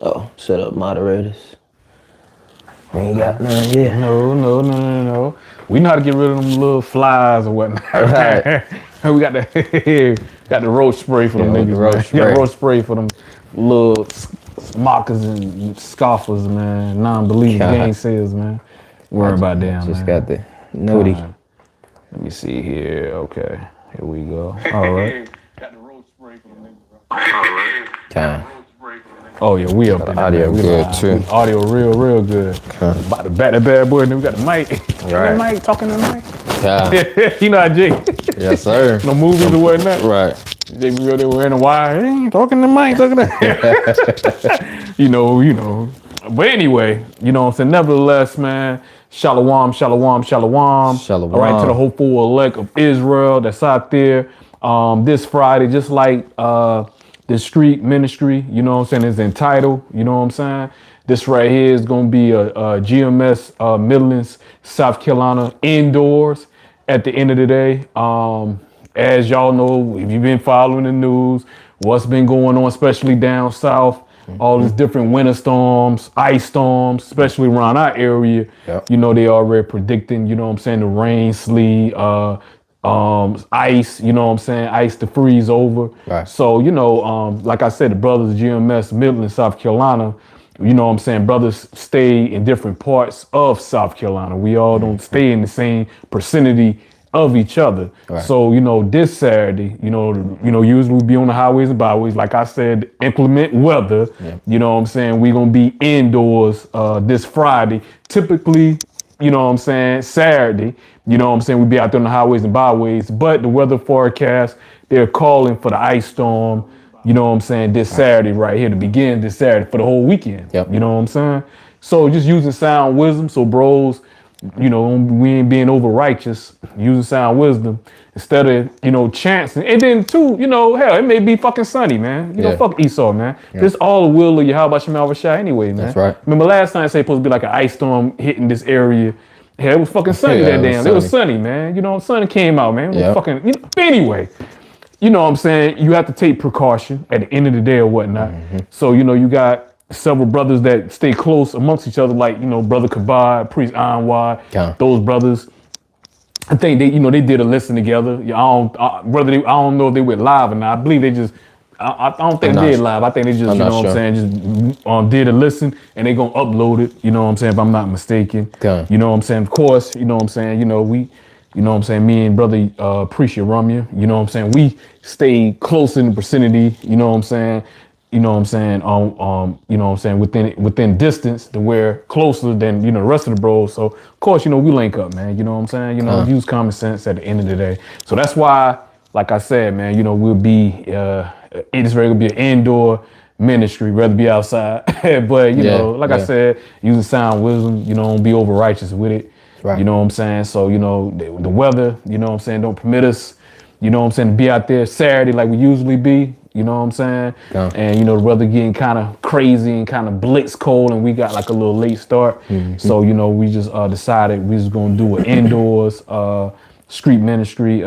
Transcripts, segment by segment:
Oh, shut up, moderators. We ain't got none yet. No. We know how to get rid of them little flies or whatnot. Right. We got the roach spray for them Yeah, niggas, the man. roach We got spray. roach spray for them little mockers and scoffers, man. Non-believers, God. gainsayers, man. Worry about them, Just man. got the nudie. God. Let me see here. Okay, here we go. All right. Got the roach spray for them niggas, bro. Time. Oh yeah, we up in there. Audio We good live. too. Audio real good. About to back that bad boy, and then we got the mic. Right. Mic talking to the mic. Yeah. You know how Jake. Yes, sir. No movies or whatnot. Right. They be there wearing a wire. Hey, talking to the mic, talking to. you know. But anyway, you know what I'm saying. Nevertheless, man. Shalawam. Shalawam. All right, to the hopeful elect of Israel that's out there. This Friday, just like the street ministry, you know what I'm saying, is entitled, you know what I'm saying? This right here is going to be a GMS Midlands, South Carolina, indoors at the end of the day. As y'all know, if you've been following the news, what's been going on, especially down south, all these different winter storms, ice storms, especially around our area. Yep. You know, they already predicting, you know what I'm saying, the rain, sleet, ice, you know what I'm saying, ice to freeze over. Right. So, you know, like I said, the brothers GMS Midlands, South Carolina, you know what I'm saying, brothers stay in different parts of South Carolina. We all don't stay in the same vicinity of each other. Right. So, you know, this Saturday, you know, usually we be on the highways and byways. Like I said, inclement weather, you know what I'm saying, we gonna be indoors this Friday. Typically, you know what I'm saying, Saturday, you know what I'm saying, we be out there on the highways and byways, but the weather forecast, they're calling for the ice storm, you know what I'm saying, this Saturday right here to begin this Saturday for the whole weekend. Yep. You know what I'm saying? So just using sound wisdom, so bros, you know, we ain't being over righteous, using sound wisdom instead of, you know, chancing. And then too, you know, hell, it may be fucking sunny, man. You know, fuck Esau, man. This all the will of Yahawashi anyway, man. That's right. Remember last time I said supposed to be like an ice storm hitting this area. Hell, it was fucking sunny Yeah, that damn. It was sunny, man. You know, sun came out, man. It was fucking, you know, anyway. You know what I'm saying? You have to take precaution at the end of the day or whatnot. So, you know, you got several brothers that stay close amongst each other, like, you know, Brother Kabad, Priest Anwar, those brothers. I think they, you know, they did a listen together. I don't know if they went live or not. I believe they just, I don't think they did live. I think they just, you know what I'm saying, just did a listen and they gonna upload it, you know what I'm saying, if I'm not mistaken. You know what I'm saying? Of course, you know what I'm saying, you know, you know what I'm saying, me and Brother Appreciate Ramya, you know what I'm saying, we stay close in the vicinity, you know what I'm saying, you know what I'm saying, you know what I'm saying, within distance to where closer than, you know, the rest of the bros. So of course, you know, we link up, man, you know what I'm saying, you know, use common sense at the end of the day. So that's why, like I said, man, you know, we'll be, it's ready to be an indoor ministry, rather be outside. But, you know, like I said, using sound wisdom, you know, don't be over righteous with it. Right. You know what I'm saying? So, you know, the weather, you know what I'm saying, don't permit us, you know what I'm saying, to be out there Saturday like we usually be, you know what I'm saying? And, you know, the weather getting kind of crazy and kind of blitz cold and we got like a little late start. So, you know, we just decided we just going to do an indoors street ministry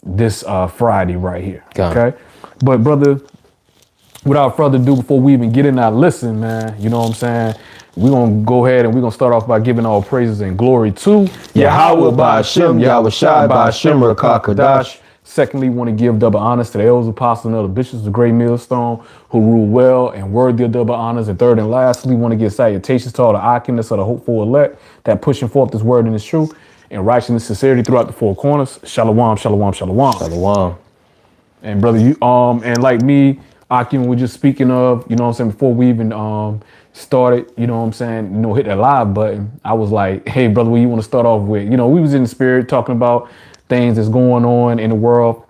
this Friday right here. Okay? But, brother, without further ado, before we even get in our listen, man, you know what I'm saying? We're going to go ahead and we're going to start off by giving all praises and glory to Yahawah, Bahasham, Yahawashi, Bahasham, Qadash. Secondly, want to give double honors to the elders, apostles, and other bishops, the great millstone, who rule well and worthy of double honors. And third and lastly, want to give salutations to all the occupants of the hopeful elect that pushing forth this word and this truth and righteousness, sincerity throughout the four corners. Shalawam. Shalawam. And brother, you and like me, Akim, we're just speaking of, you know what I'm saying, before we even started, you know what I'm saying, you know, hit that live button, I was like, hey brother, what you want to start off with? You know, we was in the spirit talking about things that's going on in the world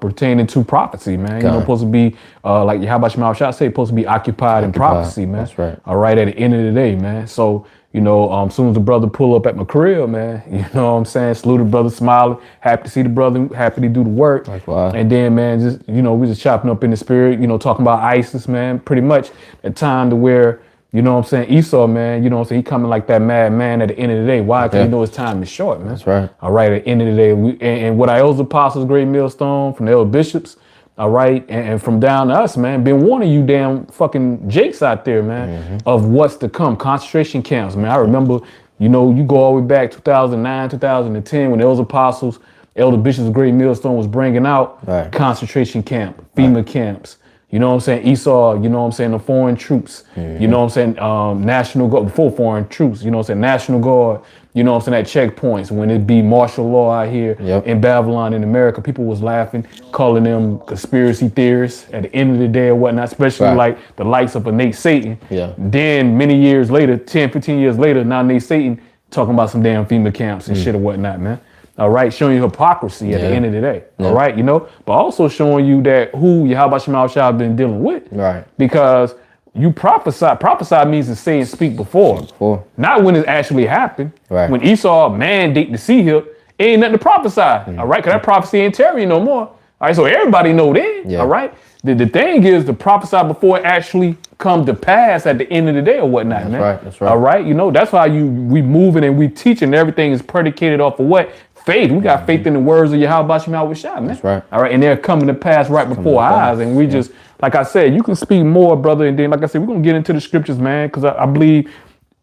pertaining to prophecy, man. You know, supposed to be like Yahawashi say, supposed to be occupied in prophecy, man. That's right. All right, at the end of the day, man. So, you know, as soon as the brother pull up at my crib, man, you know what I'm saying, salute the brother, smiling, happy to see the brother, happy to do the work. Likewise. And then, man, just, you know, we just chopping up in the spirit, you know, talking about ISIS, man, pretty much the time to where, you know what I'm saying, Esau, man, you know what I'm saying, he coming like that mad man at the end of the day. Why? Because he know his time is short, man. That's right. All right, at the end of the day, and what I owe the apostles, great millstone, from the elder bishops, All right, and from down to us, man, been warning you damn fucking jakes out there, man, of what's to come. Concentration camps, man. I remember, you know, you go all the way back 2009, 2010 when those apostles, Elder Bishops of Great Millstone was bringing out concentration camp, FEMA camps. You know what I'm saying? Esau, you know what I'm saying? The foreign troops, you know what I'm saying? National Guard, before foreign troops, you know what I'm saying? National Guard, you know what I'm saying? At checkpoints, when it be martial law out here in Babylon, in America, people was laughing, calling them conspiracy theorists at the end of the day or whatnot, especially like the likes of a Nate Satan. Then many years later, 10, 15 years later, now Nate Satan talking about some damn FEMA camps and shit or whatnot, man. All right, showing you hypocrisy at the end of the day. All right, you know, but also showing you that who Yahawashi been dealing with. Right. Because you prophesy. Prophesy means to say and speak before. Not when it actually happened. Right. When Esau mandate to see him, ain't nothing to prophesy. All right, because that prophecy ain't tarrying no more. All right, so everybody know then. All right. The thing is to prophesy before it actually come to pass at the end of the day or whatnot, man. That's right. All right, you know, that's why we moving and we teaching. Everything is predicated off of what? Faith. We got faith in the words of Yahawashi, man. That's right. All right, and they're coming to pass right before our eyes. And we just, like I said, you can speak more, brother. And then, like I said, we're going to get into the scriptures, man, because I believe,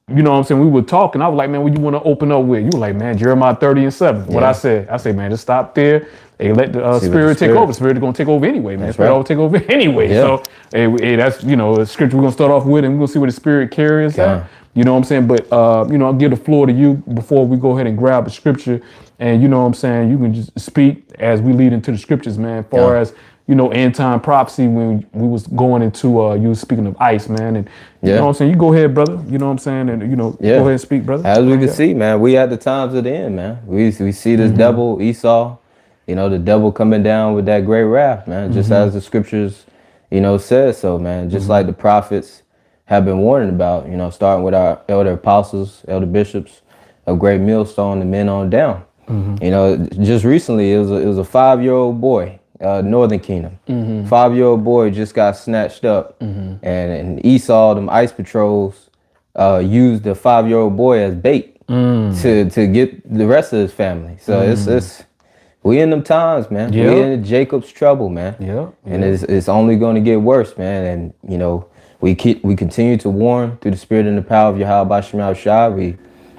you know what I'm saying, we were talking. I was like, man, what you want to open up with? You were like, man, Jeremiah 30:7. What I said, man, just stop there. Hey, let the spirit take over. The spirit is going to take over anyway, man. The spirit will take over anyway. So, hey, that's, you know, the scripture we're going to start off with, and we're going to see what the spirit carries at. You know what I'm saying? But, you know, I'll give the floor to you before we go ahead and grab the scripture. And you know what I'm saying? You can just speak as we lead into the scriptures, man. As far as, you know, end time prophecy, when we was going into, you was speaking of ice, man. And you know what I'm saying? You go ahead, brother. You know what I'm saying? And, you know, go ahead and speak, brother. As we can see, man, we at the times of the end, man. We see this devil, Esau, you know, the devil coming down with that great wrath, man. Just as the scriptures, you know, says so, man. Just like the prophets have been warning about, you know, starting with our elder apostles, elder bishops of Great Millstone, the men on down. You know, just recently, it was a 5-year-old boy, Northern Kingdom. 5-year-old boy just got snatched up, and Esau, them ICE patrols, used the 5-year-old boy as bait to get the rest of his family. So it's we in them times, man. We in Jacob's trouble, man. And it's only going to get worse, man. And you know, we continue to warn through the spirit and the power of Yahawah.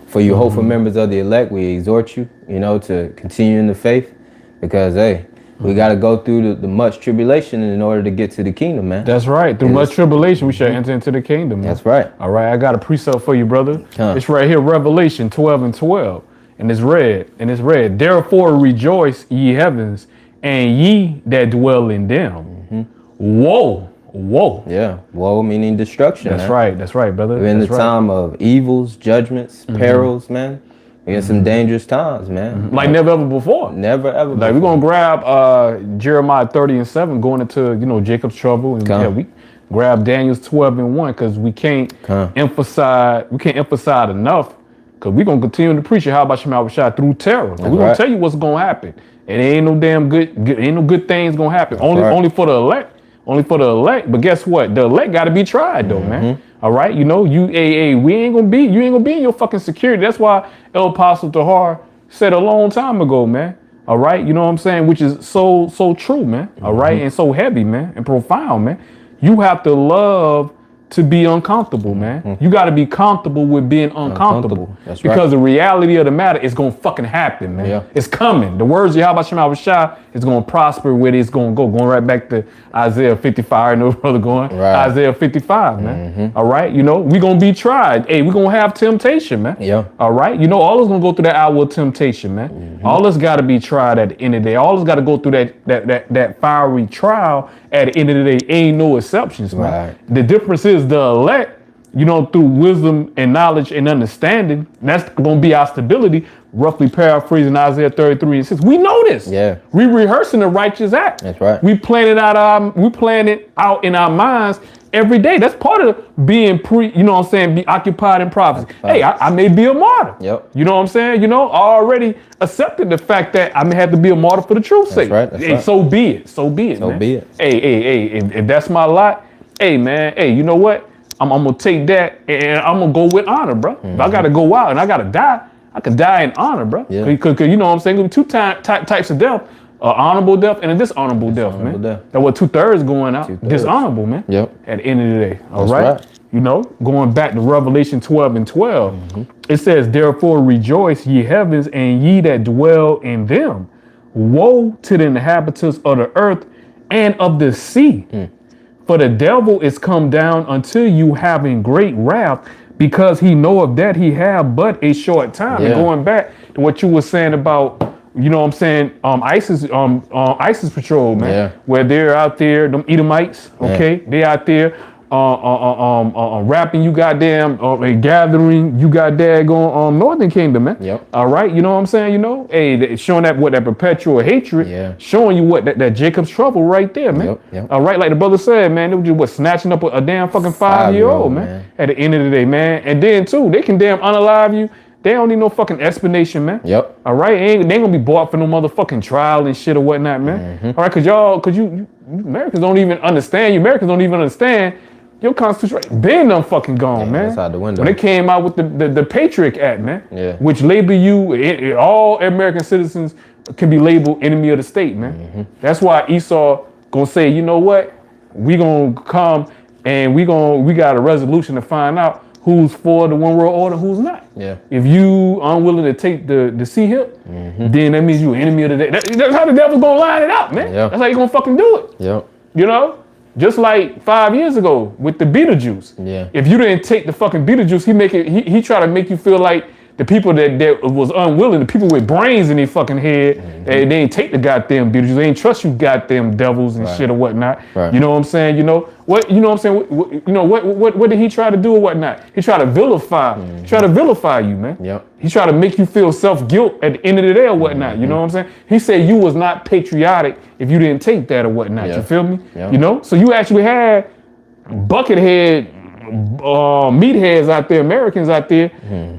For you hopeful members of the elect, we exhort you, you know, to continue in the faith, because, hey, we got to go through the much tribulation in order to get to the kingdom, man. That's right. Through much tribulation, we shall enter into the kingdom, man. That's right. All right, I got a precept for you, brother. It's right here, Revelation 12:12. And it's read, therefore rejoice, ye heavens, and ye that dwell in them. Woe. Yeah, woe meaning destruction. That's right, brother. We're in the time of evils, judgments, perils, man. We're in some dangerous times, man. Like never ever before. Never ever like before. We're gonna grab Jeremiah 30:7, going into, you know, Jacob's trouble, and we grab Daniel's 12:1, because we can't emphasize enough, because we're gonna continue to preach how about Yahawashi through terror. We're gonna tell you what's gonna happen. And ain't no damn good things gonna happen. Only for the elect. Only for the elect, but guess what? The elect got to be tried, though, man. All right, you know, you ain't gonna be in your fucking security. That's why El Apostle Tahar said a long time ago, man. All right, you know what I'm saying? Which is so true, man. All right, and so heavy, man, and profound, man. You have to love to be uncomfortable, man. You got to be comfortable with being uncomfortable. That's right. Because the reality of the matter is going to fucking happen, man. It's coming. The words of Yahawashi is going to prosper where it's going to go. Going right back to Isaiah 55. I know brother going. Isaiah 55, man. All right. You know, we're going to be tried. Hey, we're going to have temptation, man. All right. You know, all is going to go through that hour of temptation, man. All us got to be tried at the end of the day. All us got to go through that fiery trial at the end of the day. Ain't no exceptions, man. The difference is the elect, you know, through wisdom and knowledge and understanding, that's going to be our stability. Roughly paraphrasing Isaiah 33:6. We know this. We rehearsing the righteous act. That's right. We plan it out in our minds every day. That's part of being you know what I'm saying, be occupied in prophecy. Hey, I may be a martyr. You know what I'm saying? You know, I already accepted the fact that I may have to be a martyr for the truth's sake. Hey, so be it. So be it. Hey, if that's my lot, hey, man, hey, you know what? I'm gonna take that and I'm gonna go with honor, bro. If I gotta go out and I gotta die, I could die in honor, bro. Because you know what I'm saying? Two types of death. honorable death and a dishonorable death, man. Death. That's what 2/3 going out. 2/3. Dishonorable, man. Yep. At the end of the day. All That's right? right. You know, going back to Revelation 12 and 12, it says, therefore rejoice, ye heavens, and ye that dwell in them. Woe to the inhabitants of the earth and of the sea. For the devil is come down unto you having great wrath, because he knoweth that he have but a short time. Yeah. And going back to what you were saying about, you know what I'm saying, ISIS patrol, man, Yeah. where they're out there, them Edomites, okay, they out there rapping, you goddamn, gathering, you got daggone Northern Kingdom, man. Yep. All right, you know what I'm saying, you know, hey, showing that what that perpetual hatred, Yeah. showing you what that Jacob's trouble right there, man. Yep. All right, like the brother said, man, they were just what, snatching up a damn fucking 5-year-old, man. At the end of the day, man. And then too, they can damn unalive you. They don't need no fucking explanation, man. Yep. All right, they ain't gonna be bought for no motherfucking trial and shit or whatnot, man. All right, cause you Americans don't even understand. You Americans don't even understand. Your Constitution been done fucking gone, man. That's out the window. When they came out with the Patriot Act, man, Yeah. which label you, all American citizens can be labeled enemy of the state, man. That's why Esau gonna say, you know what, we gonna come and we got a resolution to find out who's for the one world order, who's not. Yeah. If you unwilling to take the sea hip, then that means you enemy of the day. That's how the devil's gonna line it up, man. Yeah. That's how you gonna fucking do it. Yep. You know? Just like 5 years ago with the Beetlejuice. Yeah. If you didn't take the fucking Beetlejuice, he try to make you feel like the people that was unwilling, the people with brains in their fucking head, they ain't take the goddamn Beetlejuice. They ain't trust you goddamn devils and shit or whatnot. Right. You know what I'm saying? You know what? You know what I'm saying? What did he try to do or whatnot? He tried to vilify. Try to vilify you, man. Yep. He tried to make you feel self-guilt at the end of the day or whatnot. You know what I'm saying? He said you was not patriotic if you didn't take that or whatnot. Yeah. You feel me? Yeah. You know? So you actually had buckethead meatheads out there, Americans out there,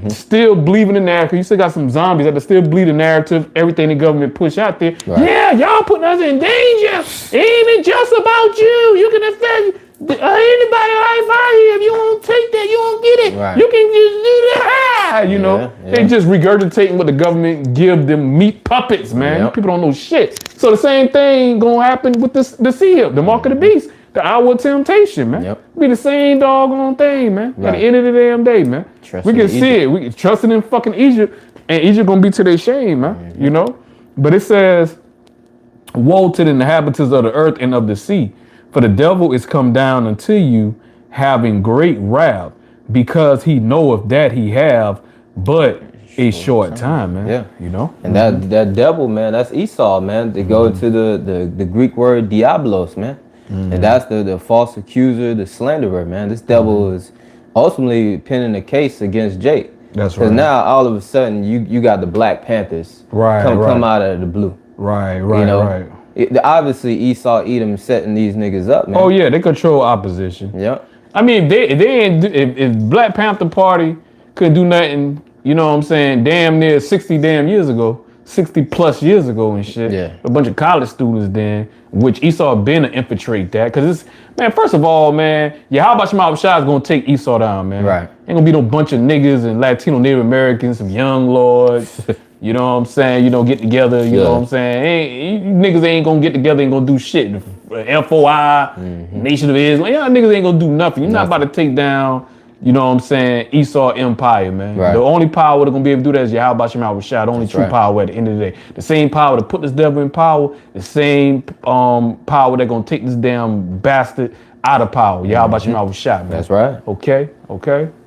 still believing the narrative. You still got some zombies that still believe the narrative, everything the government push out there. Right. Yeah, y'all putting us in danger. It ain't even just about you. You can affect anybody life out here. If you won't take that, you won't get it. Right. You can just do that. You know, they just regurgitating what the government give them meat puppets, man. Yep. People don't know shit. So the same thing gonna happen with the sea hip, the mark of the beast. The hour of temptation, man. Yep. Be the same doggone thing, man. At the end of the damn day, man. Trust we can in see Egypt. it. We can trust it in fucking Egypt, and Egypt gonna be to their shame, man. You know. But it says, "Woe to the inhabitants of the earth and of the sea, for the devil is come down unto you, having great wrath, because he knoweth that he have but a short time, man." Yeah. You know. And that devil, man, that's Esau, man. They go to the Greek word diablos, man. And that's the false accuser, the slanderer, man. This devil is ultimately pinning a case against Jake. That's Because right. now all of a sudden you got the Black Panthers come out of the blue. Right. You know? Obviously Esau, Edom setting these niggas up, man. Oh yeah, they control opposition. Yep. I mean, they ain't, if Black Panther Party couldn't do nothing, you know what I'm saying, damn near 60 damn years ago, 60 plus years ago and shit. Yeah. A bunch of college students then, which Esau been to infiltrate that. Cause it's, man, first of all, man, Yahawashi is gonna take Esau down, man. Right. Ain't gonna be no bunch of niggas and Latino Native Americans, some young lords, you know what I'm saying, get together, you know what I'm saying. Niggas ain't gonna get together, ain't gonna do shit. FOI, Nation of Islam, y'all niggas ain't gonna do nothing. You're not about to take down, you know what I'm saying, Esau Empire, man. Right. The only power that's gonna be able to do that is Yahawah, the only true right. power at the end of the day. The same power to put this devil in power, the same power that's gonna take this damn bastard out of power. Yahawah, man. That's right. Okay.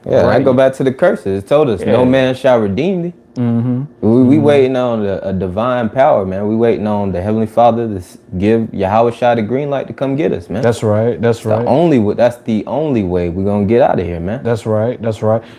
Yeah, Right. I go back to the curses. It told us no man shall redeem thee. We waiting on a divine power, man. We waiting on the Heavenly Father to give Yahawashi the green light to come get us, man. That's right. That's right. That's the only way we're gonna get out of here, man. That's right.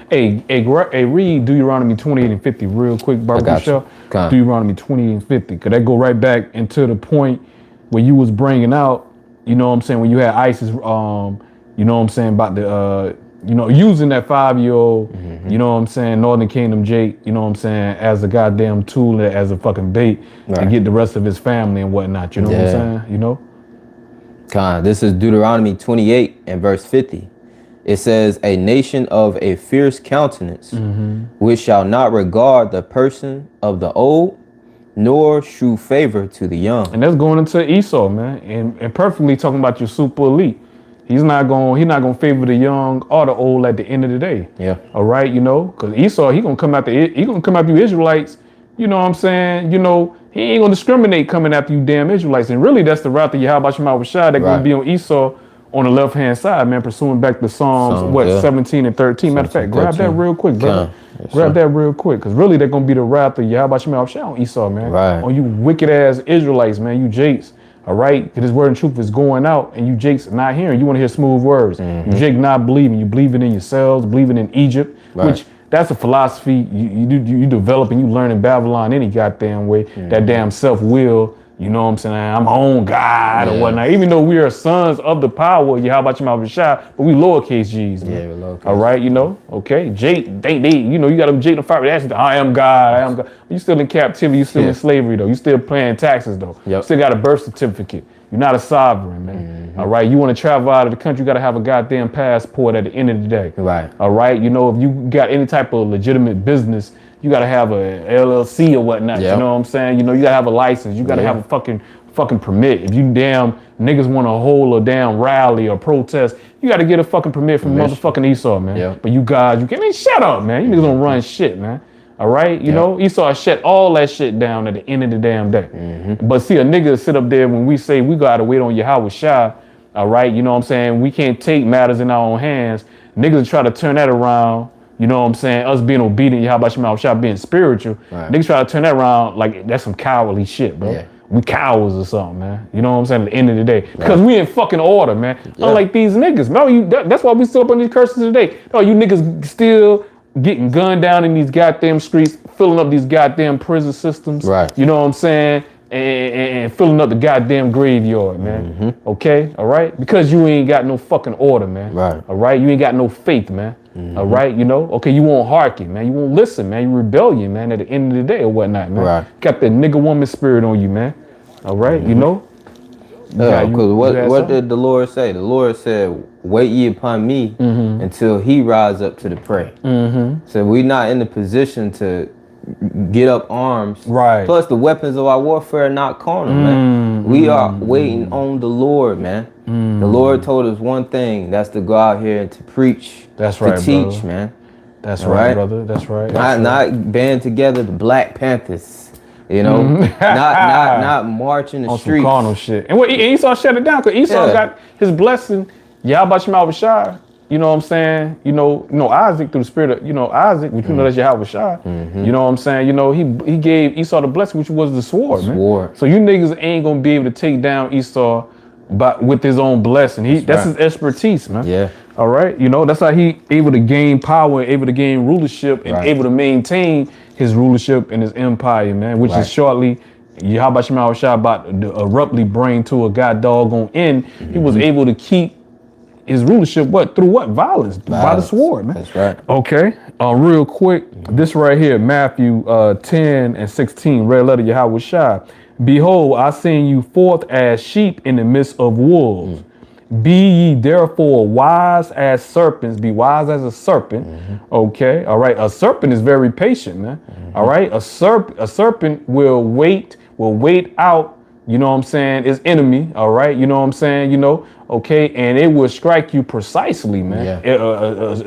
Hey, read Deuteronomy 28 and 50 real quick, Barbara got you. Michelle. Come on. Deuteronomy 28 and 50. Could that go right back into the point where you was bringing out, you know what I'm saying, when you had ISIS, you know what I'm saying, about the, using that 5-year-old, you know what I'm saying, Northern Kingdom Jake, you know what I'm saying, as a goddamn tool, as a fucking bait to get the rest of his family and whatnot, you know what I'm saying, you know? This is Deuteronomy 28 and verse 50. It says, a nation of a fierce countenance, which shall not regard the person of the old, nor shew favor to the young. And that's going into Esau, man. And perfectly talking about your super elite. He's not gonna favor the young or the old at the end of the day. Yeah. All right, you know, because Esau, he gonna come after you Israelites. You know what I'm saying? You know, he ain't gonna discriminate coming after you damn Israelites. And really, that's the route that Yahawashi that gonna be on Esau on the left hand side, man. Pursuing back the Psalms 17 and 13. Matter of fact, grab that real quick, brother. Grab that real quick, because really they're gonna be the wrath of Yahawashi on Esau, man. Right. On you wicked ass Israelites, man. You Jakes. All right, because his word and truth is going out, and you Jake's not hearing. You want to hear smooth words. You Jake not believing. You believing in yourselves, believing in Egypt, which that's a philosophy you develop and you learn in Babylon any goddamn way. That damn self-will. You know what I'm saying? I'm my own God or whatnot. Even though we are sons of the power, Yahawashi, but we lowercase G's, man. Yeah, we're lowercase. All right, you know, okay. Jake, they, you know, you got them Jake the fire with that. I am God. You still in captivity. You still in slavery though. You still paying taxes though. You still got a birth certificate. You're not a sovereign, man. All right, you want to travel out of the country, you got to have a goddamn passport at the end of the day. Right. All right, you know, if you got any type of legitimate business, you got to have a LLC or whatnot. You know what I'm saying? You know, you got to have a license. You got to have a fucking permit. If you damn niggas want to hold a damn rally or protest, you got to get a fucking permit from motherfucking Esau, man. But you guys, you can't even shut up, man. You niggas don't run shit, man. All right, you know, Esau shut all that shit down at the end of the damn day. But see, a nigga sit up there when we say we gotta wait on Yahawashi, all right, you know what I'm saying? We can't take matters in our own hands. Niggas try to turn that around, you know what I'm saying? Us being obedient, Yahawashi being spiritual. Niggas try to turn that around like that's some cowardly shit, bro. We cowards or something, man. You know what I'm saying? At the end of the day. Because we in fucking order, man. Unlike these niggas. No, that's why we still up on these curses today. No, you niggas still getting gunned down in these goddamn streets, filling up these goddamn prison systems. You know what I'm saying? And filling up the goddamn graveyard, man. Okay? All right? Because you ain't got no fucking order, man. All right? You ain't got no faith, man. All right? You know? Okay, you won't hearken, man. You won't listen, man. You rebellion, man, at the end of the day or whatnot, man. Got that nigga woman spirit on you, man. All right? You know? Because what did the Lord say? The Lord said, wait ye upon me until he rise up to the prey. So we're not in the position to get up arms. Plus the weapons of our warfare are not carnal, man. We are waiting on the Lord, man. The Lord told us one thing, that's to go out here and to preach, to teach, man. That's right, brother. That's right. Not band together the Black Panthers. You know, not marching the streets. Some carnal shit. And what Esau shut it down because Esau got his blessing. Yahawashi, you know what I'm saying? You know Isaac through the spirit of Isaac, which you know that's Yahawashi. You know what I'm saying? You know he gave Esau the blessing, which was the sword, man. So you niggas ain't gonna be able to take down Esau with his own blessing. That's his expertise, man. All right, you know that's how he able to gain power, able to gain rulership, and able to maintain his rulership and his empire, man, which is shortly Yahawashi about to abruptly bring to a god doggone end. He was able to keep his rulership through what? Violence. By the sword, man. That's right. Okay. Real quick, this right here, Matthew 10 and 16, red letter Yahawashi. Behold, I send you forth as sheep in the midst of wolves. Be ye therefore wise as serpents. Be wise as a serpent. Okay. All right. A serpent is very patient, man. All right. A serpent will wait out, you know what I'm saying, its enemy. All right. You know what I'm saying? You know, okay. And it will strike you precisely, man.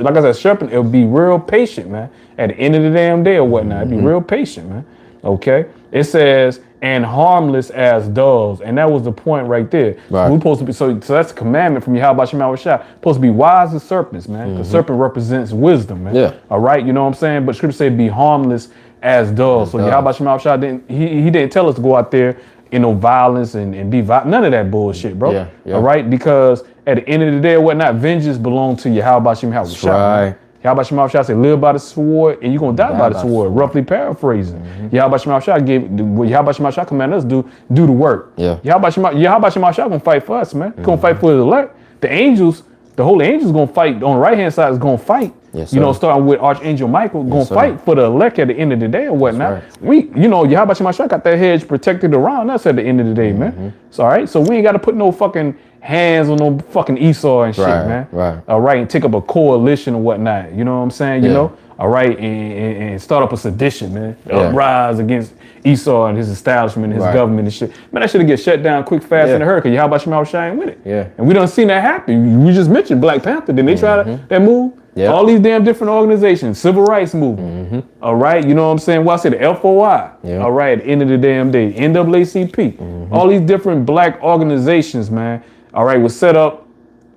Like I said, serpent, it'll be real patient, man. At the end of the damn day or whatnot, it'll be real patient, man. Okay. It says, and harmless as doves. And that was the point right there. We're supposed to be, so that's a commandment from Yahawashi. Supposed to be wise as serpents, man. Because serpent represents wisdom, man. All right, you know what I'm saying? But scripture say be harmless as doves. So Yahawashi didn't, he didn't tell us to go out there in no violence and be violent. None of that bullshit, bro. All right, because at the end of the day or whatnot, vengeance belongs to Yahawashi. That's right. Yahawashi said, live by the sword and you're going to die by the sword. Roughly paraphrasing. Yahawashi command us do the work. Yahawashi going to fight for us, man. He's going to fight for his elect. The angels, the holy angels going to fight on the right-hand side is going to fight. Yes, you know, sir. starting with Archangel Michael, gonna sir. fight for the elect at the end of the day or whatnot. That's We, you know, Yahawah Shemashah got that hedge protected around us at the end of the day, man. So, all right, so we ain't got to put no fucking hands on no fucking Esau and shit, man. Right. All right, and take up a coalition or whatnot. You know what I'm saying? You Yeah. know, all right, and start up a sedition, man. Uprise against Esau and his establishment, and his government and shit. Man, that should get shut down quick, fast, in a hurry. Cause Yahawah Shemashah ain't with it. Yeah. And we done seen that happen. We just mentioned Black Panther. Didn't they try that move? Yeah. All these damn different organizations, civil rights movement. All right, you know what I'm saying? Well, I said the FOI. Yeah. All right, at the end of the damn day, NAACP. All these different black organizations, man. All right, was set up,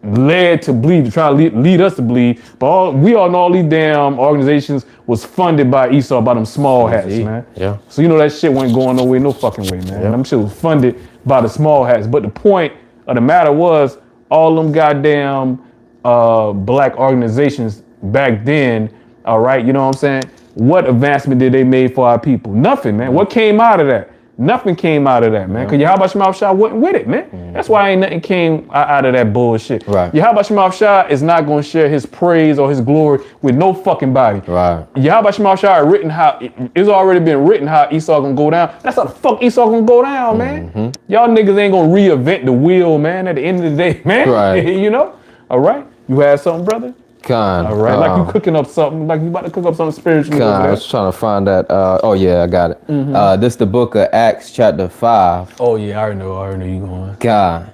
led to bleed, to try to lead us to bleed. But we all know all these damn organizations was funded by Esau, by them small hats, man. Yeah. So you know that shit wasn't going nowhere, no fucking way, man. Them shit was funded by the small hats. But the point of the matter was, all them goddamn black organizations back then, all right, you know what I'm saying? What advancement did they make for our people? Nothing, man. What came out of that? Nothing came out of that, man. Because Yahawah Shemashah wasn't with it, man. That's why ain't nothing came out of that bullshit. Right. Yahawah Shemashah is not going to share his praise or his glory with no fucking body. Right. Yahawah Shemashah written how, it's already been written how Esau gonna go down. That's how the fuck Esau gonna go down, man. Y'all niggas ain't gonna reinvent the wheel, man, at the end of the day, man. Right. You know? All right. You had something, brother? Con. All right. Like you cooking up something, like you about to cook up something spiritual. I was trying to find that. Oh yeah, I got it. This the book of Acts chapter 5. Oh yeah, I already know you going. God.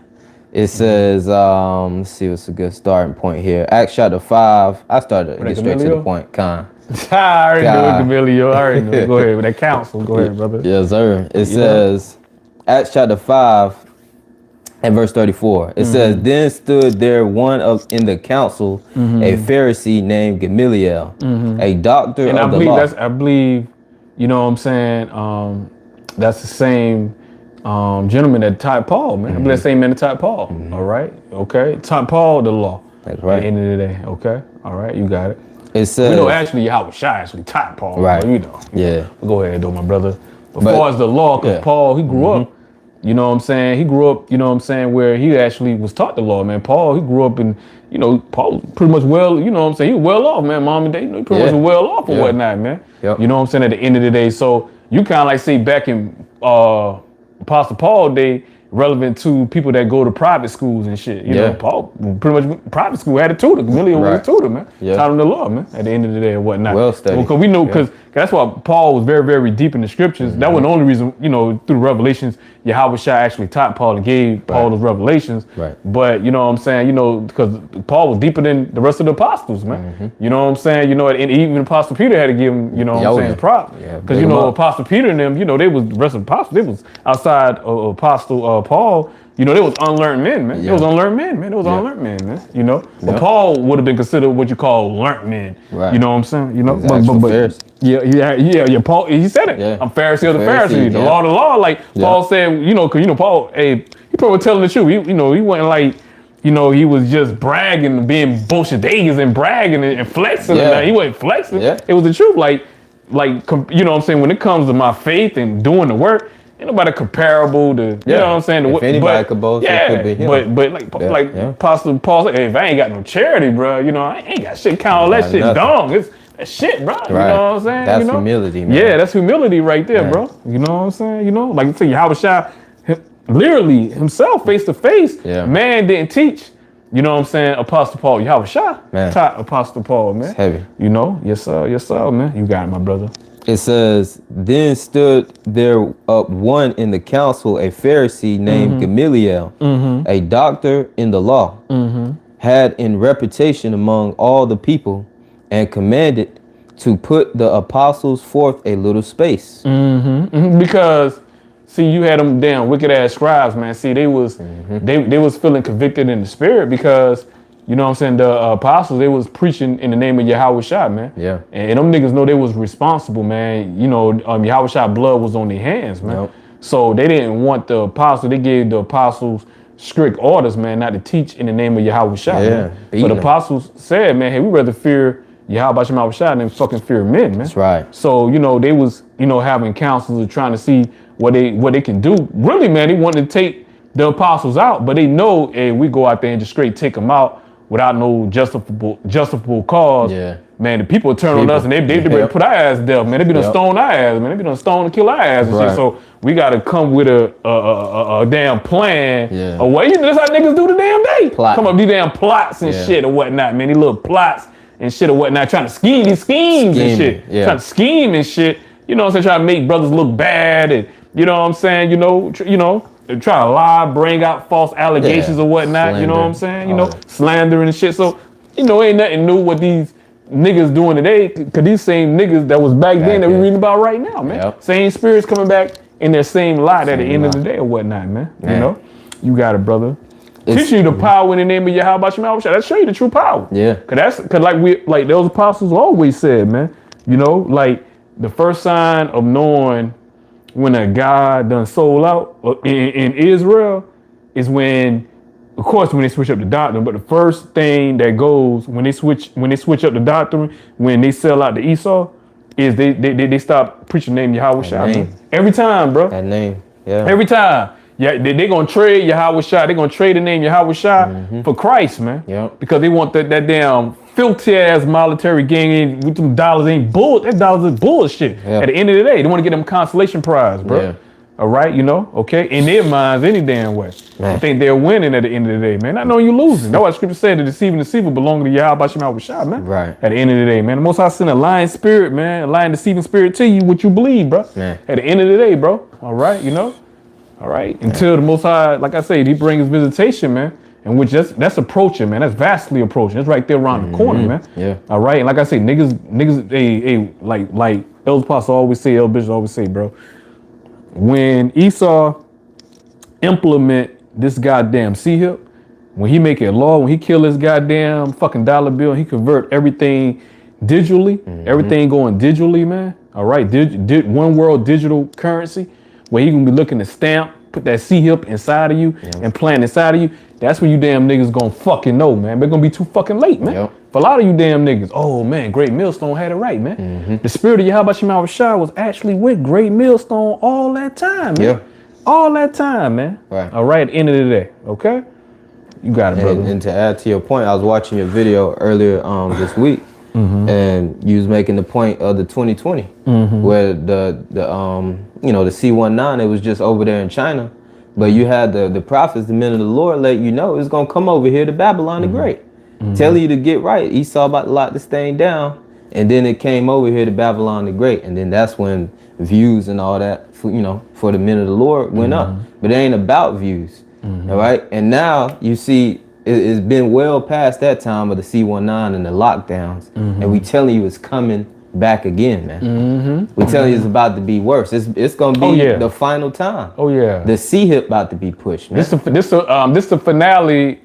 It says, let's see what's a good starting point here. Acts chapter 5. I started to get straight to the point. Con. I already know Camilio. I already know. Go ahead with that counsel. Go ahead, brother. Yes, sir. It says, Acts chapter 5 and verse 34. It says, then stood there one in the council, a Pharisee named Gamaliel, a doctor And of I the believe law. I believe, you know what I'm saying, that's the same gentleman that taught Paul, man. I believe that same man that taught Paul. All right. Okay. Taught Paul the law. That's right. At the end of the day. Okay. All right. You got it. It says, We know actually Yahawashi actually taught Paul. Right. You know. Yeah. Go ahead though, my brother. As far as the law, because Paul, he grew up, you know what I'm saying? He grew up, you know what I'm saying, where he actually was taught the law, man. Paul, he grew up in, you know, Paul pretty much well, you know what I'm saying? He was well off, man. Mom and dad, you know, he pretty much well off or whatnot, man. Yep. You know what I'm saying? At the end of the day. So you kind of like say back in Apostle Paul day, relevant to people that go to private schools and shit. You know, Paul pretty much private school had a tutor. Gamaliel was a tutor, man. Taught him the law, man, at the end of the day and whatnot. Well studied. Because we know, because that's why Paul was very, very deep in the scriptures. That wasn't the only reason, you know, through the revelations, Yahawashi actually taught Paul and gave Paul those revelations. Right. But, you know what I'm saying, you know, because Paul was deeper than the rest of the apostles, man. You know what I'm saying? You know, and even Apostle Peter had to give him, you know what I'm saying, prop. Because, you know, Apostle Peter and them, you know, they was, the rest of the apostles, they was outside of Apostle Paul. You know, they was unlearned men, man. They was unlearned men, man. They was unlearned men, man. You know, but Paul would have been considered what you call learned men. Right. You know what I'm saying? You know, but Paul, he said it. I'm Pharisee of the Pharisees, the law of the law. Like Paul said, you know, because you know Paul, he probably was telling the truth. You know, he wasn't like, you know, he was just bragging, being bullshitteers and bragging and flexing. And he wasn't flexing. It was the truth. Like, you know what I'm saying? When it comes to my faith and doing the work, ain't nobody comparable to, you know what I'm saying? If anybody could boast, it could be him. But like Apostle Paul said, hey, if I ain't got no charity, bro, you know, I ain't got shit. Count all that shit dung. It's that shit, bro. You know what I'm saying? That's you know? humility, man. Yeah, that's humility right there, bro. You know what I'm saying? You know, like I tell you, Yahawashi, literally himself, face to face, man didn't teach. You know what I'm saying? Apostle Paul, Yahawashi taught Apostle Paul, man. It's heavy. You know, yes sir, man. You got it, my brother. It says, then stood there up one in the council, a Pharisee named Gamaliel, a doctor in the law, had in reputation among all the people, and commanded to put the apostles forth a little space. Because, see, you had them damn wicked ass scribes, man. See, they was they was feeling convicted in the spirit because, you know what I'm saying, the apostles, they was preaching in the name of Yahawashi, man. Yeah. And them niggas know they was responsible, man. You know, Yahawashi blood was on their hands, man. So they didn't want the apostles, they gave the apostles strict orders, man, not to teach in the name of Yahawashi. Man. But the apostles said, man, hey, we rather fear Yahawashi than fucking fear men, man. That's right. So, you know, they was, you know, having councils of trying to see what they can do. Really, man, they wanted to take the apostles out, but they know, hey, we go out there and just straight take them out. without no justifiable cause, man, the people turn on us and they put our ass down, man. They be done stone our ass, man. They be done stone and kill our ass and shit. So we gotta come with a damn plan. Or what? That's how niggas do the damn day. Come up with these damn plots and shit or whatnot, man. These little plots and shit or whatnot, trying to scheme these schemes and shit. Trying to scheme and shit. You know what I'm saying? Trying to make brothers look bad and you know what I'm saying? You know, try to lie, bring out false allegations or whatnot. Slander, you know what I'm saying? You know, slandering and shit. So, you know, ain't nothing new what these niggas doing today. Cause these same niggas that was back then that we reading about right now, man. Same spirits coming back in their same light at the end of the day or whatnot, man. You know, you got it, brother. Teach you the power in the name of Yahawashi. That show you the true power. Cause like those apostles always said, man. You know, like the first sign of knowing when a guy done sold out in Israel is when, of course, when they switch up the doctrine. But the first thing that goes when they switch up the doctrine, when they sell out to Esau, is they stop preaching the name Yahawashi. Every time, bro. That name, every time. Yeah, they gonna trade Yahawashi. They gonna trade the name Yahawashi for Christ, man. Because they want that damn filthy ass monetary gain with them dollars ain't bull. That dollars is bullshit. At the end of the day, they want to get them consolation prize, bro. All right, you know, okay. In their minds, any damn way. I think they're winning at the end of the day, man. Not knowing you losing. That's why the scripture said the deceiving deceiver belong to Yahawashi, man. Right. At the end of the day, man. The Most High send a lying spirit, man, a lying deceiving spirit to you, what you believe, bro. At the end of the day, bro. All right, you know. All right, until the Most High, like I said, he brings visitation, man, and which that's approaching, man. That's vastly approaching. It's right there around the corner, man. All right, and like I say, niggas, hey, like Elder Apostle always say, Elder Bishop always say, bro, when Esau implement this goddamn C-hip, when he make it law, when he kill this goddamn fucking dollar bill, he convert everything digitally, everything going digitally, man. All right, one world digital currency. Where he gonna be looking to stamp, put that C-hip inside of you and plant inside of you. That's when you damn niggas gonna fucking know, man. They're gonna be too fucking late, man. For a lot of you damn niggas, oh man, Great Millstone had it right, man. The spirit of Yahawashi was actually with Great Millstone all that time, man. All that time, man. All right, at the end of the day, okay? You got it, brother. And to add to your point, I was watching your video earlier this week. And you was making the point of the 2020 where the C-19, it was just over there in China, but you had the prophets, the men of the Lord, let you know it's gonna come over here to Babylon the Great, telling you to get right. Esau about to lock this thing down, and then it came over here to Babylon the Great, and then that's when views and all that for the men of the Lord went up. But it ain't about views, all right. And now you see. It's been well past that time of the C-19 and the lockdowns, and we telling you it's coming back again, man. We telling you it's about to be worse. It's gonna be the final time. The C-hip about to be pushed, man. This the finale.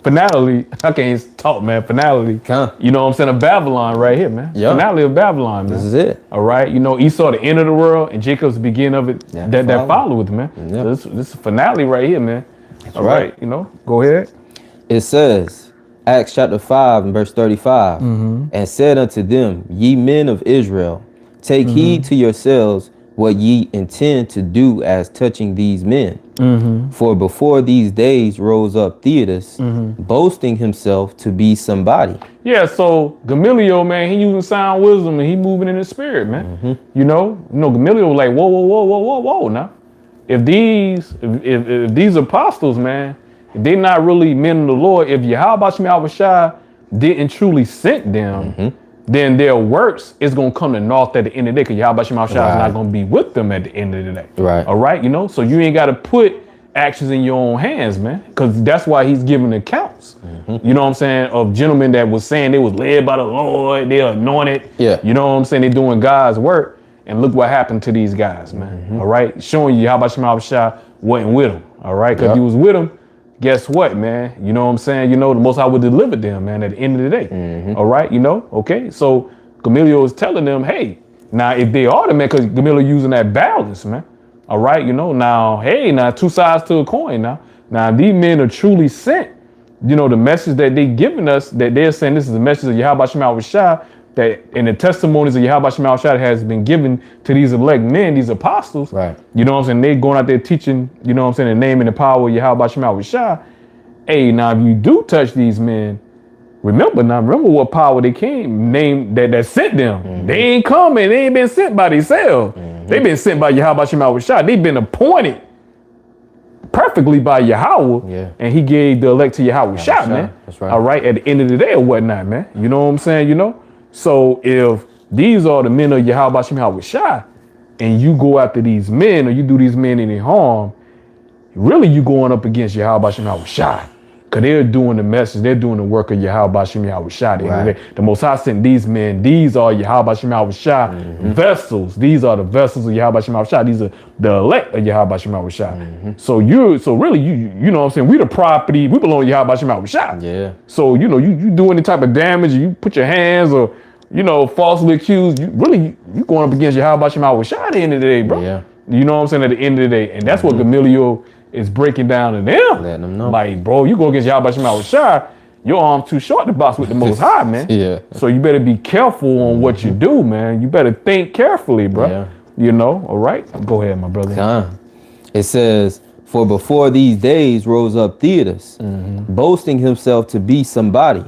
Finale. I can't talk, man. Finale. You know what I'm saying? Of Babylon right here, man. Finale of Babylon, man. This is it. All right. You know, Esau the end of the world and Jacob's the beginning of it. That follow with, man. So this is finale right here, man. All right. You know, go ahead. It says, Acts chapter 5 and verse 35, and said unto them, ye men of Israel, take heed to yourselves what ye intend to do as touching these men. For before these days rose up Theodas, boasting himself to be somebody. Yeah, so Gamaliel, man, he using sound wisdom and he moving in the spirit, man. You know, Gamaliel was like, whoa, now. If these apostles, man, if they're not really men of the Lord, if Yahawashi didn't truly send them, then their works is going to come to naught at the end of the day, because Yahawashi is not going to be with them at the end of the day. All right, you know? So you ain't got to put actions in your own hands, man, because that's why he's giving accounts. You know what I'm saying? Of gentlemen that was saying they was led by the Lord, they're anointed. You know what I'm saying? They're doing God's work. And look what happened to these guys, man. All right? Showing you Yahawashi wasn't with them. All right? Because he was with them. Guess what, man? You know what I'm saying? You know, the Most High would deliver them, man, at the end of the day. All right, you know? Okay, so Gamaliel is telling them, hey, now if they are the man, because Gamaliel using that balance, man. All right, you know, now, hey, now two sides to a coin now. Now, these men are truly sent. You know, the message that they giving us, that they're saying this is the message of Yahawashi, that in the testimonies of Yahawashi has been given to these elect men, these apostles. You know what I'm saying? They going out there teaching, you know what I'm saying, the name and the power of Yahawashi. hey, now if you do touch these men, remember what power they came, name that sent them. They ain't coming, they ain't been sent by themselves. They've been sent by Yahawashi. They've been appointed perfectly by Yahawah, and he gave the elect to Yahawashi, man. That's right. All right, at the end of the day or whatnot, man. You know what I'm saying? You know? So if these are the men of Yahawashi, and you go after these men or you do these men any harm, really you going up against Yahawashi. Because they're doing the message, they're doing the work of Yahawashi. The Most High sent these men, these are Yahawashi vessels. These are the vessels of Yahawashi. These are the elect of Yahawashi. So really, you know what I'm saying, we the property, we belong to Yahawashi. Yeah. So, you know, you do any type of damage, you put your hands or, you know, falsely accused, you going up against Yahawashi at the end of the day, bro. Yeah. You know what I'm saying, at the end of the day. And that's what Gamaliel is breaking down to them. Letting them know. Like, bro, you go against Yahawashi, your arm's too short to box with the Most High, man. Yeah. So you better be careful on what you do, man. You better think carefully, bro. Yeah. You know, all right? Go ahead, my brother. It says, for before these days rose up Theodas, boasting himself to be somebody,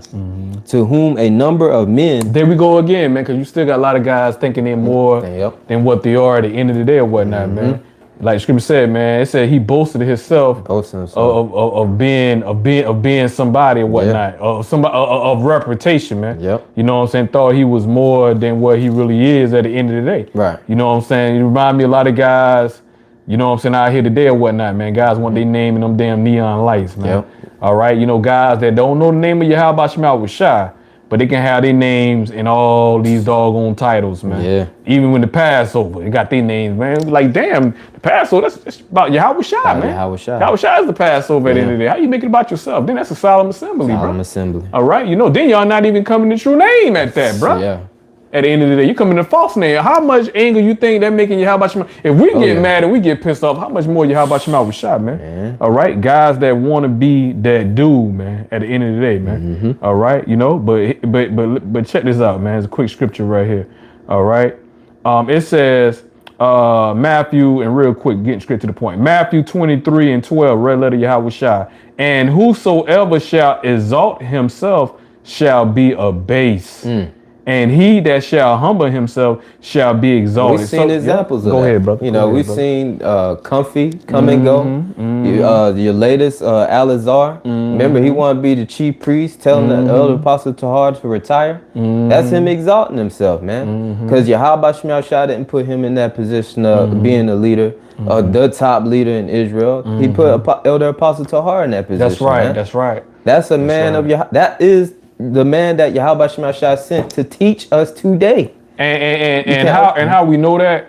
to whom a number of men... There we go again, man, because you still got a lot of guys thinking they're more than what they are at the end of the day or whatnot, man. Like the scripture said, man, it said he boasted himself of being somebody or whatnot, of reputation, man. You know what I'm saying? Thought he was more than what he really is at the end of the day. Right. You know what I'm saying? You remind me of a lot of guys, you know what I'm saying, out here today or whatnot, man. Guys want their name in them damn neon lights, man. All right, you know, guys that don't know the name of Yahawashi, but they can have their names in all these doggone titles, man. Yeah. Even when the Passover, they got their names, man. Like, damn, the Passover, that's about Yahawashi, man. Yahawashi is the Passover at the end of the day. How you make it about yourself? Then that's a solemn assembly, bro. Solemn assembly. All right, you know, then y'all not even coming to true name at that, bro. Yeah. At the end of the day, you come in the false name. How much anger you think that making Yahawashi? If we get mad and we get pissed off, how much more Yahawashi was shot, man? All right, guys that want to be that dude, man. At the end of the day, man. All right, you know, but check this out, man. It's a quick scripture right here. All right, it says Matthew, and real quick, getting straight to the point. Matthew 23:12, red letter Yahawashi. And whosoever shall exalt himself shall be abased. And he that shall humble himself shall be exalted. We've seen examples of that. Go ahead, brother. You know, we've seen Comfy come and go. Your latest, Alizar. Remember, he wanted to be the chief priest, telling the elder apostle Tahar to retire. That's him exalting himself, man. Because Yahawashi didn't put him in that position of being the leader, the top leader in Israel. He put elder apostle Tahar in that position. That's right. Man. That's right. That's a man of that is the man that Yahawashi sent to teach us today. And how we know that?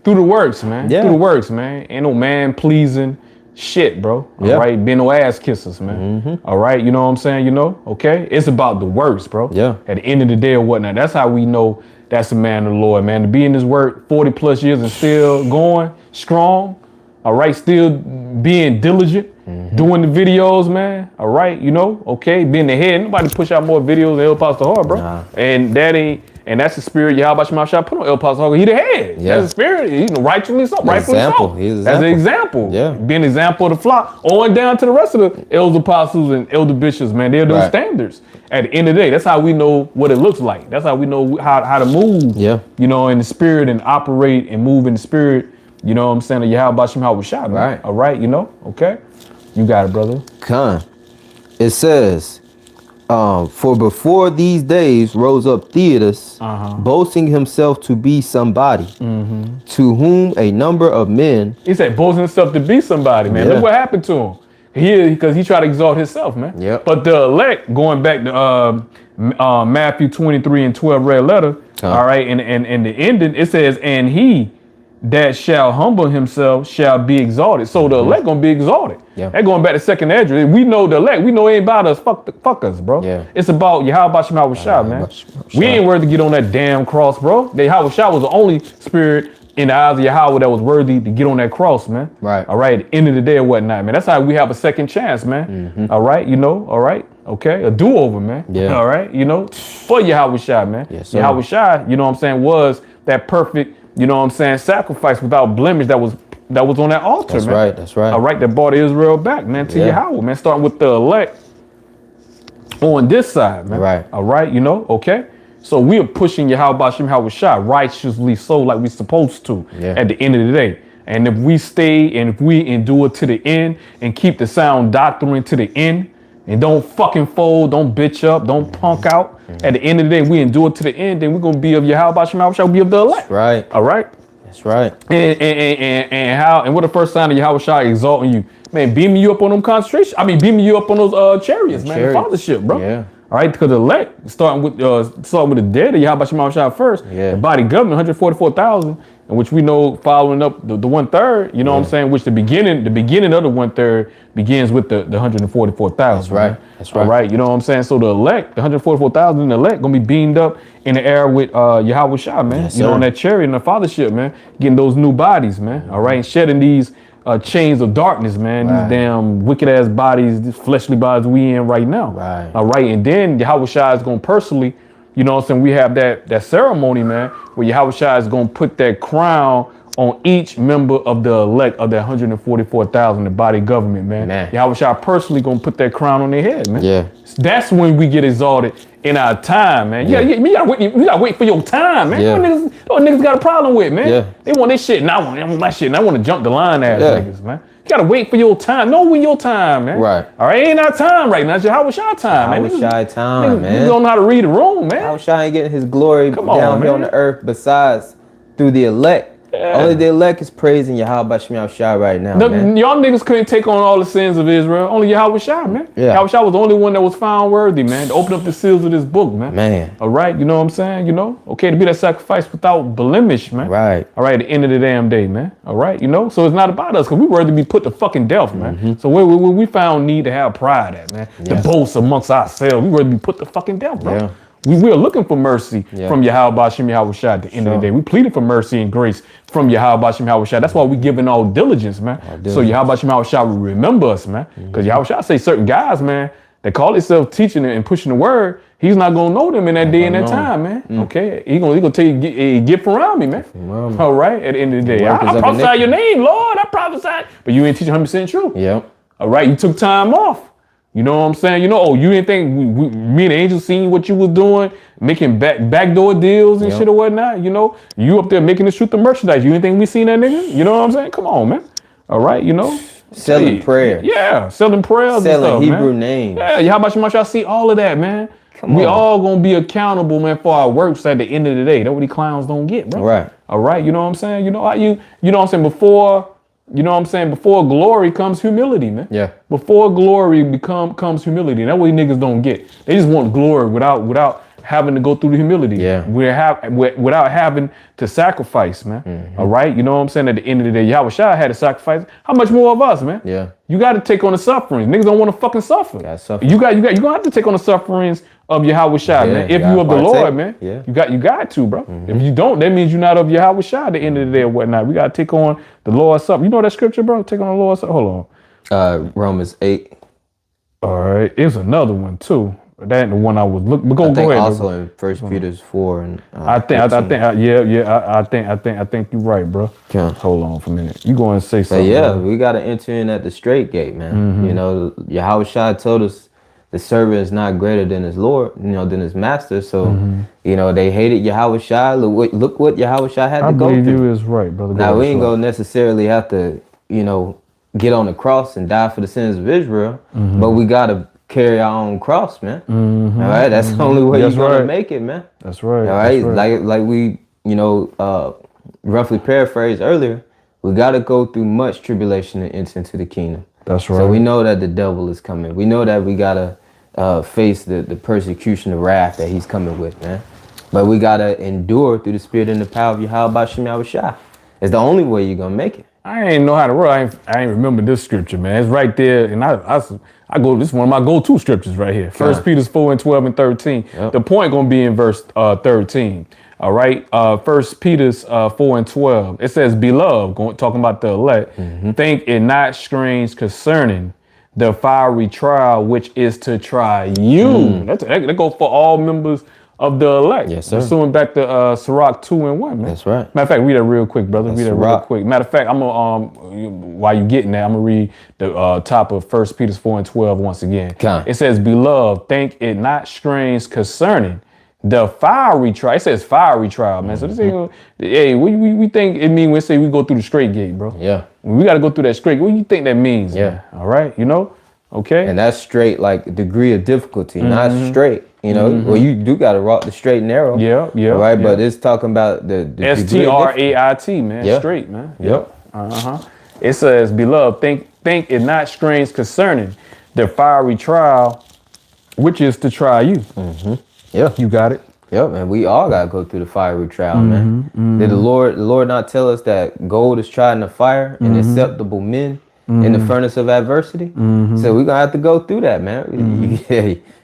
Through the works, man. Through the works, man. Ain't no man pleasing shit, bro. All right, being no ass kissers, man. All right, you know what I'm saying? You know, okay. It's about the works, bro. Yeah. At the end of the day or whatnot. That's how we know that's a man of the Lord, man. To be in this work 40 plus years and still going strong. All right, still being diligent, doing the videos, man. All right, you know, okay, being the head. Nobody push out more videos than El Pastor Hard, bro. Nah. And that's the spirit Yahawashi put on El Pastor Hard. He the head. Yeah. That's the spirit. He's rightfully so. Rightfully so. He's As an example. Yeah. Being an example of the flock, on down to the rest of the elder apostles and elder bishops, man. They're those standards. At the end of the day, that's how we know what it looks like. That's how we know how to move. Yeah. You know, in the spirit and operate and move in the spirit. You know what I'm saying? Yahawashi, right? All right, you know? Okay. You got it, brother. It says, for before these days rose up Theodas, boasting himself to be somebody, to whom a number of men... He said boasting himself to be somebody, man. Look what happened to him. Because he tried to exalt himself, man. But the elect, going back to Matthew 23:12 red letter, all right, and the ending, it says, and he that shall humble himself shall be exalted. So the elect gonna be exalted. They're going back to second address. We know the elect. We know it ain't about us. Fuck us, bro. It's about Yahawashi, man. We ain't worthy to get on that damn cross, bro. Yahawashi was the only spirit in the eyes of Yahawah that was worthy to get on that cross, man. Right. All right. At the end of the day or whatnot, man. That's how we have a second chance, man. All right. You know. All right. Okay. A do-over, man. All right. You know. For Yahawashi, man. Yahawashi, you know what I'm saying, was that perfect, you know what I'm saying, sacrifice without blemish that was that was on that altar, That's man. right. That's right. All right, that brought Israel back, man, to Yahawah, man. Starting with the elect on this side, man. Right. All right, you know, okay. So we are pushing Bahasham Yahawashi righteously so like we supposed to at the end of the day. And if we stay and if we endure to the end and keep the sound doctrine to the end and don't fucking fold, don't bitch up, don't punk out. At the end of the day, we endure to the end, then we're gonna be of Bahasham Yahawashi, we'll be of the elect. That's right. All right. That's right. And what the first sign of Yahawashi exalting you? Man, beaming you up on them concentration. I mean, beaming you up on those chariots, man. The fathership, bro. Yeah. All right, because the elect, starting with the dead of Bahasham Yahawashi first, the body government, 144,000, in which we know following up the 1/3, you know what I'm saying, which the beginning of the 1/3 begins with the 144,000. That's right. Man. That's right. All right, you know what I'm saying? So the elect, the 144,000 in the elect, gonna be beamed up in the air with Yahawashi, man. Yes, you know, on that chariot and the fathership, man. Getting those new bodies, man. All right, and shedding these chains of darkness, man. These damn wicked ass bodies, these fleshly bodies we in right now. Right. All right, and then Yahawashi is gonna personally, you know what I'm saying, we have that ceremony, man, where Yahawashi is gonna put that crown on each member of the elect of that 144,000, the body government, man. Yahawashi personally gonna put that crown on their head, man. Yeah. That's when we get exalted in our time, man. We gotta wait for your time, man. Yeah. Those niggas got a problem with, man. Yeah. They want this shit, and I want my shit, and I want to jump the line ass niggas, man. You gotta wait for your time. Know when your time, man. Right. All right, ain't our time right now. It's Yahawashi time, man. Yahawashi time, man. You don't know how to read the room, man. Yahawashi ain't getting his glory down here on the earth besides through the elect. Only the elect is praising Yahawashi right now, man. Y'all niggas couldn't take on all the sins of Israel. Only Yahawashi, man. Yahawashi was the only one that was found worthy, man, to open up the seals of this book, man. All right, you know what I'm saying? You know? Okay, to be that sacrifice without blemish, man. Right. All right, at the end of the damn day, man. All right, you know? So it's not about us, because we worthy to be put to fucking death, man. So we found need to have pride at, man. To boast amongst ourselves. We worthy to be put to fucking death, bro. Yeah. We are looking for mercy from Bahasham Yahawashi at the end of the day. We pleaded for mercy and grace from Bahasham Yahawashi. That's why we giving all diligence, man. So Bahasham Yahawashi will remember us, man. Because Yahawashi say certain guys, man, that call themselves teaching and pushing the word, he's not gonna know them in that day and that time, man. Okay, he gonna tell you a gift from around me, man. All right, at the end of the day, I prophesy your name, Lord. I prophesy, but you ain't teaching 100% true. Yep. All right, you took time off. You know what I'm saying? You know, you didn't think me and the angels seen what you was doing, making backdoor deals and shit or whatnot. You know, you up there making the truth of merchandise. You didn't think we seen that nigga? You know what I'm saying? Come on, man. All right, you know. Selling prayers. Yeah, selling prayers. Selling and stuff, Hebrew man. names. Yeah, Yahawashi see all of that, man. We all gonna be accountable, man, for our works at the end of the day. That's what these clowns don't get, bro. Right. All right, you know what I'm saying? You know how you know what I'm saying? Before glory comes humility, man. Yeah. Before glory comes humility. And that's what niggas don't get. They just want glory without having to go through the humility. Yeah. Without having to sacrifice, man. All right. You know what I'm saying? At the end of the day, Yahawashi had to sacrifice. How much more of us, man? Yeah. You got to take on the sufferings. Niggas don't want to fucking suffer. You gonna have to take on the sufferings of Yahawashi, man. If you of the Lord, man. Yeah. You got to, bro. If you don't, that means you're not of Yahawashi at the end of the day or whatnot. We got to take on the Lord's Supper. You know that scripture, bro? Take on the Lord's Supper. Hold on. Romans 8. All right. It's another one, too. That ain't the one I was looking. But go ahead. Also in 1 Peter 4 and I think you're right, bro. Yeah. Hold on for a minute. You go and say something. Yeah, we got to enter in at the straight gate, man. You know, Yahawashi told us the servant is not greater than his Lord, you know, than his master. So, you know, they hated Yahawashi. Look what Yahawashi had to go through. I believe you is right, brother. Now, we ain't going to necessarily have to, you know, get on the cross and die for the sins of Israel, but we got to carry our own cross, man. All right, that's the only way you're going to make it, man. That's right. All right, like we, you know, roughly paraphrased earlier, we got to go through much tribulation and enter into the kingdom. That's right. So we know that the devil is coming. We know that we got to face the persecution, the wrath that he's coming with, man. But we got to endure through the spirit and the power of Yahawashi. It's the only way you're going to make it. I ain't know how to write. I ain't remember this scripture, man. It's right there. And I go, this is one of my go-to scriptures right here. 1 Peter 4 and 12 and 13. Yep. The point going to be in verse 13. All right. 1 Peter 4 and 12. It says, beloved, talking about the elect, think it not strange concerning the fiery trial, which is to try you. That go for all members of the elect. Yes, sir. Pursuing back to Sirach 2:1, man. That's right. Matter of fact, read that real quick, brother. That's read that real Sirach. quick. Matter of fact, I'm gonna while you getting that, I'm gonna read the top of 1 Peter 4:12 once again. Okay. It says, "Beloved, think it not strange concerning the fiery trial." It says fiery trial, man. So this ain't, hey, we think it mean when we say we go through the straight gate, bro. Yeah. We got to go through that straight. What do you think that means? Yeah. Man? All right. You know. Okay. And that's straight, like degree of difficulty, not straight. You know, well, you do got to rock the straight and narrow. Yeah. Yeah. Right. Yeah. But it's talking about the STRAIT, man. Yeah. Straight, man. Yep. It says, "Beloved, think it not strange concerning the fiery trial, which is to try you." Yeah. You got it. Yep, and we all gotta go through the fiery trial, man. Did the Lord not tell us that gold is tried in the fire and acceptable men in the furnace of adversity? So we're gonna have to go through that, man.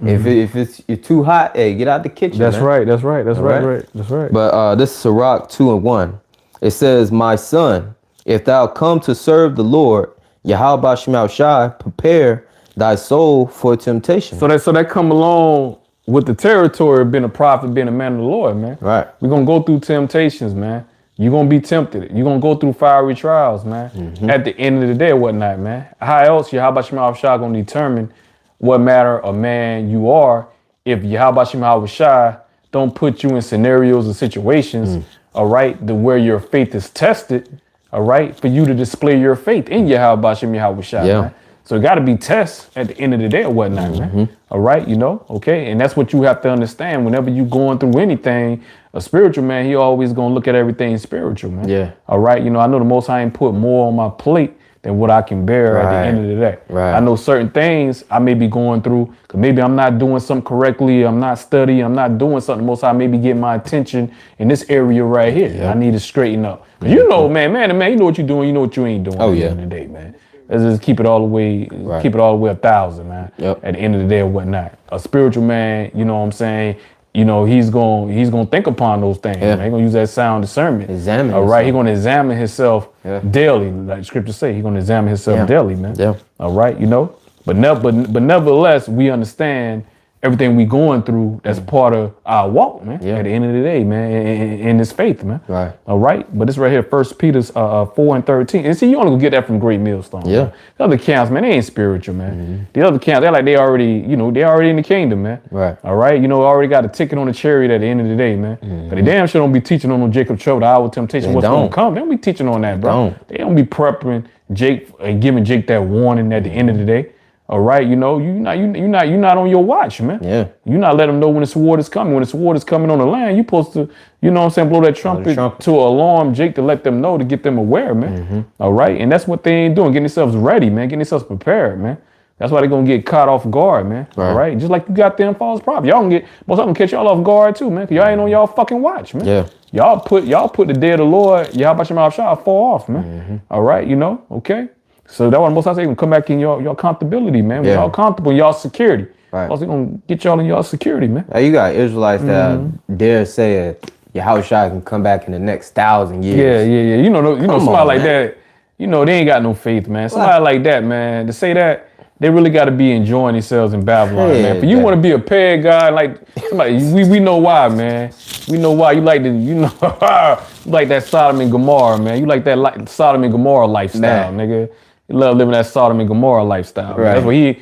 If you're too hot, hey, get out the kitchen. That's man. right. That's right. That's right. right. That's right. But this is Sirach 2:1. It says, "My son, if thou come to serve the Lord, Yahawashi, prepare thy soul for temptation." So that come along with the territory of being a prophet, being a man of the Lord, man. Right. We're gonna go through temptations, man. You're gonna be tempted. You're gonna go through fiery trials, man. At the end of the day or whatnot, man. How else Yahawashi gonna determine what matter of man you are if Yahawashi don't put you in scenarios or situations, all right, where your faith is tested, all right, for you to display your faith in Yahawashi, Yeah. man. So it got to be tests at the end of the day or whatnot, man. All right, you know, okay, and that's what you have to understand. Whenever you going through anything, a spiritual man, he always gonna look at everything spiritual, man. Yeah. All right, you know, I know the Most High ain't put more on my plate than what I can bear at the end of the day. Right. I know certain things I may be going through because maybe I'm not doing something correctly. I'm not studying. I'm not doing something. Most High maybe get my attention in this area right here. Yeah. I need to straighten up. 'Cause you know, man, you know what you're doing. You know what you ain't doing. Oh, at the yeah. end of the day, man. Let's just keep it all the way, Right. keep it all the way 1,000, man. Yep. At the end of the day or whatnot. A spiritual man, you know what I'm saying? You know, he's gonna think upon those things. Yeah. Man. He's gonna use that sound discernment. Examine All right, himself. he's gonna examine himself daily, like the scripture say. He's gonna examine himself daily, man. Yeah. All right, you know. But nevertheless, we understand everything we going through. That's part of our walk, man. Yeah. At the end of the day, man, in this faith, man. Right. All right, but this right here, 1 Peter 4:13. And see, you only gonna get that from Great Millstone. Yeah. Man. The other camps, man, they ain't spiritual, man. The other camps, they're like they already in the kingdom, man. Right. All right, you know, already got a ticket on the chariot at the end of the day, man. But they damn sure don't be teaching on no Jacob Trouble, the hour of temptation, They what's gonna don't. come. They don't be teaching on that, bro. don't. They don't be prepping Jake and giving Jake that warning at the end of the day. All right, you know, you're not on your watch, man. Yeah. You're not letting them know when the sword is coming. When the sword is coming on the land, you're supposed to, you know what I'm saying, blow that trumpet to alarm Jake to let them know, to get them aware, man. All right, and that's what they ain't doing, getting themselves ready, man, getting themselves prepared, man. That's why they're gonna get caught off guard, man. Right. All right, just like you got them false prophets. Y'all gonna get most of them catch y'all off guard too, man. Cause y'all ain't on y'all fucking watch, man. Yeah. Y'all put the day of the Lord, Yahawashi fall off, man. All right, you know, okay. So that's why most times they gonna come back in your comfortability, man. Yeah. Y'all comfortable in y'all security. Right. Also, they gonna get y'all in y'all security, man. Now you got Israelites that dare say Yahawashi can come back in the next 1,000 years. Yeah. You know, Come somebody on, like man. that. You know, they ain't got no faith, man. Somebody like that, man. To say that, they really got to be enjoying themselves in Babylon, man. If you want to be a paid guy, like somebody, we know why, man. We know why you like you like that Sodom and Gomorrah, man. You like that Sodom and Gomorrah lifestyle, nigga. You love living that Sodom and Gomorrah lifestyle. Right. That's what he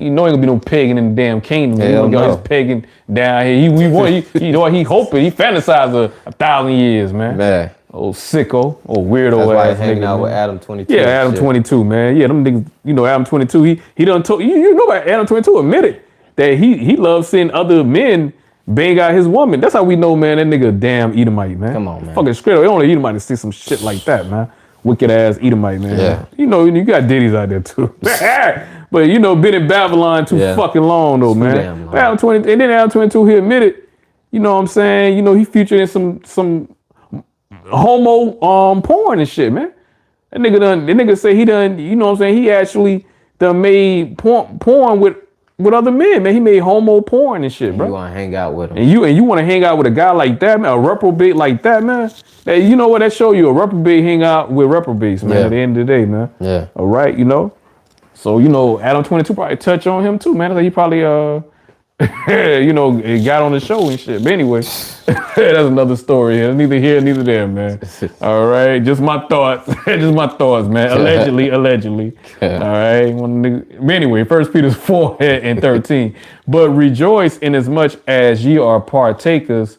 know ain't gonna be no pagan in the damn kingdom. Hell no. He's pagan down here. He hoping, he fantasized 1,000 years, man. Man. Old sicko, old weirdo That's why ass he's hanging nigga, out man. with Adam 22. Yeah, Adam 22, man. Yeah, them niggas, you know, Adam 22, he done told, you know about Adam 22 admitted that he loves seeing other men bang out his woman. That's how we know, man, that nigga a damn Edomite, man. Come on, man. Fucking straight up. Only Edomite to see some shit like that, man. Wicked ass Edomite, man. Yeah. You know, you got ditties out there too. But you know, been in Babylon too fucking long though, man. damn long. Adam 20, and then Adam 22, he admitted, you know what I'm saying, you know, he featured in some homo porn and shit, man. That nigga say he done, you know what I'm saying, he actually done made porn with other men, man. He made homo porn and shit, bro. You want to hang out with him. And you want to hang out with a guy like that, man, a reprobate like that, man. That, you know what, that show you a reprobate hang out with reprobates, man, at the end of the day, man. Yeah. All right, you know. So, you know, Adam 22 probably touch on him too, man. He probably you know, it got on the show and shit. But anyway, that's another story. Neither here, neither there, man. All right, just my thoughts. Just my thoughts, man. Allegedly. All right. But anyway, 1 Peter 4 and 13. But rejoice in as much as ye are partakers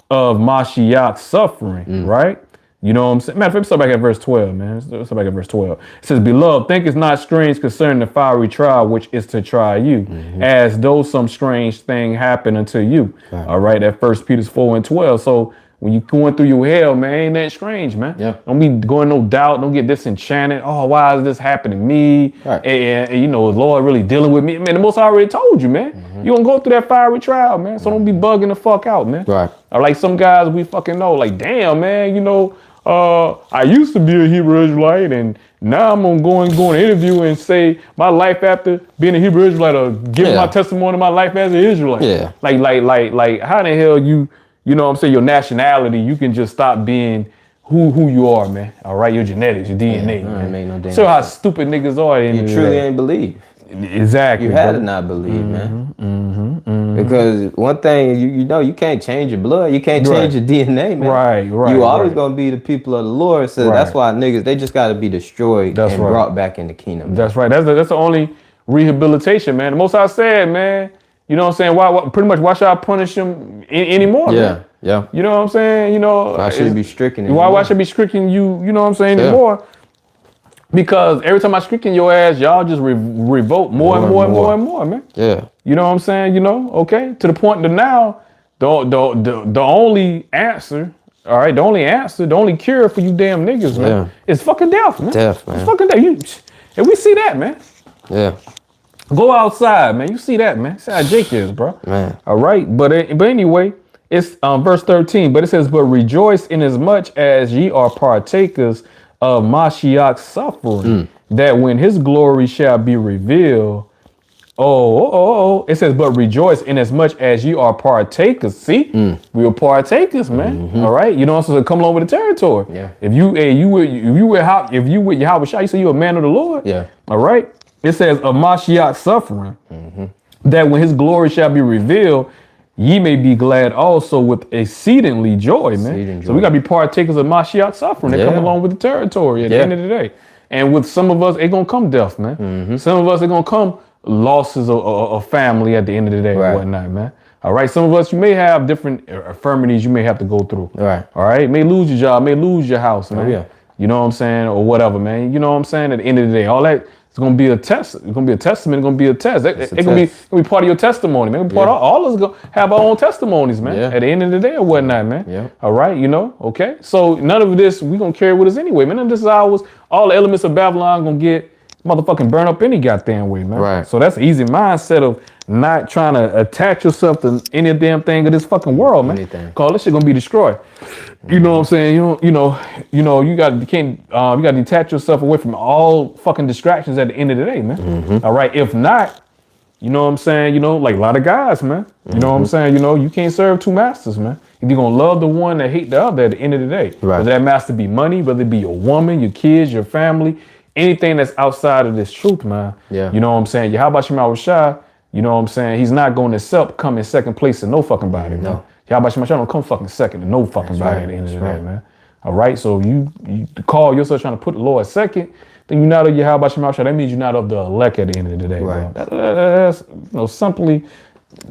of Mashiach's suffering, right? You know what I'm saying? Matter of fact, let's start back at verse 12, man. Let's start back at verse 12. It says, Beloved, think it's not strange concerning the fiery trial which is to try you, as though some strange thing happened unto you. Right. All right, that 1 Peter 4 and 12. So when you going through your hell, man, ain't that strange, man. Yeah. Don't be going no doubt. Don't get disenchanted. Oh, why is this happening to me? Right. And you know, the Lord really dealing with me. Man, the Most High already told you, man. You gonna go through that fiery trial, man. So don't be bugging the fuck out, man. Right. Or like some guys we fucking know, like, damn, man, you know, I used to be a Hebrew Israelite, and now I'm gonna go and interview and say my life after being a Hebrew Israelite, or give my testimony of my life as an Israelite. Yeah. Like, how the hell you know what I'm saying, your nationality, you can just stop being who you are, man. All right, your genetics, your DNA, man. Ain't no damn so how stupid niggas are. You truly ain't believe. Exactly. You had to not believe, man. Because one thing, you know, you can't change your blood. You can't change your DNA, man. Right. You always going to be the people of the Lord. So that's why niggas, they just got to be destroyed and brought back in the kingdom. That's right. That's the only rehabilitation, man. The Most High said, man, you know what I'm saying? Why pretty much, why should I punish him anymore, man? Yeah. You know what I'm saying? You know, why should it be stricken? Why should I be stricken you know what I'm saying, anymore? Because every time I stricken your ass, y'all just revolt more and more, man. Yeah. You know what I'm saying? You know, okay? To the point that now, the only answer, all right, the only cure for you damn niggas, man, is fucking death, man. Death, man. It's fucking death. And we see that, man. Yeah. Go outside, man. You see that, man. See how Jake is, bro. Man. All right. But anyway, it's verse 13. But it says, but rejoice in as much as ye are partakers of Mashiach's suffering, that when his glory shall be revealed, it says, but rejoice in as much as you are partakers. See, we are partakers, man. All right, you know, so come along with the territory. Yeah. If you with Yahawashi, you say you're a man of the Lord. Yeah. All right. It says of Mashiach's suffering, that when his glory shall be revealed, ye may be glad also with exceedingly joy, man. So we gotta be partakers of Mashiach's suffering. They come along with the territory at the end of the day. And with some of us, it gonna come death, man. Some of us, it gonna come losses of family at the end of the day and whatnot, man. All right. Some of us, you may have different infirmities you may have to go through. Right. All right. May lose your job, may lose your house, man. You know what I'm saying? Or whatever, man. You know what I'm saying? At the end of the day, all that, it's gonna be a test. It's gonna be a testament. It's gonna be a test. It's gonna be part of your testimony, man. Part of all of us gonna have our own testimonies, man. At the end of the day or whatnot, man. Yeah. All right, you know. Okay. So none of this we gonna carry with us anyway, man. None of this is ours. All the elements of Babylon gonna get motherfucking burn up any goddamn way, man. Right. So that's an easy mindset of not trying to attach yourself to any damn thing of this fucking world, man. Cause this shit gonna be destroyed. You know what I'm saying? You gotta detach yourself away from all fucking distractions at the end of the day, man. All right. If not, you know what I'm saying? You know, like a lot of guys, man. You know what I'm saying? You know, you can't serve two masters, man. You're gonna love the one that hate the other at the end of the day. Right. Whether that master be money, whether it be your woman, your kids, your family, anything that's outside of this truth, man. Yeah. You know what I'm saying? Yahawashi, you know what I'm saying? He's not going to come in second place to no fucking body, man. No. Yahawashi don't come fucking second to no fucking body at the end of the day, man. All right. So you call yourself trying to put the Lord second, then you're not of Yahawashi. That means you're not of the elect at the end of the day, right? Bro. That's simply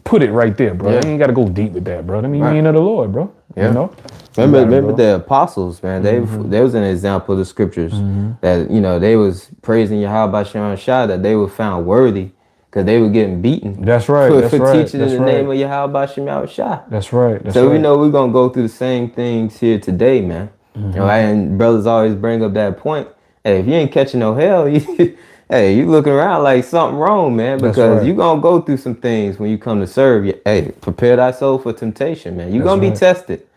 put it right there, bro. Yeah. You ain't got to go deep with that, bro. That means you ain't of the Lord, bro. Yeah. You know. Remember the apostles, man. There was an example of the scriptures that, you know, they was praising Yahawashi that they were found worthy because they were getting beaten. That's right. For teaching in the name of Yahawashi. That's right. So we know we're gonna go through the same things here today, man. You know, and brothers always bring up that point. Hey, if you ain't catching no hell, hey, you looking around like something wrong, man, because you gonna go through some things when you come to serve. Hey, prepare thy soul for temptation, man. You're gonna be tested.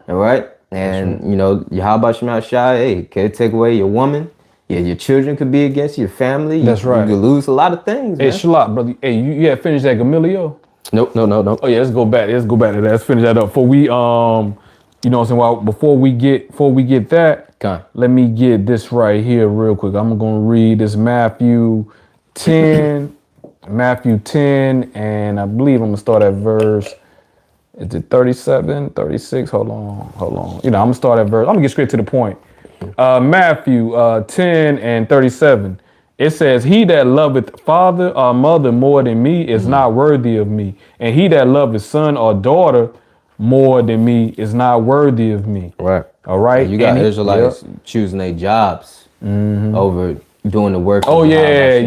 All right. And you know, Yahawashi, hey, can take away your woman. Yeah, your children could be against your family. That's right. You could lose a lot of things, man. Hey, Shalawam, brother. Hey, you had finished that Gamaliel? Nope. Oh yeah, let's go back to that. Let's finish that up. Before we you know what I'm saying, before we get that, let me get this right here real quick. I'm gonna read this Matthew 10, Matthew 10, and I believe I'm going to start at verse, is it 37, 36? Hold on. I'm going to start at verse, I'm going to get straight to the point. Matthew 10 and 37. It says, he that loveth father or mother more than me is not worthy of me. And he that loveth son or daughter more than me is not worthy of me. Right. All right. You got Israelites choosing their jobs over doing the work. Oh yeah.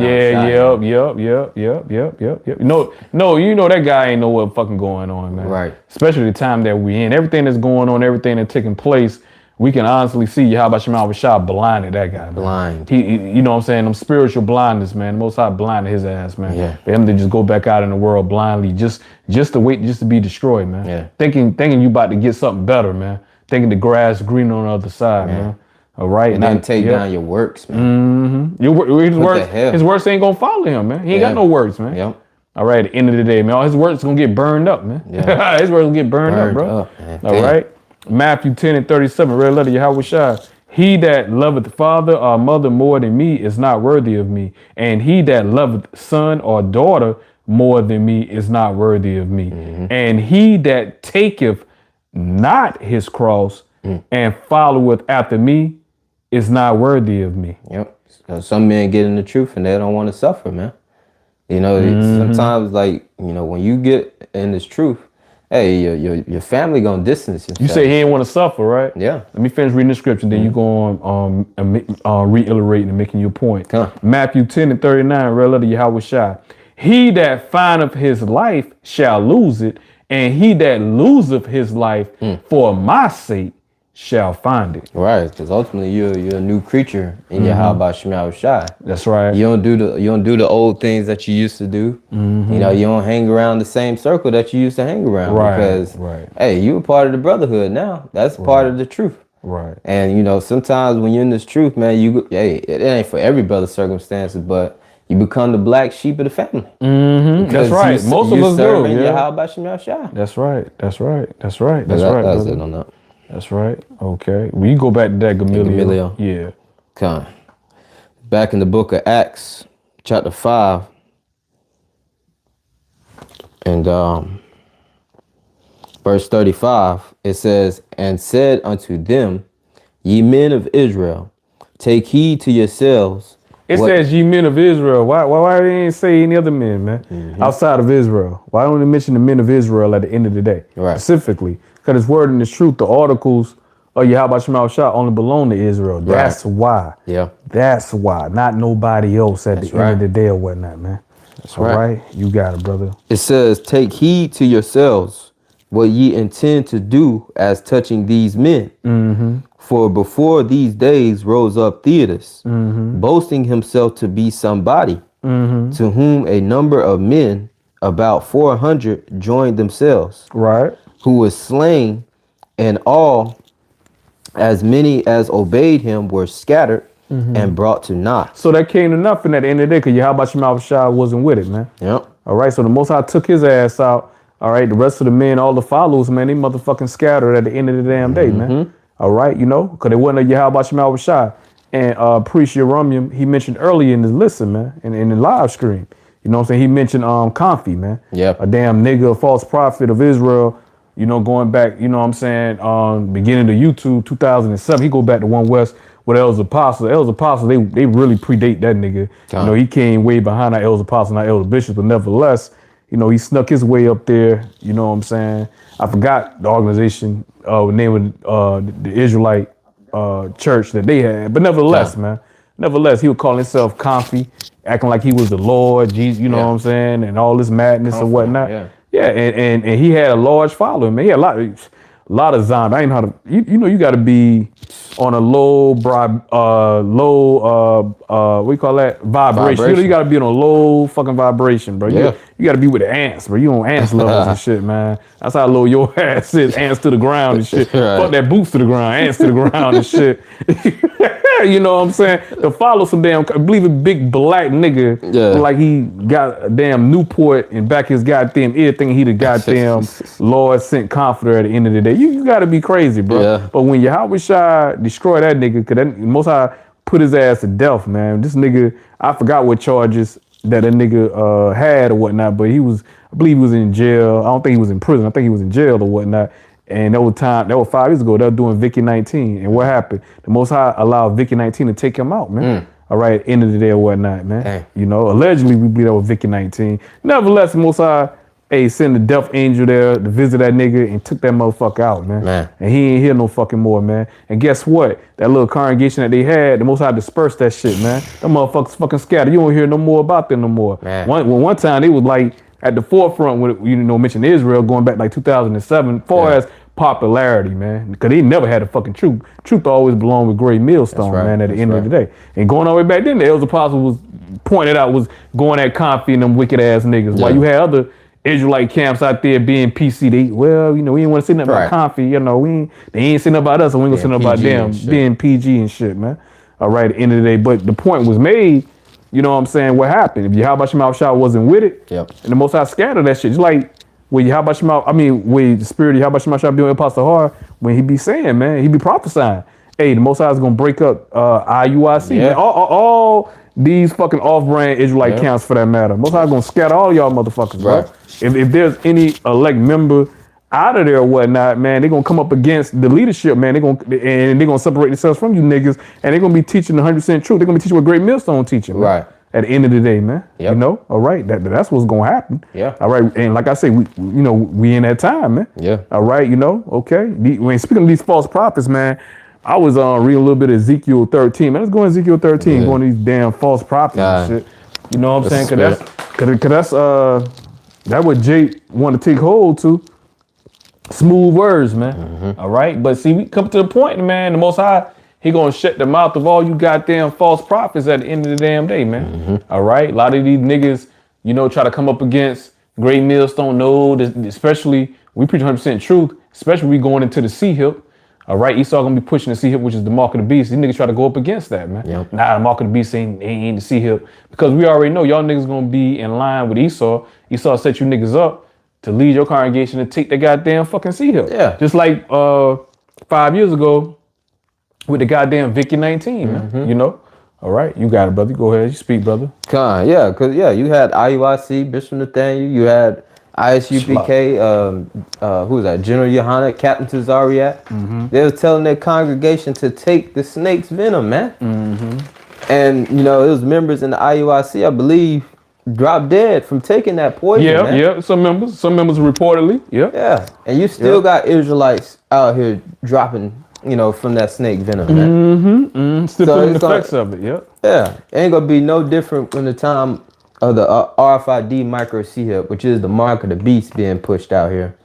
No, you know that guy ain't know what fucking going on, man. Right. Especially the time that we in. Everything that's going on, everything that's taking place, we can honestly see Yahawashi blinded that guy, man. Blind. He, you know what I'm saying? Them spiritual blindness, man. The Most High blinded his ass, man. Yeah. For him to just go back out in the world blindly, just to be destroyed, man. Yeah. Thinking you about to get something better, man. Thinking the grass green on the other side, man. All right. And then take down your works, man. His works ain't gonna follow him, man. He ain't got no works, man. Yep. All right. At the end of the day, man, all his works gonna get burned up, man. Yeah. His works gonna get burned up, bro. All right. Matthew 10 and 37, red letter, Yahawashi. He that loveth father or mother more than me is not worthy of me. And he that loveth son or daughter more than me is not worthy of me. And he that taketh not his cross and followeth after me is not worthy of me. Yep. Some men get in the truth and they don't want to suffer, man. You know, sometimes like, when you get in this truth, hey, your family gonna distance yourself. You say he ain't want to suffer, right? Yeah. Let me finish reading the scripture, then you go on reiterating and making your point. Matthew 10 and 39, red letter Yahawashi. He that findeth his life shall lose it, and he that loseth his life for my sake shall find it. Right, because ultimately you're a new creature in Yahawashi. That's right. You don't do the old things that you used to do. You don't hang around the same circle that you used to hang around. Right. Because hey, you a part of the brotherhood now. That's part of the truth. Right. And sometimes when you're in this truth, man, it ain't for every brother's circumstances, but you become the black sheep of the family. That's right. Most of us do. Yeah. That's right. That's right. That's it on that. That's right. Okay. Well, you go back to that Gamaliel. Yeah. Okay. Back in the book of Acts, chapter 5, and verse 35, it says, and said unto them, ye men of Israel, take heed to yourselves. It says ye men of Israel. Why they ain't say any other men, man? Outside of Israel. Why don't they mention the men of Israel at the end of the day? Right. Specifically. Because his word and his truth, the articles of Yahawashi only belong to Israel. That's why. Yeah. That's why. Not nobody else at the end of the day or whatnot, man. That's all right. You got it, brother. It says, take heed to yourselves what ye intend to do as touching these men. For before these days rose up Theodas, boasting himself to be somebody, to whom a number of men, about 400, joined themselves. Right. Who was slain, and all, as many as obeyed him, were scattered and brought to naught. So that came to nothing at the end of the day, because Yahawashi wasn't with it, man. Yep. All right, so the Most High took his ass out. All right, the rest of the men, all the followers, man, they motherfucking scattered at the end of the damn day, man. All right, because they wasn't a Yahawashi. And Priest Yeramium, he mentioned earlier in his listen, man, in the live stream. You know what I'm saying? He mentioned Confi, man. Yep. A damn nigga, a false prophet of Israel. Going back, you know what I'm saying, beginning of YouTube, 2007, he go back to One West with El's Apostle. El's Apostle, they really predate that nigga. He came way behind our El's Apostle, not Elder Bishop, but nevertheless, he snuck his way up there, you know what I'm saying? I forgot the organization, the name of the Israelite church that they had, but nevertheless, man, he would call himself Confi, acting like he was the Lord, Jesus, you know what I'm saying, and all this madness and whatnot. Yeah, and he had a large following, man. He had a lot of zombies. I ain't know how to, you got to be on a low, what you call that? Vibration. You got to be on a low fucking vibration, bro. You got to be with the ants, bro. You on ants levels and shit, man. That's how low your ass is. Ants to the ground and shit. Fuck that boots to the ground. Ants to the ground and shit. You know what I'm saying? To follow some damn, I believe a big black nigga, like he got a damn Newport and back his goddamn ear thinking he the goddamn Lord sent comforter at the end of the day. You gotta be crazy, bro. Yeah. But when Yahawashi destroy that nigga, cause that Most High put his ass to death, man. This nigga, I forgot what charges that a nigga had or whatnot, but I believe he was in jail. I don't think he was in prison. I think he was in jail or whatnot. And that was 5 years ago. They were doing Vicky 19. And what happened? The Most High allowed Vicky 19 to take him out, man. All right, at the end of the day or whatnot, man. Dang. You know, allegedly we believe that was Vicky 19. Nevertheless, the Most High, sent the death angel there to visit that nigga and took that motherfucker out, man. And he ain't here no fucking more, man. And guess what? That little congregation that they had, the Most High dispersed that shit, man. Them motherfuckers fucking scattered. You don't hear no more about them no more. One time they was like at the forefront when mention Israel going back like 2007, far as popularity, man. Because they never had the fucking truth. Truth always belonged with Great Millstone, man, at the end of the day. And going all the way back then, the Elder Apostle was pointed out was going at Comfy and them wicked ass niggas. While you had other Israelite camps out there being PC, we didn't want to say nothing about Comfy, they ain't saying nothing about us, so we ain't gonna say nothing about them being PG and shit, man. All right, at the end of the day, but the point was made, you know what I'm saying, what happened? If Yahawashi wasn't with it, and the Most High scattered that shit, just like with the spirit of Yahawashi being Apostle Har, when he be saying, man, he be prophesying, hey, the Most High is gonna break up IUIC, man. All these fucking off-brand Israelite camps for that matter. Most High gonna scatter all y'all motherfuckers, bro. If there's any elect member out of there or whatnot, man, they're gonna come up against the leadership, man. They're gonna separate themselves from you niggas, and they're gonna be teaching 100% truth. They're gonna be teaching what Great Millstone teaching, man. Right. At the end of the day, man. You know, all right, that's what's gonna happen. All right, and like I say, we in that time, man. All right, okay. When speaking of these false prophets, man, I was reading a little bit of Ezekiel 13. Man, let's go in Ezekiel 13, going to these damn false prophets and shit. You know what I'm saying? Cause that's what Jake want to take hold to. Smooth words, man. All right, but see, we come to the point, man. The Most High, he gonna shut the mouth of all you goddamn false prophets at the end of the damn day, man. All right, a lot of these niggas, try to come up against Great Millstone. No, especially we preach 100% truth. Especially we going into the sea hip. All right, Esau gonna be pushing the sea hip, which is the mark of the beast. These niggas try to go up against that, man. Nah, the mark of the beast ain't the sea hip, because we already know y'all niggas gonna be in line with Esau. Esau set you niggas up to lead your congregation to take the goddamn fucking sea hip. Just like 5 years ago with the goddamn Vicky 19, man. All right, you got it, brother. Go ahead, you speak, brother. Because you had IUIC, Bishop Nathaniel, you had ISUPK, who was that? General Yohanan, Captain Tazariak. They was telling their congregation to take the snake's venom, man. And it was members in the IUIC, I believe, dropped dead from taking that poison. Man. Some members reportedly. And you still got Israelites out here dropping, from that snake venom, man. Still feeling the effects of it. It ain't gonna be no different when the time of the RFID micro C-hip, which is the mark of the beast, being pushed out here,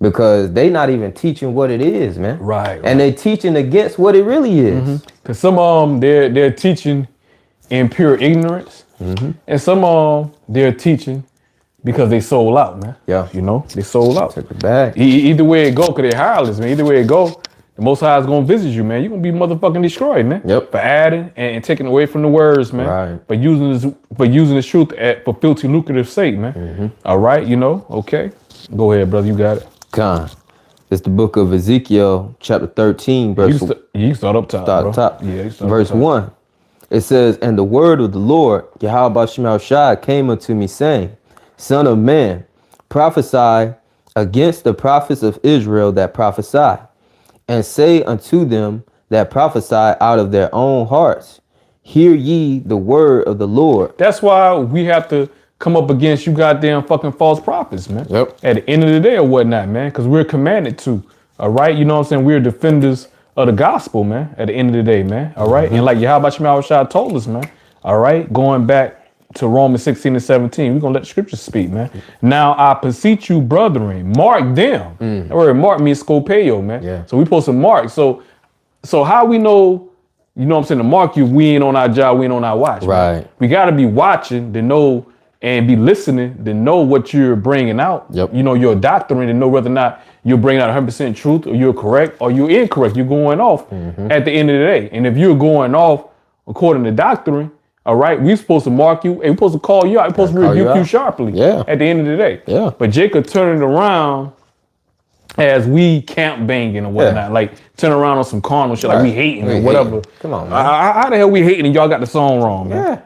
because they not even teaching what it is, man. Right. And they teaching against what it really is. Because some of them they're teaching in pure ignorance, and some of them they're teaching because they sold out, man. They sold out. Took it back. Either way it go, because they're hireless, man. Either way it go, the Most High is gonna visit you, man. You're gonna be motherfucking destroyed, man. For adding and taking away from the words, man. Right. But using the truth for filthy lucrative sake, man. All right, okay. Go ahead, brother. You got it. It's the book of Ezekiel, chapter 13, verse. You start up top. Start top. Yeah. Verse 1. It says, "And the word of the Lord, Yahawah, came unto me, saying, Son of man, prophesy against the prophets of Israel that prophesy. And say unto them that prophesy out of their own hearts, hear ye the word of the Lord." That's why we have to come up against you goddamn fucking false prophets, man. At the end of the day or whatnot, man, because we're commanded to. All right, you know what I'm saying? We're defenders of the gospel, man. At the end of the day, man. All right, and like Yahawashi told us, man. All right, going back to Romans 16 and 17, we're gonna let the scriptures speak, man. Now I beseech you, brethren, mark them. That word mark means scopeo, man. So we supposed to mark. So how we know, what I'm saying, to mark you, we ain't on our job, we ain't on our watch. Right. Man. We gotta be watching to know and be listening to know what you're bringing out. Your doctrine, to know whether or not you're bringing out 100% truth, or you're correct or you're incorrect. You're going off at the end of the day. And if you're going off according to doctrine, all right, we're supposed to mark you, and we're supposed to call you out. We're supposed to rebuke you sharply at the end of the day. But Jacob turning it around as we camp banging or whatnot, like turn around on some carnal shit, like we hating or whatever. Come on, man. How the hell we hating and y'all got the song wrong, man?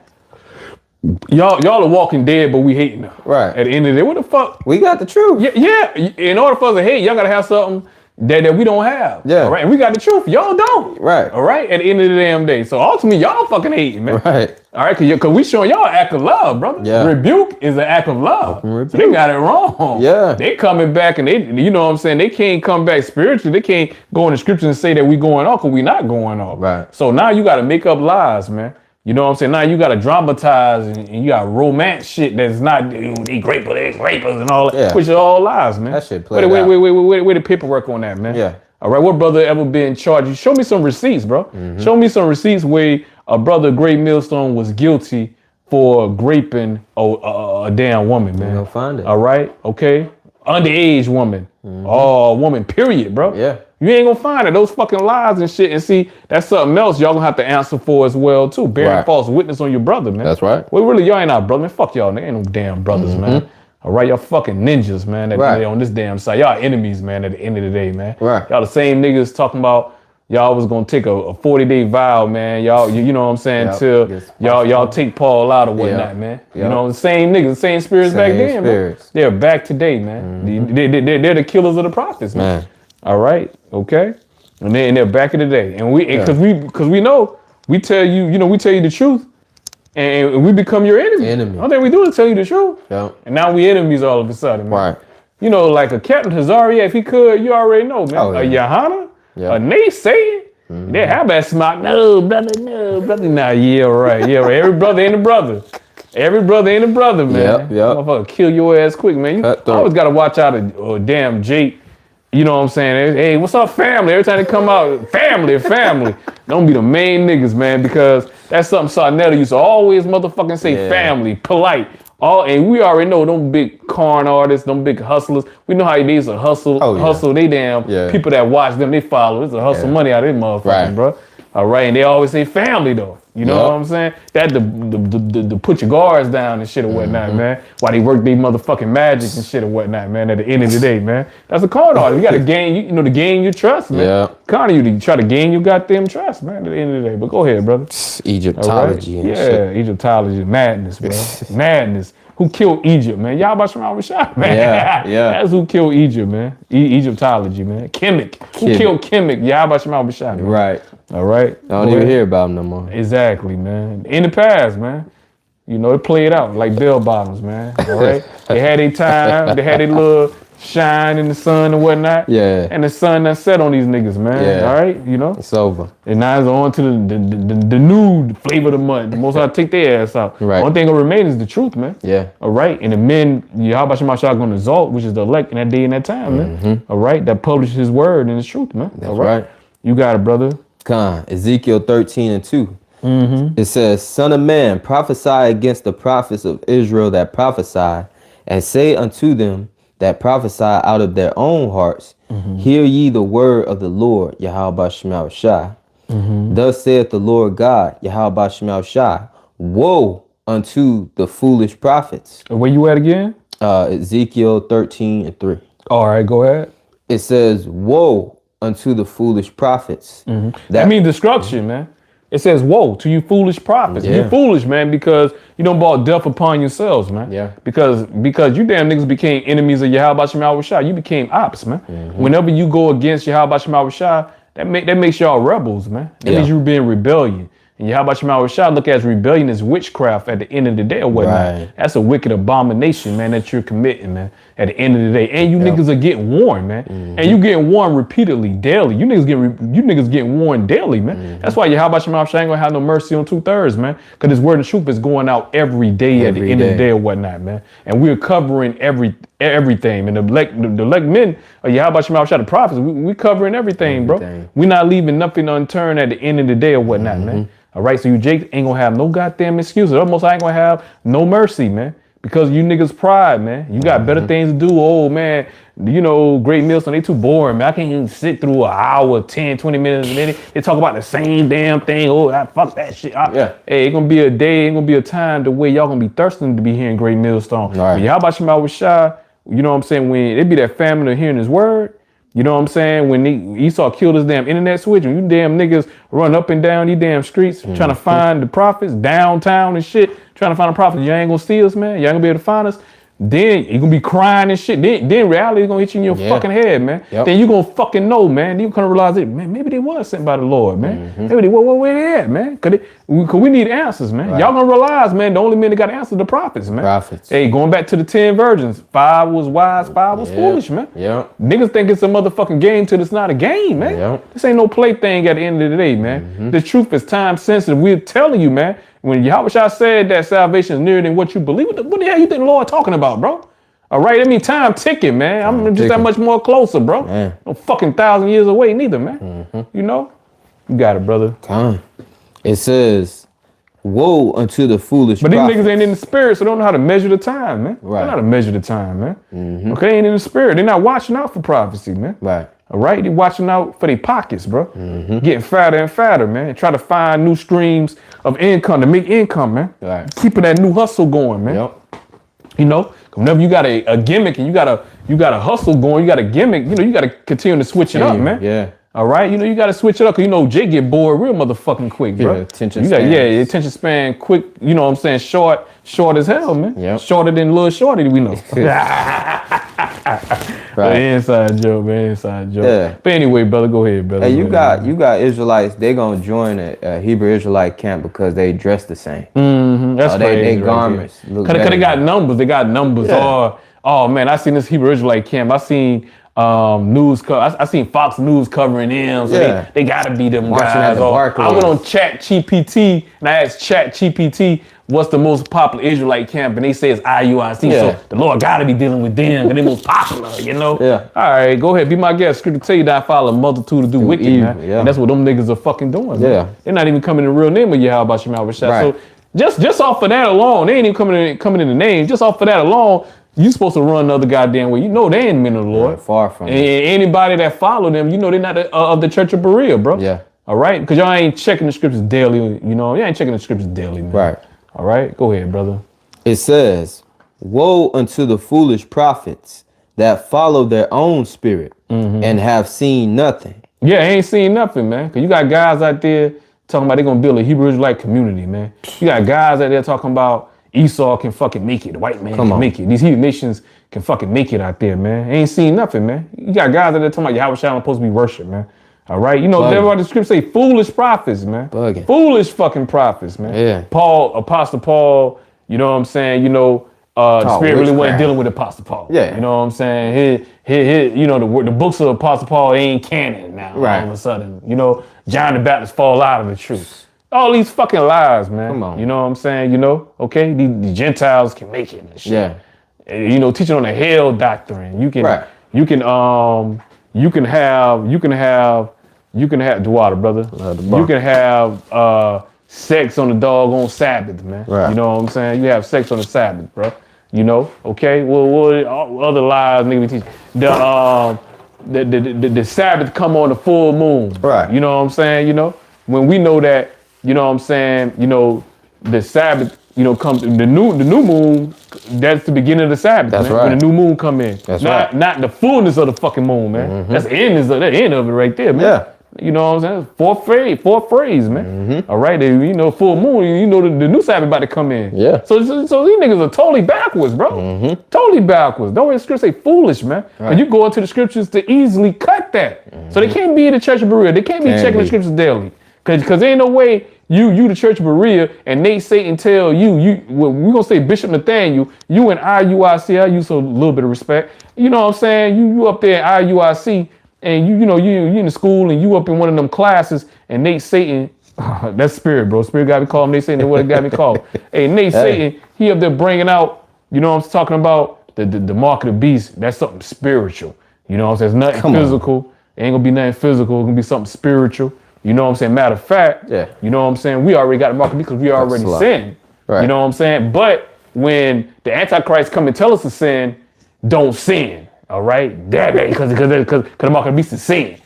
Y'all are walking dead, but we hating them. Right. At the end of the day, what the fuck? We got the truth. Yeah. In order for us to hate, y'all gotta have something that we don't have. Yeah. All right. And we got the truth. Y'all don't. Right. All right. At the end of the damn day. So ultimately, y'all fucking hating, man. Right. All right. Cause we showing y'all an act of love, brother. Yeah. Rebuke is an act of love. So they got it wrong. Yeah. They coming back and they, you know what I'm saying? They can't come back spiritually. They can't go in the scriptures and say that we going off because we not going off. Right. So now you got to make up lies, man. You know what I'm saying? Now you got to dramatize and you got romance shit that's not, they rapers and all that, Yeah. which are all lies, man. That shit played out. Where the paperwork on that, man? Yeah. All right, what brother ever been charged? Show me some receipts, bro. Show me some receipts where a brother, Great Millstone, was guilty for raping a damn woman, man. You don't find it. All right, okay. Underage woman. Oh, woman, period, bro. Yeah. You ain't gonna find it. Those fucking lies and shit. And see, that's something else y'all gonna have to answer for as well, too. Bearing false witness on your brother, man. That's right. Well, really, y'all ain't our brother, man. Fuck y'all. They ain't no damn brothers, man. All right, y'all fucking ninjas, man. That on this damn side. Y'all enemies, man, at the end of the day, man. Right. Y'all the same niggas talking about y'all was gonna take a 40-day vow, man. Y'all, you know what I'm saying, till y'all take Paul out or whatnot, man. You know, the same niggas, the same spirits back then, man. They're back today, man. They're the killers of the prophets, man. All right, okay? And they're back in the day. And because we know, we tell you, we tell you the truth. And we become your enemy. All that we do is tell you the truth. Yep. And now we enemies all of a sudden, man. Right. You know, like a Captain Hazaria, if he could, you already know, man. A Yahawah, a naysayer, they have that smart. No, brother. Nah, yeah, right. Every brother ain't a brother. Every brother ain't a brother, man. Yep. Motherfucker kill your ass quick, man. You always got to watch out a damn Jake. You know what I'm saying? Hey, what's up, family? Every time they come out, family. Don't be the main niggas, man, because that's something Sarnetta used to always motherfucking say, family, polite. And we already know them big corn artists, them big hustlers. We know how they used to hustle they damn people that watch them, they follow. It's a hustle money out of them motherfuckers, bro. All right, and they always say family though. You know what I'm saying? That the put your guards down and shit or whatnot, man. While they work their motherfucking magic and shit or whatnot, man. At the end of the day, man, that's a card artist. You got to gain, to gain your trust, man. Yeah. Kind of you try to gain your goddamn trust, man. At the end of the day, but go ahead, brother. Egyptology, and shit. Egyptology, madness, bro. Madness. Who killed Egypt, man? Yahawashi, man. Yeah. That's who killed Egypt, man. Egyptology, man. Kemet. Who killed Kemet? Yahawashi, man. Right. All right. I don't even hear about them no more. Exactly, man. In the past, man. It played out like bell bottoms, man. All right. They had their time. They had their little shine in the sun and whatnot. Yeah. And the sun done set on these niggas, man. Yeah. All right. It's over. And now it's on to the new flavor of the month. The most I take their ass out. Right. Only thing gonna remain is the truth, man. Yeah. All right. And the men, Yahawashi gonna exalt, which is the elect in that day and that time, man. All right. That publishes his word and his truth, man. That's right. You got it, brother. Ezekiel 13:2. It says, Son of man, prophesy against the prophets of Israel that prophesy, and say unto them that prophesy out of their own hearts, hear ye the word of the Lord, Yahawashi. Thus saith the Lord God, Yahawashi, woe unto the foolish prophets. Where you at again? Ezekiel 13:3. All right, go ahead. It says, woe unto the foolish prophets. That means destruction, man. It says, woe to you foolish prophets. You foolish, man, because you don't brought death upon yourselves, man. Yeah. Because you damn niggas became enemies of Yahawashi. You became ops, man. Whenever you go against Yahawashi, that makes y'all rebels, man. That means you be in rebellion. And Yahawashi look at rebellion as witchcraft at the end of the day or whatnot. Right. That's a wicked abomination, man, that you're committing, man, at the end of the day. And you niggas are getting warned, man. And you getting warned repeatedly, daily. You niggas getting warned daily, man. That's why Yahawashi ain't gonna have no mercy on 2/3, man. Because his word and truth is going out every day at the end of the day or whatnot, man. And we're covering everything. And the elect men of Yahawashi, the prophets, we covering everything, bro. We're not leaving nothing unturned at the end of the day or whatnot, man. All right, so you Jake ain't gonna have no goddamn excuses. Almost I ain't gonna have no mercy, man. Because you niggas pride, man. You got better things to do. Oh, man, Great Millstone, they too boring, man. I can't even sit through an hour, 10, 20 minutes, and then they talk about the same damn thing. Oh, fuck that shit. Hey, it's gonna be a day, it's gonna be a time the way y'all gonna be thirsting to be hearing Great Millstone. Right. But Yahawashi, you know what I'm saying? When it be that family of hearing his word, You know what I'm saying? When Esau killed his damn internet switch, and you damn niggas run up and down these damn streets trying to find the prophets downtown and shit, trying to find the prophets, you ain't gonna see us, man. You ain't gonna be able to find us. Then you're gonna be crying and shit. Then reality is gonna hit you in your fucking head, man. Yep. Then you gonna fucking know, man. You gonna realize it, man. Maybe they was sent by the Lord, man. Maybe they where they at, man? Cause we need answers, man. Right. Y'all gonna realize, man, the only men that got answers the prophets, man. Prophets. Hey, going back to the 10 virgins, 5 was wise, 5 was foolish, man. Yep. Niggas think it's a motherfucking game till it's not a game, man. Yep. This ain't no plaything at the end of the day, man. The truth is time sensitive. We're telling you, man. When Yahawashi said that salvation is nearer than what you believe, what the hell you think the Lord talking about, bro? All right, I mean, time ticking, man. I'm just that much more closer, bro. Man. No fucking 1,000 years away neither, man. You know? You got it, brother. Time. It says, woe unto the foolish But prophets. These niggas ain't in the spirit, so they don't know how to measure the time, man. Right. They don't know how to measure the time, man. Okay, ain't in the spirit. They're not watching out for prophecy, man. Right. All right, they're watching out for their pockets, bro. Getting fatter and fatter, man. Try to find new streams of income to make income, man. Right. Keeping that new hustle going, man. Yep. You know, whenever you got a gimmick and you got a hustle going, you got a gimmick, you know, you got to continue to switch it up, man. Yeah. All right, you know, you got to switch it up because, you know, Jay get bored real motherfucking quick, bro. Attention span. Attention span quick, you know what I'm saying, short as hell, man. Yep. Shorter than Lil Shorty, we know. Right. Inside joke, man, inside joke. Yeah. But anyway, brother, go ahead, brother. Hey, you got Israelites, they gonna join a Hebrew Israelite camp because they dress the same. That's they garments. Cause they got numbers. They got numbers. Yeah. Oh man, I seen this Hebrew Israelite camp. I seen news. I seen Fox News covering them. So they gotta be them guys. I went on Chat GPT and I asked Chat GPT what's the most popular Israelite camp, and they say it's IUIC. Yeah. So the Lord gotta be dealing with them, and they're most popular, you know? Yeah. All right, go ahead, be my guest. Scripture tell you that I follow a multitude to do wicked, man. Yeah. And that's what them niggas are fucking doing, man. Yeah. They're not even coming in the real name of Yahawah. Right. So just off of that alone, they ain't even coming in the name. Just off of that alone, you supposed to run the other goddamn way. You know they ain't men of the Lord. Yeah, far from it. And anybody that follow them, you know they're not of the Church of Berea, bro. Yeah. All right? Because y'all ain't checking the scriptures daily, you know? You ain't checking the scriptures daily, man. Right. All right, go ahead, brother. It says, woe unto the foolish prophets that follow their own spirit and have seen nothing. Yeah, ain't seen nothing, man. Because you got guys out there talking about they're going to build a Hebrew Israelite community, man. You got guys out there talking about Esau can fucking make it. The white man can make it. These heathen nations can fucking make it out there, man. Ain't seen nothing, man. You got guys out there talking about Yahawashi supposed to be worshipped, man. All right, you know, everybody the script say foolish prophets, man. Bugging. Foolish fucking prophets, man. Yeah. Apostle Paul, you know what I'm saying? You know, the spirit really wasn't dealing with Apostle Paul. Yeah. You know what I'm saying? You know, the books of Apostle Paul ain't canon now. Right. All of a sudden, you know, John the Baptist fall out of the truth. All these fucking lies, man. Come on. You know what I'm saying? You know, okay, the Gentiles can make it and shit. Yeah. You know, teaching on the hell doctrine. You can have Dewada, brother. You can have sex on the doggone Sabbath, man. Right. You know what I'm saying? You have sex on the Sabbath, bro. You know, okay. Well, all other lies nigga be teaching. The Sabbath come on the full moon. Right. You know what I'm saying? You know, when we know that, you know what I'm saying, you know, the Sabbath, you know, comes the new moon, that's the beginning of the Sabbath. That's man. Right. When the new moon come in. That's right. Not the fullness of the fucking moon, man. That's the end of it right there, man. Yeah. You know what I'm saying? Fourth phrase, man. All right, you know, full moon, you know the new Sabbath about to come in. Yeah. So these niggas are totally backwards, bro. Totally backwards. Don't let the scripture say foolish, man. Right. And you go into the scriptures to easily cut that. So they can't be in the Church of Berea. They can't be checking the scriptures daily. Cause there ain't no way you the Church of Berea and Nate Satan tell we gonna say Bishop Nathaniel, you in IUIC, I use a little bit of respect. You know what I'm saying? You up there at IUIC and you know you in the school and you up in one of them classes and Nate Satan, that's spirit, bro. Spirit got me called Nate Satan, what it got me called. Hey, Nate Satan, he up there bringing out, you know what I'm talking about, the mark of the beast. That's something spiritual. You know what I'm saying? It's nothing physical. It ain't gonna be nothing physical. It's gonna be something spiritual. You know what I'm saying? Matter of fact, you know what I'm saying? We already got the mark of the beast because we already sinned. Right. You know what I'm saying? But when the Antichrist come and tell us to sin, don't sin. All right? Because the mark of the beast is sin.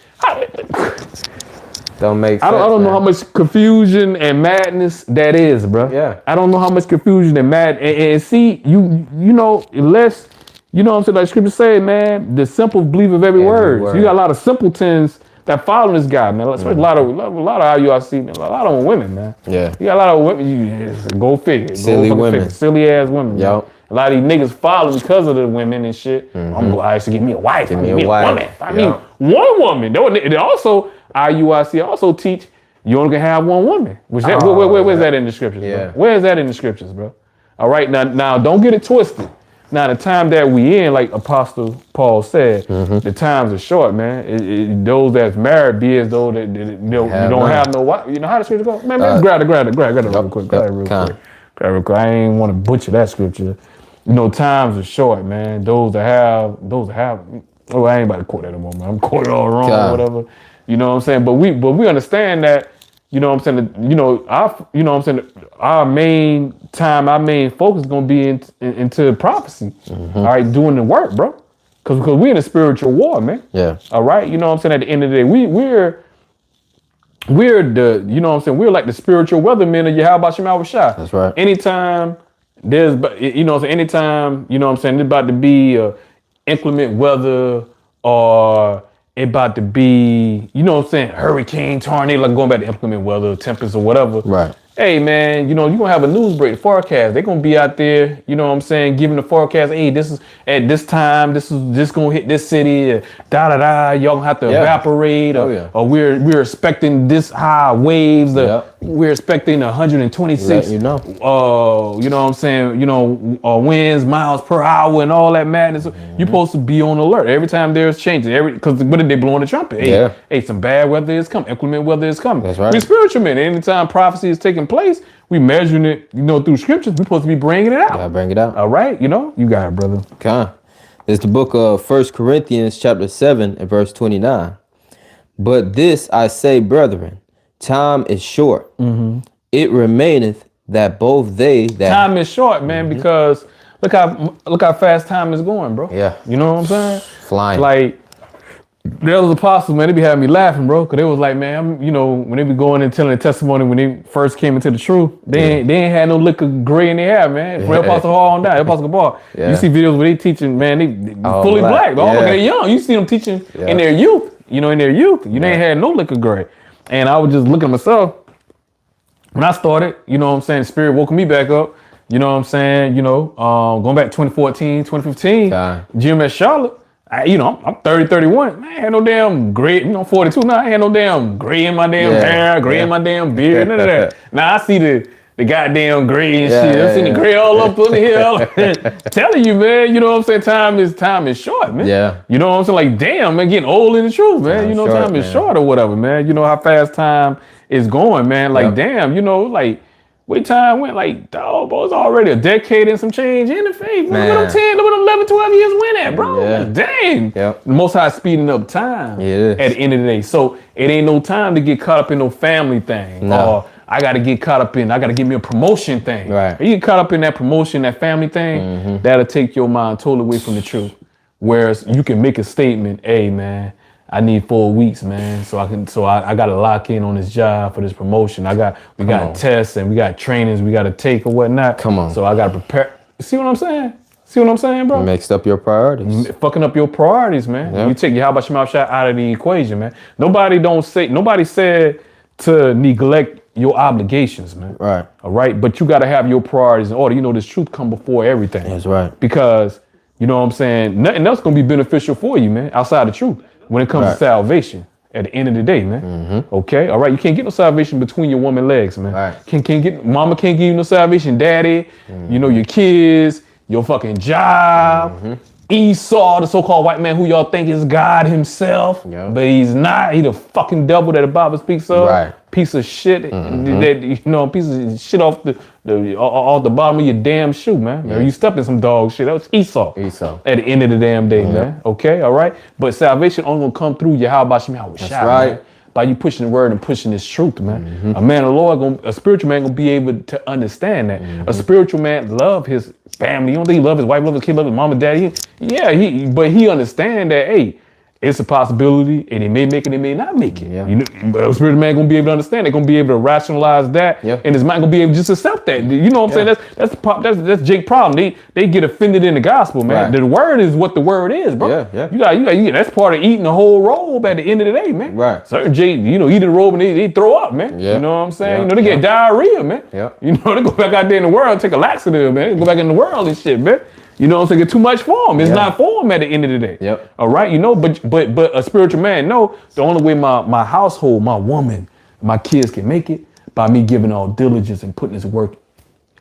Don't make sense. I don't know how much confusion and madness that is, bro. Yeah. I don't know how much confusion and and see, you know, unless You know what I'm saying? Like scripture say, man, the simple believe of every word. So you got a lot of simpletons that follow this guy, man. Especially a lot of IUIC, man. A lot of women, man. Yeah. You got a lot of women. Go figure. Silly women. Silly ass women. Yep. Man. A lot of these niggas follow because of the women and shit. I'm going to actually give me a wife. Give me a woman. I mean, one woman. They also, IUIC also teach you only can have one woman. Where's that in the scriptures, bro? Where is that in the scriptures, bro? All right, now don't get it twisted. Now, the time that we in, like Apostle Paul said, the times are short, man. Those that's married be as though you don't have no wife. You know how the scripture go? Man, grab it real quick. Grab it real quick. I ain't want to butcher that scripture. You know, times are short, man. Those that have. Oh, I ain't about to quote that anymore, man. I'm quoting all wrong or whatever. You know what I'm saying? But we understand that. You know what I'm saying? Our main focus is gonna be into prophecy. All right, doing the work, bro. Cause we're in a spiritual war, man. Yeah. All right. You know what I'm saying? At the end of the day, we're the, you know what I'm saying? We're like the spiritual weathermen of Yahawashi. That's right. Anytime there's, you know what I'm saying? Anytime, you know what I'm saying? It's about to be inclement weather or it about to be, you know what I'm saying, hurricane, tornado, like going back to inclement weather, tempest or whatever. Right. Hey, man, you know, you're going to have a news break, forecast. They're going to be out there, you know what I'm saying, giving the forecast, hey, this is, at this time, this is just going to hit this city, y'all going to have to evaporate, or we're expecting this high waves, we're expecting 126, you know what I'm saying, winds, miles per hour and all that madness. You're supposed to be on alert every time there's changes, because what did they blow on the trumpet? Hey, some bad weather is coming, inclement weather is coming. That's right. We're spiritual men. Anytime prophecy is taking place, we measuring it, through scriptures. We're supposed to be bringing it out. Gotta bring it out. All right, you got it, brother. Okay. It's the book of 1 Corinthians chapter 7 and verse 29. But this I say, brethren, time is short. It remaineth that both they that... Time is short, man, because look how fast time is going, bro. Yeah. You know what I'm saying? Flying. Like, there was apostles, man, they be having me laughing, bro, because they was like, man, when they be going and telling the testimony when they first came into the truth, they ain't had no liquor gray in their hair, man. From Apostle Hall on down, Apostle Ball. You see videos where they teaching, man, they fully black. But they're young. You see them teaching in their youth, You ain't had no liquor gray. And I was just looking at myself. When I started, you know what I'm saying, the Spirit woke me back up. You know what I'm saying, going back 2014, 2015, GMS Charlotte. I'm 30, 31. I ain't had no damn gray, 42 now. I ain't had no damn gray in my damn hair, gray in my damn beard, none of that. Now I see the goddamn gray and shit. I seen the gray all up on the hill. Telling you, man, you know what I'm saying? Time is short, man. Yeah. You know what I'm saying? Like, damn, man, getting old in the truth, man. Time is short or whatever, man. You know how fast time is going, man. Like, damn, like, where time went, like, dog, bro, it's already a decade and some change in the faith. Look at them 10, look at them 11, 12 years went at, bro. Yeah. Dang. Yep. The Most High speeding up time at the end of the day. So it ain't no time to get caught up in no family thing. No. Or I got to get me a promotion thing. Right. You get caught up in that promotion, that family thing, that'll take your mind totally away from the truth. Whereas you can make a statement, hey, man, I need 4 weeks, man. So I got to lock in on this job for this promotion. We got tests and we got trainings we got to take or whatnot. Come on. So I got to prepare. See what I'm saying? Bro? Mixed up your priorities. Fucking up your priorities, man. Yep. You take Yahawashi out of the equation, man. Nobody said to neglect your obligations, man. Right. All right. But you got to have your priorities in order. This truth come before everything. That's right. Because, you know what I'm saying? Nothing else going to be beneficial for you, man, outside the truth. When it comes to salvation, at the end of the day, man. Okay, all right. You can't get no salvation between your woman legs, man. Right. Mama can't give you no salvation. Daddy, your kids, your fucking job. Esau, the so-called white man who y'all think is God himself, but he's not. He the fucking devil that the Bible speaks of. Right. Piece of shit. That piece of shit off the bottom of your damn shoe, man. You stepped in some dog shit. That was Esau. At the end of the damn day, man. Okay, all right. But salvation only gonna come through Yahawashi. That's right. Man. By you pushing the word and pushing this truth, man. A man of the Lord, a spiritual man gonna be able to understand that. A spiritual man love his family. You don't think he love his wife, love his kid, love his mom and dad. But he understand that, hey, it's a possibility, and they may make it, they may not make it. Yeah. You know, but the spiritual man gonna be able to understand. They're gonna be able to rationalize that, and his mind gonna be able to just accept that. You know what I'm saying? That's Jake's problem. They get offended in the gospel, man. Right. The word is what the word is, bro. Yeah. You got. That's part of eating the whole robe at the end of the day, man. Right. Certain Jake, eating the robe and they throw up, man. Yeah. You know what I'm saying? Yeah. You know, they get diarrhea, man. Yeah. You know, they go back out there in the world, take a laxative, man. They go back in the world and shit, man. You know what I'm saying? Get too much for them. It's not for them at the end of the day. Yep. All right, you know, but a spiritual man, no, the only way my household, my woman, my kids can make it by me giving all diligence and putting this work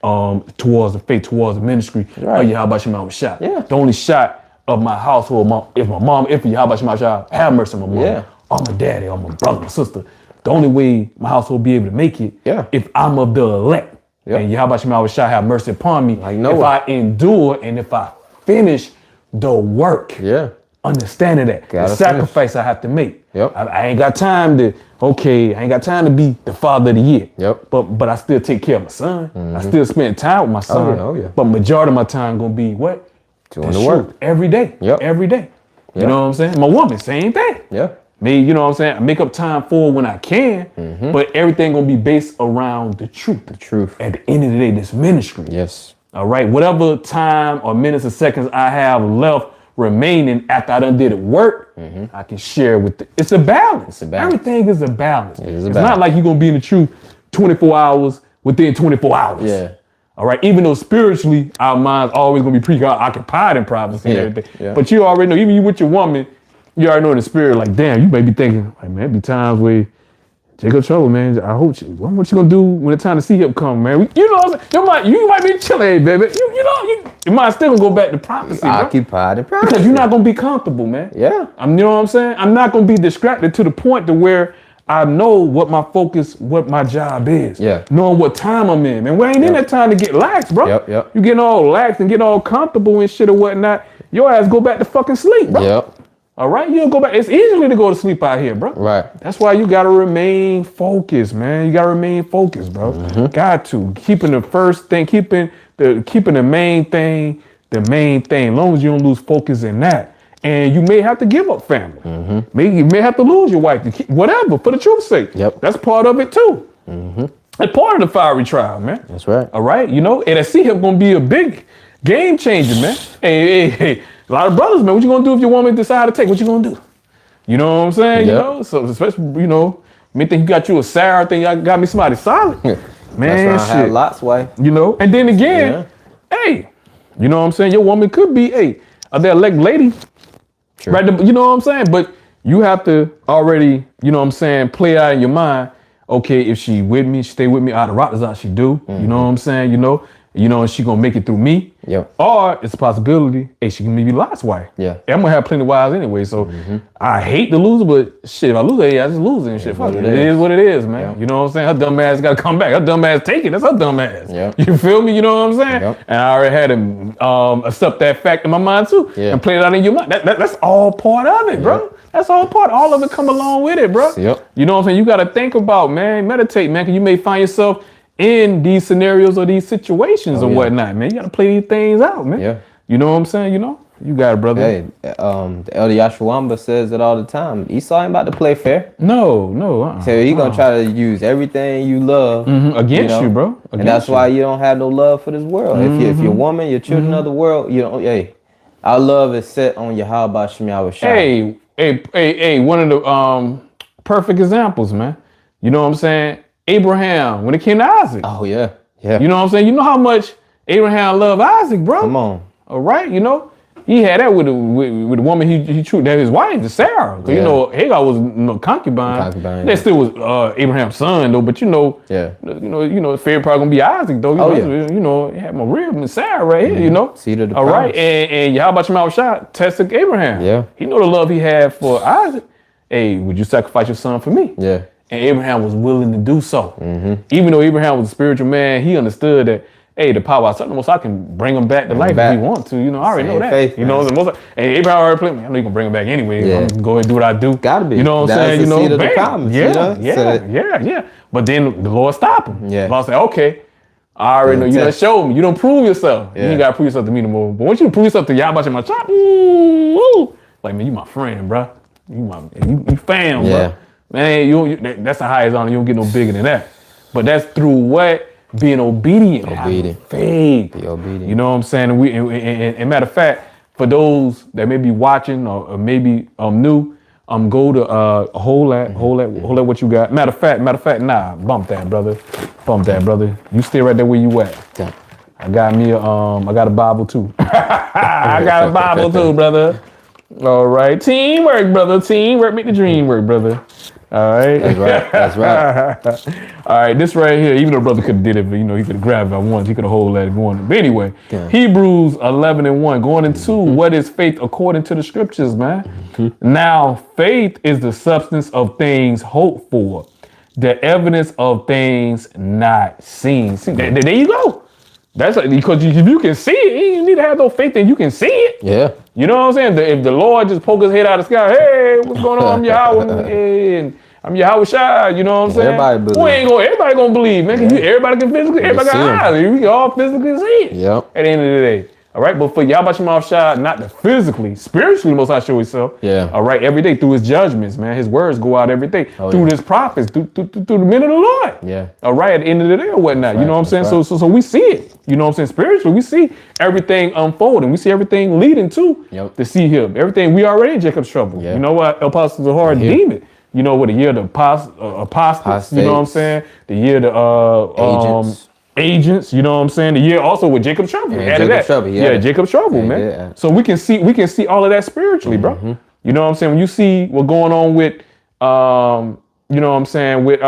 towards the faith, towards the ministry. Right. Yahawashi. Yeah. The only shot of my household, if Yahawashi have mercy on my mom, or my daddy, or my brother, my sister. The only way my household be able to make it, if I'm of the elect. Yep. And Yahawashi have mercy upon me if I endure and if I finish the work. Yeah. Understanding that. The sacrifice I have to make. Yep. I ain't got time to be the father of the year. Yep. But I still take care of my son. I still spend time with my son. Oh, yeah. But majority of my time gonna be what? Doing the work. Every day. Yep. Every day. Yep. You know what I'm saying? My woman, same thing. Yeah. Me, you know what I'm saying? I make up time for it when I can, but everything gonna be based around the truth. The truth. At the end of the day, this ministry. Yes. All right. Whatever time or minutes or seconds I have left remaining after I done did it work, I can share with it's a balance. Everything is a balance. It's not like you're gonna be in the truth 24 hours within 24 hours. Yeah. All right. Even though spiritually our mind's always gonna be preoccupied in privacy and everything. Yeah. But you already know, even you with your woman, you already know in the spirit, like, damn, you may be thinking, like, man, be times where Jacob trouble, man. I hope what you gonna do when the time to see him come, man? You know what I'm saying? You might be chilling, baby. You might still gonna go back to prophecy, occupied in prophecy. because you're not gonna be comfortable, man. Yeah. You know what I'm saying? I'm not gonna be distracted to the point to where I know what my focus, what my job is. Yeah. Knowing what time I'm in, man. We ain't in that time to get lax, bro. Yep. You getting all lax and getting all comfortable and shit or whatnot. Your ass go back to fucking sleep, bro. Yep. All right, you don't go back. It's easy to go to sleep out here, bro. Right. That's why you gotta remain focused, man. You gotta remain focused, bro. Got to keeping the first thing, keeping the main thing, the main thing. As long as you don't lose focus in that, and you may have to give up family. You may have to lose your wife, whatever, for the truth's sake. Yep. That's part of it too. That's part of the fiery trial, man. That's right. All right, and I see him gonna be a big game changer, man. Hey. A lot of brothers, man, what you gonna do if your woman decide to take? What you gonna do? You know what I'm saying? Yep. So especially, me think you got you a Sarah, think I got me somebody solid. Man, That's why I had Lot's wife. And then again, hey, you know what I'm saying? Your woman could be, the elect lady. Sure. Right? You know what I'm saying? But you have to already, you know what I'm saying, play out in your mind, okay, if she with me, she stay with me, the Rawchaa she do. You know what I'm saying? And she gonna make it through me. Yep. Or it's a possibility, she can maybe Lot's wife. Yeah. I'm gonna have plenty of wives anyway, so I hate to lose her, but shit, if I lose her, I just lose her and shit. Fuck it. It is what it is, man. Yep. You know what I'm saying? Her dumb ass gotta come back. Her dumb ass take it. That's her dumb ass. Yep. You feel me? You know what I'm saying? Yep. And I already had to accept that fact in my mind too. Yeah. And play it out in your mind. That's all part of it, bro. That's all part. All of it come along with it, bro. Yep. You know what I'm saying? You gotta think about, man, meditate, man, because you may find yourself in these scenarios or these situations or whatnot, man. You gotta play these things out, man. Yeah. You know what I'm saying? You got it, brother. Hey, the Elder Yahawah says it all the time. Esau ain't about to play fair. No. So he gonna try to use everything you love against you, bro. And that's why you don't have no love for this world. If you're a woman, you're children of the world, our love is set on Yahawashi. Hey, one of the perfect examples, man. You know what I'm saying? Abraham, when it came to Isaac. Oh, yeah. You know what I'm saying? You know how much Abraham loved Isaac, bro. Come on. All right, he had that with the woman he treated, that his wife, Sarah. So, Hagar was concubine. That still was Abraham's son, though. But the favorite probably gonna be Isaac, though. He had my rib and Sarah right here, Seed of the all promise. right, and Yahawashi tested Abraham. Yeah. He know the love he had for Isaac. Hey, would you sacrifice your son for me? Yeah. And Abraham was willing to do so. Even though Abraham was a spiritual man, he understood that, the power of something, most I can bring him back to life if he want to. I already know that. Faith, the most. And Abraham already played me. I know you can bring him back anyway. Yeah. I'm gonna go ahead and do what I do. Gotta be. You know what I'm saying? The seed of the promise, Yeah. But then the Lord stopped him. Yeah. The Lord said, okay, I already know you done showed me. You don't prove yourself. You ain't gotta prove yourself to me no more. But once you prove yourself to Yahawashi, my chop, like, man, you my friend, bro. You fam, bro. Man, that's the highest honor. You don't get no bigger than that. But that's through what? Being obedient. Faith. Be obedient. You know what I'm saying? And matter of fact, for those that may be watching or maybe new, go to hold that what you got. Matter of fact, nah, bump that, brother. You stay right there where you at. Yeah. I got a Bible too. I got a Bible too, brother. All right, teamwork, brother. Teamwork, make the dream work, brother. All right. That's right. All right, this right here, even though brother could have did it, but he could have grabbed it at once. He could have hold that going. But anyway, Hebrews 11:1, going into what is faith according to the scriptures, man. Now, faith is the substance of things hoped for, the evidence of things not seen. See, there you go. That's because if you can see it, you need to have no faith that you can see it. Yeah. You know what I'm saying? If the Lord just poke his head out of the sky, hey, what's going on? I'm Yahawah, hey, I'm Yahawashi. You know what I'm saying? Everybody gonna believe, man. Everybody got eyes. We can all physically see it. Yep. At the end of the day. All right, but for Yahawashi, not the physically, spiritually, the Most High show himself. Yeah. All right, every day through his judgments, man. His words go out every day through his prophets, through the men of the Lord. Yeah. All right, at the end of the day or whatnot. You know what I'm saying? Right. So we see it. You know what I'm saying? Spiritually, we see everything unfolding. We see everything leading to the see him. Everything we already in Jacob's trouble. Yeah. You know what? El Paso's a hard demon. You know what? The year of the apostates. You know what I'm saying? The year the agents, you know what I'm saying? The year also with Jacob's trouble. Jacob's trouble, man. Yeah. So we can see all of that spiritually, bro. You know what I'm saying? When you see what's going on with you know what I'm saying, with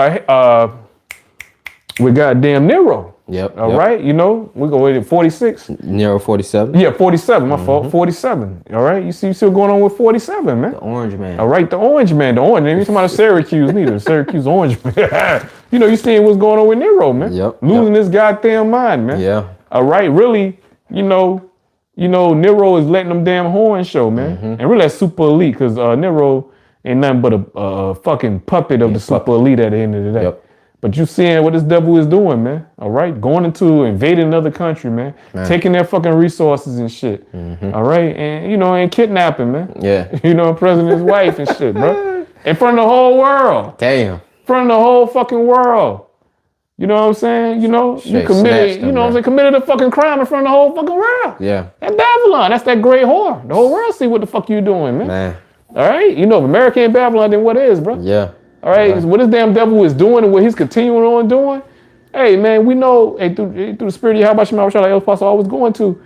goddamn Nero. Yep. All right, we go with 46. Nero 47. Yeah, 47. My fault. 47. All right, you see what's going on with 47, man. The orange man. All right, the orange man. The orange. Ain't talking about Syracuse neither. Syracuse orange man. You seeing what's going on with Nero, man. Yep. Losing his goddamn mind, man. Yeah. All right, really. Nero is letting them damn horns show, man. And really that's super elite because Nero ain't nothing but a fucking puppet of the super elite at the end of the day. Yep. But you seeing what this devil is doing, man. All right, going into invading another country, man. Taking their fucking resources and shit. All right, and and kidnapping, man. Yeah. President's wife and shit, bro. In front of the whole world. Damn. In front of the whole fucking world. You know what I'm saying? You committed, committed a fucking crime in front of the whole fucking world. Yeah. And Babylon, that's that great whore. The whole world see what the fuck you doing, man. All right, if America ain't Babylon, then what is, bro? Yeah. All right, what this damn devil is doing and what he's continuing on doing. Hey, man, we know through the spirit of Yahawashi, like El Paso always going to.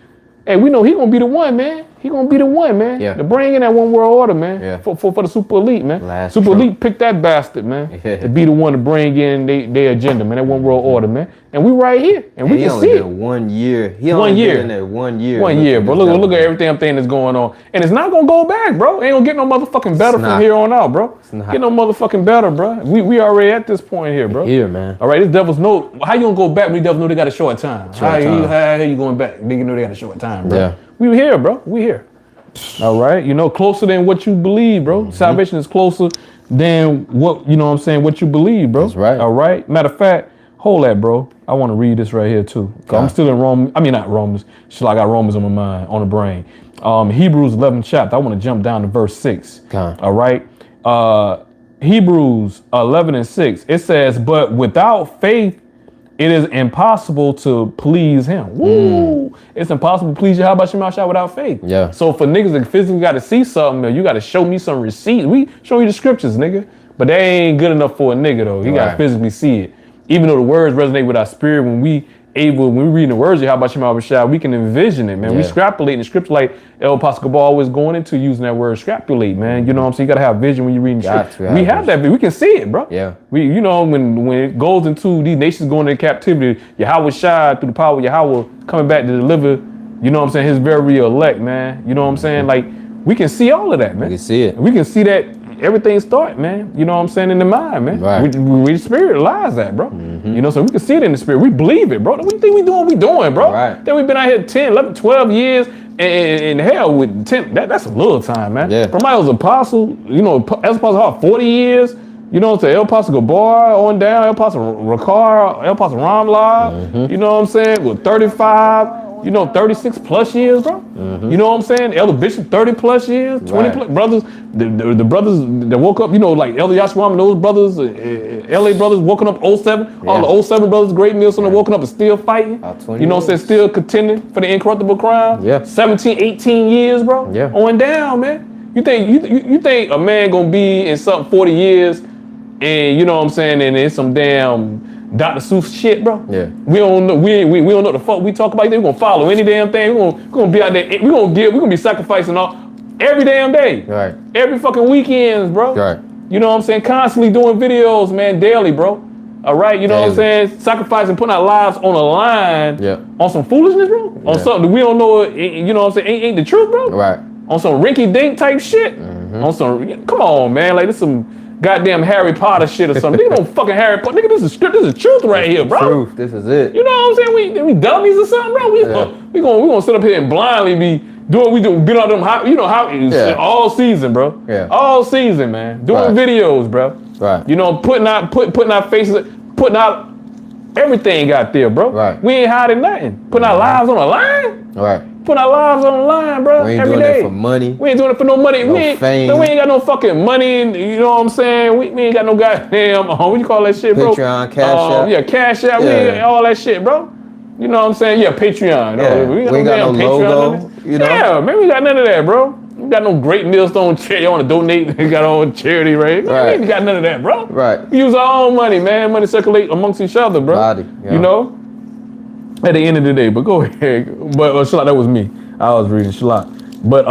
Hey, we know he gonna be the one, man. He gonna be the one, man. Yeah. To bring in that one world order, man. Yeah. For the super elite, man. Super elite picked that bastard, man. Yeah. To be the one to bring in their agenda, man. That one world order, man. And we right here, and we can see it. 1 year. He only been in there 1 year. 1 year, bro. Look at everything that's going on, and it's not gonna go back, bro. Ain't gonna get no motherfucking better from here on out, bro. Get no motherfucking better, bro. We already at this point here, bro. Here, man. All right, this devils know. How you gonna go back when these devils know they got a short time? How you going back? They know they got a short time, bro. Yeah. We here, bro. We here. All right, closer than what you believe, bro. Salvation is closer than what what you believe, bro. That's right. All right. Matter of fact, hold that, bro. I want to read this right here too. I'm still in Rome. I mean, not Romans. I got Romans on my mind, on the brain. Hebrews 11 chapter. I want to jump down to verse 6. All right. Hebrews 11:6. It says, "But without faith, it is impossible to please him." Woo! It's impossible to please Yahawashi without faith. Yeah. So for niggas that physically got to see something, you got to show me some receipts. We show you the scriptures, nigga. But they ain't good enough for a nigga though. You got to physically see it. Even though the words resonate with our spirit, when we read the words of Yahawashi, we can envision it, man. We scrapulate in the scripture like El Paso always going into using that word scrapulate, man. You know what I'm saying? You got to have vision when you're reading the scripture. We have that, we can see it, bro. Yeah. When it goes into these nations going into captivity, Yahawashi through the power of Yahawah coming back to deliver, his very elect, man. You know what I'm saying? Like, we can see all of that, man. We can see it. We can see that everything start, man. You know what I'm saying? In the mind, man. Right. We the spirit lies that, bro. So we can see it in the spirit. We believe it, bro. We think we doing what we doing, bro. Right. Then we've been out here 10, 11, 12 years. And hell, with 10, that's a little time, man. Yeah. From I was apostle, as apostle, 40 years. To El Paso Gabar on down, El Paso Ricard, El Paso Ramla. You know what I'm saying? With 35. you know, 36 plus years, bro. You know what I'm saying? Elder Bishop, 30 plus years, 20 plus brothers. The brothers that woke up, you know, like Elder Yahawah and those brothers, LA brothers woken up '07. All the '07 brothers, Great Millstone, are woken up and still fighting. You know what I'm saying? Still contending for the incorruptible crown. 17, 18 years, bro. On down, man. You think you think a man gonna be in something 40 years, and you know what I'm saying, and it's some damn Dr. Seuss shit, bro? We don't know. We don't know what the fuck we talk about. We're gonna follow any damn thing. We're gonna be out there. We're gonna be sacrificing every damn day. Every fucking weekends, bro. You know what I'm saying? Constantly doing videos, man, daily, bro. All right, you know what I'm saying? Sacrificing, putting our lives on the line on some foolishness, bro. On something that we don't know. You know what I'm saying? Ain't the truth, bro. On some rinky-dink type shit. On some, come on, man. Like this some goddamn Harry Potter shit or something. Nigga, don't fucking Harry Potter. Nigga, this is script. This is truth right here, bro. Truth. This is it. You know what I'm saying? We dummies or something, bro. We gonna sit up here and blindly be doing. We been on them. You know how all season, bro. All season, man. Doing videos, bro. You know, putting out faces, putting out everything out there, bro. We ain't hiding nothing. Putting our lives on the line. Putting our lives on the line, bro. We ain't every doing day. it for money. We ain't doing it for no money. No we ain't fame. We ain't got no fucking money. You know what I'm saying? We ain't got no goddamn, what you call that shit, bro? Patreon, Cash App. Yeah, Cash App. We ain't all that shit, bro. You know what I'm saying? Yeah, Patreon. We ain't got no logo. You know? Yeah, man, we got none of that, bro. We got no Great Millstone charity. You want to donate? We got our own charity, right? We ain't got none of that, bro. We use our own money, man. Money circulate amongst each other, bro. You know? At the end of the day, but go ahead. But Shalak, that was me. I was reading Shalak. But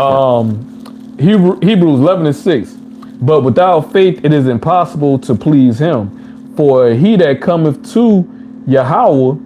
Hebrews 11:6. But without faith it is impossible to please him. For he that cometh to Yahawah,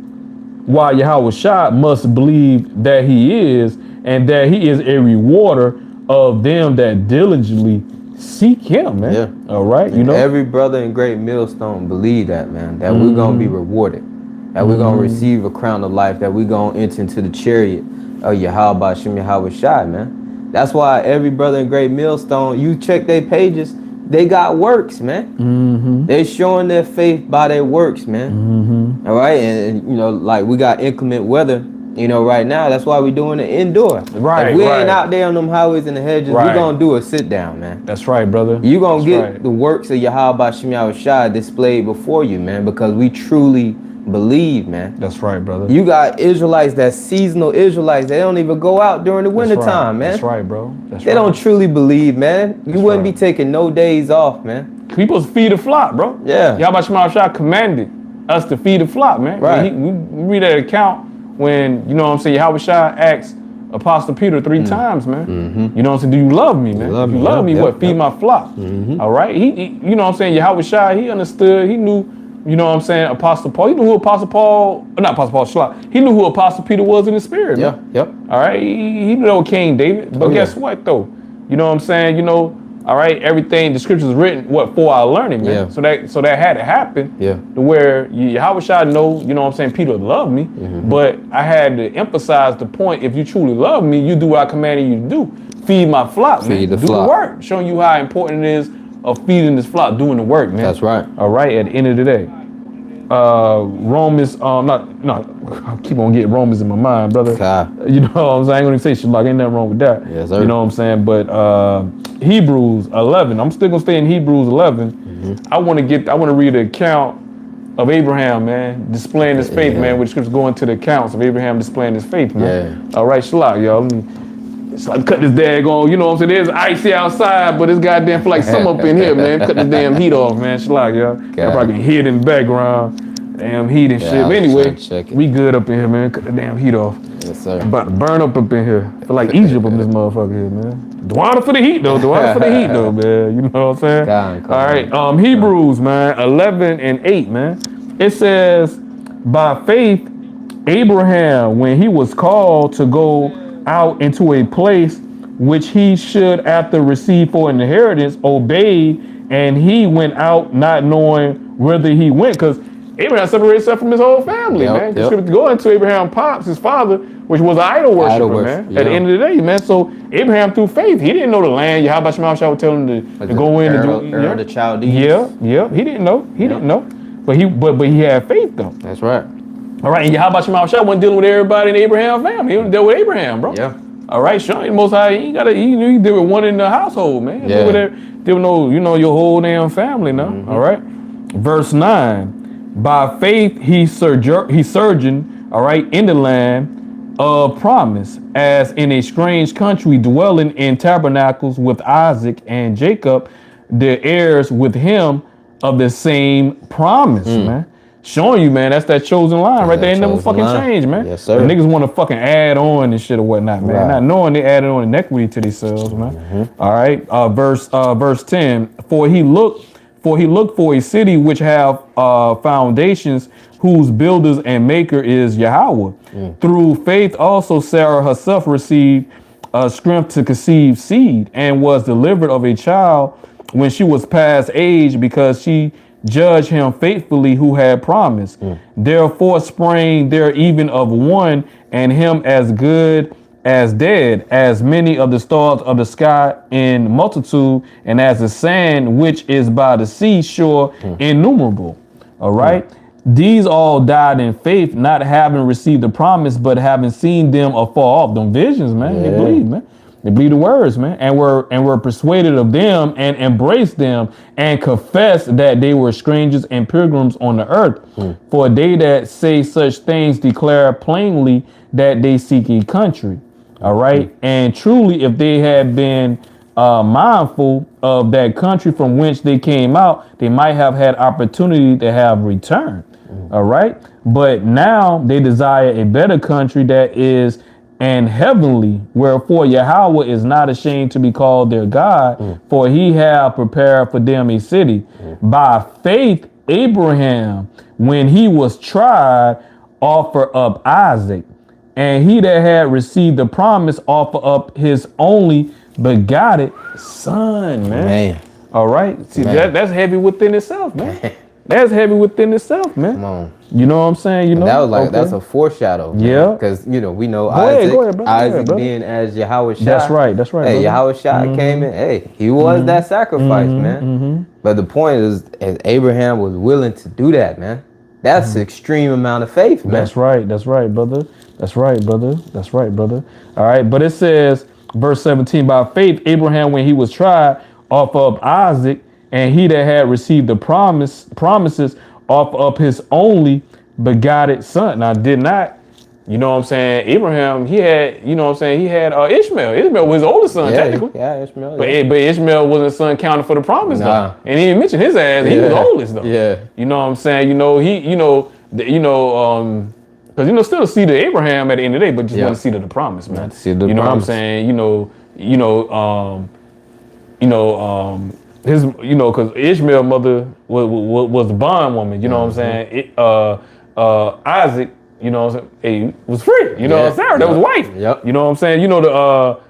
while Yahawashi must believe that he is, and that he is a rewarder of them that diligently seek him, man. All right, you know. Every brother in Great Millstone believe that, man. That we're gonna be rewarded. That we're gonna receive a crown of life. That we're gonna enter into the chariot of Bahasham Yahawashi, man. That's why every brother in Great Millstone, you check their pages, they got works, man. They're showing their faith by their works, man. All right, and you know, like we got inclement weather, you know, right now. That's why we're doing it indoor. If we ain't out there on them highways and the hedges, we're gonna do a sit down, man. That's right, brother. You gonna get the works of Bahasham Yahawashi displayed before you, man, because we truly believe, man. That's right, brother. You got Israelites, that seasonal Israelites, they don't even go out during the winter time, man. That's right, bro. They don't truly believe, man. You wouldn't be taking no days off, man. We supposed to feed the flock, bro. Yahawashi commanded us to feed the flock, man. We read that account when, you know what I'm saying, Yahawashi asked Apostle Peter 3 times, man. You know what I'm saying? Do you love me, man? If you love me, what? Feed my flock. All right? He, you know what I'm saying? Yahawashi, he understood, he knew. You know what I'm saying? Apostle Paul. He knew who Apostle Paul, not Apostle Paul, Shalak. He knew who Apostle Peter was in the spirit. All right. He knew King David. But guess what, though? You know what I'm saying? You know, all right, everything, the scriptures is written, for our learning, man. So that had to happen. To where Yahawashi know, you know what I'm saying, Peter loved me. But I had to emphasize the point, if you truly love me, you do what I commanded you to do. Feed my flock, man. Feed the do flock. The work. Showing you how important it is of feeding this flock, doing the work, man. That's right. All right, at the end of the day. Romans, I keep on getting Romans in my mind, brother. You know what I'm saying? I ain't gonna say shit like ain't nothing wrong with that. Yes, sir. You know what I'm saying? But Hebrews 11, I'm still gonna stay in Hebrews 11. I wanna read the account of Abraham, man, displaying his faith, man, which scriptures go into the accounts of Abraham displaying his faith, man. All right, Shalak, y'all. It's like cut this daggone, you know what I'm saying? There's icy outside, but it's goddamn feel like some up in here, man. Cut this damn heat off, man. Shalak, y'all. I probably can hear it in the background. Damn heat and shit. But anyway, we good up in here, man. Cut the damn heat off. Yes, sir. About to burn up in here. Feel like Egypt up in this motherfucker here, man. Dwada for the heat, though. Dwada for the heat, though, man. You know what I'm saying? All right. Hebrews, man, 11:8, man. It says, by faith, Abraham, when he was called to go out into a place which he should after receive for an inheritance, obeyed, and he went out not knowing whither he went, because Abraham separated himself from his whole family, man. Just going to Abraham pops, his father, which was an idol worshiper, man. At the end of the day, man. So Abraham, through faith, he didn't know the land. Yahawashi would tell him to go in and do. The Chaldees. He didn't know. He didn't know. But he had faith though. That's right. All right, and Yahawah wasn't dealing with everybody in the Abraham family. He dealt with Abraham, bro. Yeah. All right, Sean, the Most High, he deal with one in the household, man. Yeah. Deal with no, your whole damn family now. All right. Verse 9. By faith he sojourned, all right, in the land of promise, as in a strange country, dwelling in tabernacles with Isaac and Jacob, the heirs with him of the same promise, man. Showing you, man, that's that chosen line right there. Ain't never fucking changed, man. Yes, sir. The niggas want to fucking add on and shit or whatnot, man. Right. Not knowing they added on inequity to themselves, man. All right. Verse 10. For he looked for a city which have foundations, whose builders and maker is Yahawah. Through faith also Sarah herself received strength to conceive seed, and was delivered of a child when she was past age, because she judged him faithfully who had promised. Therefore sprang there even of one, and him as good as dead, as many of the stars of the sky in multitude, and as the sand which is by the seashore innumerable. All right. These all died in faith, not having received the promise, but having seen them afar off. Them visions, man. They believe, man. They believe the words, man, and were persuaded of them, and embraced them, and confessed that they were strangers and pilgrims on the earth. For they that say such things declare plainly that they seek a country. All right. And truly, if they had been mindful of that country from whence they came out, they might have had opportunity to have returned. All right. But now they desire a better country, that is and heavenly, wherefore Yahawah is not ashamed to be called their God, for he hath prepared for them a city. By faith Abraham, when he was tried, offered up Isaac, and he that had received the promise offered up his only begotten son, man. All right. See, that's heavy within itself, man. That's heavy within itself, man. Come on. You know what I'm saying? You know, that was like that's a foreshadow. Yeah. Because we know Isaac being as Yahawashi. That's right. Hey, Yahawashi came in. Hey, he was that sacrifice, man. But the point is Abraham was willing to do that, man. That's extreme amount of faith, man. That's right. That's right, brother. That's right, brother. That's right, brother. All right. But it says, verse 17, by faith, Abraham, when he was tried, offered up Isaac, and he that had received the promises offered up his only begotten son. Now, did not, you know what I'm saying, Abraham, he had, you know what I'm saying, he had Ishmael. Ishmael was his oldest son, technically. Yeah, Ishmael. But Ishmael wasn't a son counted for the promise, though. And he didn't mention his ass. He was the oldest, though. Yeah. You know what I'm saying? Because still the seed of Abraham at the end of the day, but just want to see the promise, man. You know what I'm saying? Because Ishmael mother was the bondwoman. You know what I'm saying? Isaac, you know what I'm saying, was free. You know what I'm saying? That was wife. Yep. You know what I'm saying? The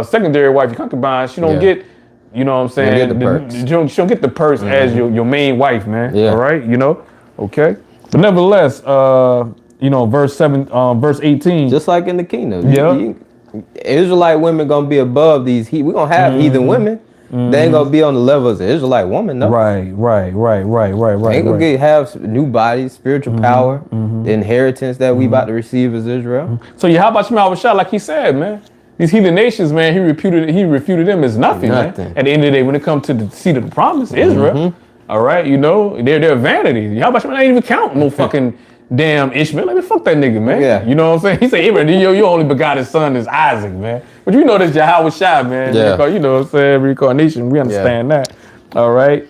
secondary wife, your concubine, she don't get. You know what I'm saying? Get the perks. She don't get the perks as your main wife, man. Yeah. All right, okay. But nevertheless, verse 18. Just like in the kingdom. Yeah. Israelite women gonna be above these. We're gonna have heathen women. They ain't gonna be on the level as an Israelite woman, no. Right. They ain't gonna have new bodies, spiritual power, the inheritance that we about to receive as Israel. So how about Shah, like he said, man? These heathen nations, man, he refuted them as nothing. Man. At the end of the day, when it comes to the seed of the promise, Israel, all right, they're vanity. How about not even count no fucking damn Ishmael? Let me fuck that nigga, man. Yeah. You know what I'm saying? He said, Abraham, your only begotten son is Isaac, man. But this Yahawashi, man. Yeah. You know what I'm saying? Reincarnation, we understand that. All right.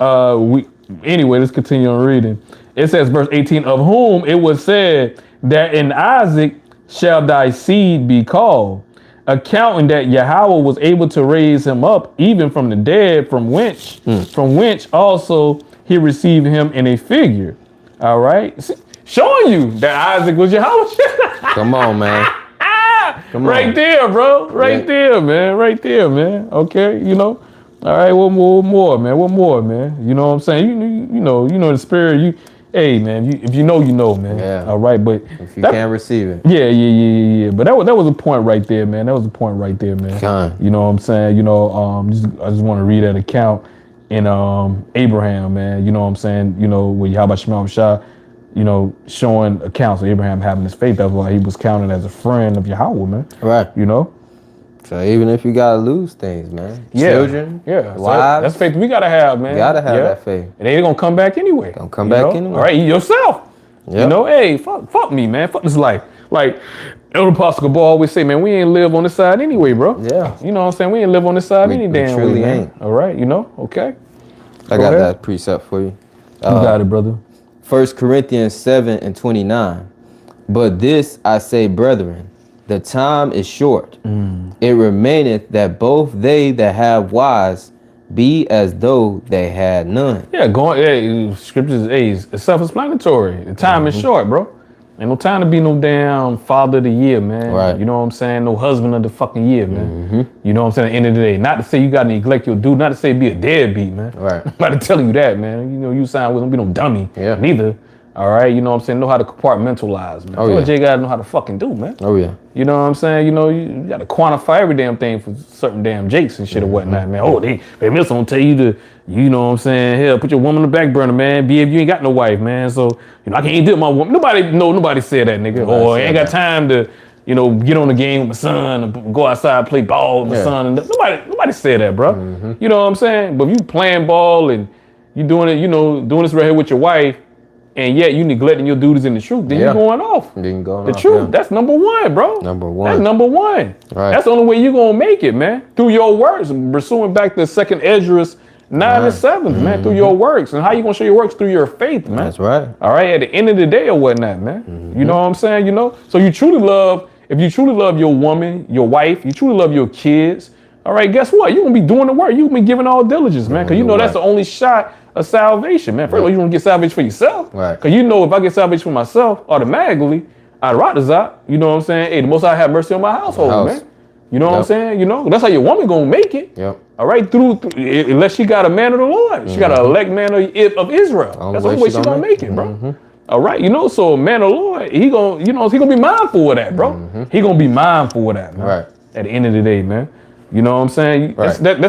Anyway, let's continue on reading. It says, verse 18, of whom it was said that in Isaac shall thy seed be called, accounting that Yahawah was able to raise him up even from the dead, from whence also he received him in a figure. All right. Showing you that Isaac was Yahawah. Come on, man. Right there, bro. Right there, man. Right there, man. Okay, All right, one more, man. You know what I'm saying? You know the spirit. Hey, man. If you know, man. Yeah. All right, but if you can't receive it. Yeah. But that was a point right there, man. That was a point right there, man. Kind. You know what I'm saying? I just want to read that account in Abraham, man. You know what I'm saying? With Yahawah Shah. you know, showing accounts of Abraham having his faith. That's why he was counted as a friend of Yahawah, man. Right. You know? So even if you gotta lose things, man. Yeah. Children, yeah. wives. So that's faith we gotta have, man. You gotta have that faith. And they gonna come back anyway. Gonna come back anyway. All right, yourself. Yep. You know, hey, fuck me, man. Fuck this life. Like Elder Apostle Cabal always say, man, we ain't live on this side anyway, bro. Yeah. You know what I'm saying? We ain't live on this side any damn truly way, man. ain't. All right, you know? Okay. I got that precept for you. You got it, brother. 1 Corinthians 7:29. But this I say, brethren, the time is short. It remaineth that both they that have wives be as though they had none. Yeah, scriptures it's self-explanatory. The time is short, bro. Ain't no time to be no damn father of the year, man. Right. You know what I'm saying? No husband of the fucking year, man. You know what I'm saying? At the end of the day, not to say you gotta neglect your dude, not to say be a deadbeat, man. Right. I'm about to tell you that, man. You know, you sign with him, be no dummy. Yeah. Neither. All right, you know what I'm saying? Know how to compartmentalize, man. Oh, That's what yeah. you gotta know how to fucking do, man. Oh yeah. You know what I'm saying? You know, you gotta quantify every damn thing for certain damn jakes and shit or whatnot, man. Oh, they just gonna tell you to, you know what I'm saying? Hell, put your woman on the back burner, man. Be if you ain't got no wife, man. So, you know, I can't deal with my woman. Nobody said that, nigga. Or I ain't got time to, you know, get on the game with my son and go outside, play ball with my son. And nobody said that, bro. You know what I'm saying? But if you playing ball and you doing it, you know, doing this right here with your wife, and yet you neglecting your duties in the truth, then you're going off. Then going the off, truth, that's number one, bro. Number one. That's number one. Right. That's the only way you're gonna make it, man. Through your works. Pursuing back to 2nd Esdras 9 and 7, man, through your works. And how you gonna show your works? Through your faith, man. That's right. All right, at the end of the day or whatnot, man. You know what I'm saying? You know? So if you truly love your woman, your wife, you truly love your kids, all right, guess what? You're gonna be doing the work. You're gonna be giving all diligence, man. Cause you know that's the only shot of salvation, man. First of all, you don't get salvation for yourself. Right. Cause you know if I get salvation for myself, automatically, I'd Rawchaa, you know what I'm saying? Hey, the Most High have mercy on my household, man. You know what I'm saying? You know, that's how your woman gonna make it. Yep. All right, through unless she got a man of the Lord. She got an elect man of Israel. That's the only way she gonna make it, bro. All right, you know, so a man of the Lord, he gonna be mindful of that, bro. He gonna be mindful of that, man. Right. At the end of the day, man. You know what I'm saying? Right. That's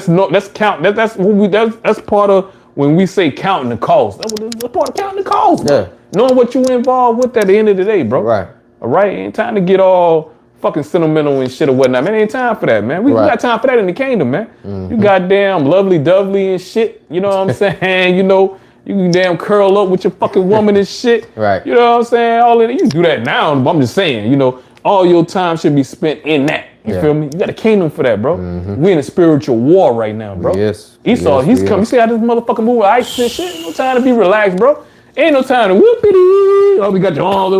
part of when we say counting the cost. That's part of counting the cost. Yeah. Knowing what you involved with at the end of the day, bro. Right. All right, ain't time to get all fucking sentimental and shit or whatnot, man. Ain't time for that, man. We got time for that in the kingdom, man. You goddamn lovely dovely and shit. You know what I'm saying? You know, you can damn curl up with your fucking woman and shit. Right. You know what I'm saying? All of that. You can do that now, but I'm just saying, you know, all your time should be spent in that. You feel me? You got a kingdom for that, bro. We in a spiritual war right now, bro. Yes. Esau, he's coming. You see how this motherfucker move with ice and shit? No time to be relaxed, bro. Ain't no time to whoopity. Oh, we got your arms.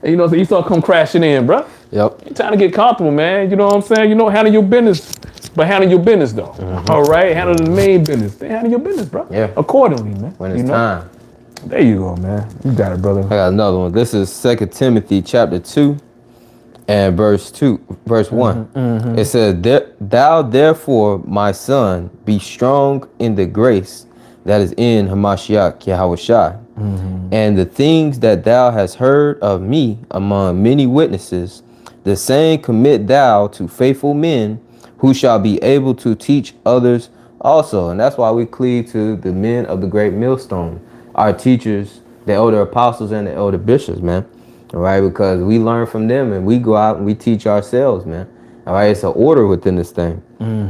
And you know, so Esau come crashing in, bro. Yep. Ain't time to get comfortable, man. You know what I'm saying? You know, handle your business. But handle your business, though. All right? Handle the main business. Then handle your business, bro. Yeah. Accordingly, man. When it's time. There you go, man. You got it, brother. I got another one. This is 2 Timothy chapter 2 and verse 1. It says, Thou therefore, my son, be strong in the grace that is in Hamashiach Yahawashi. And the things that thou hast heard of me among many witnesses, the same commit thou to faithful men who shall be able to teach others also. And that's why we cleave to the men of the great millstone, our teachers, the elder apostles and the elder bishops, man. All right, because we learn from them and we go out and we teach ourselves, man. All right, it's an order within this thing.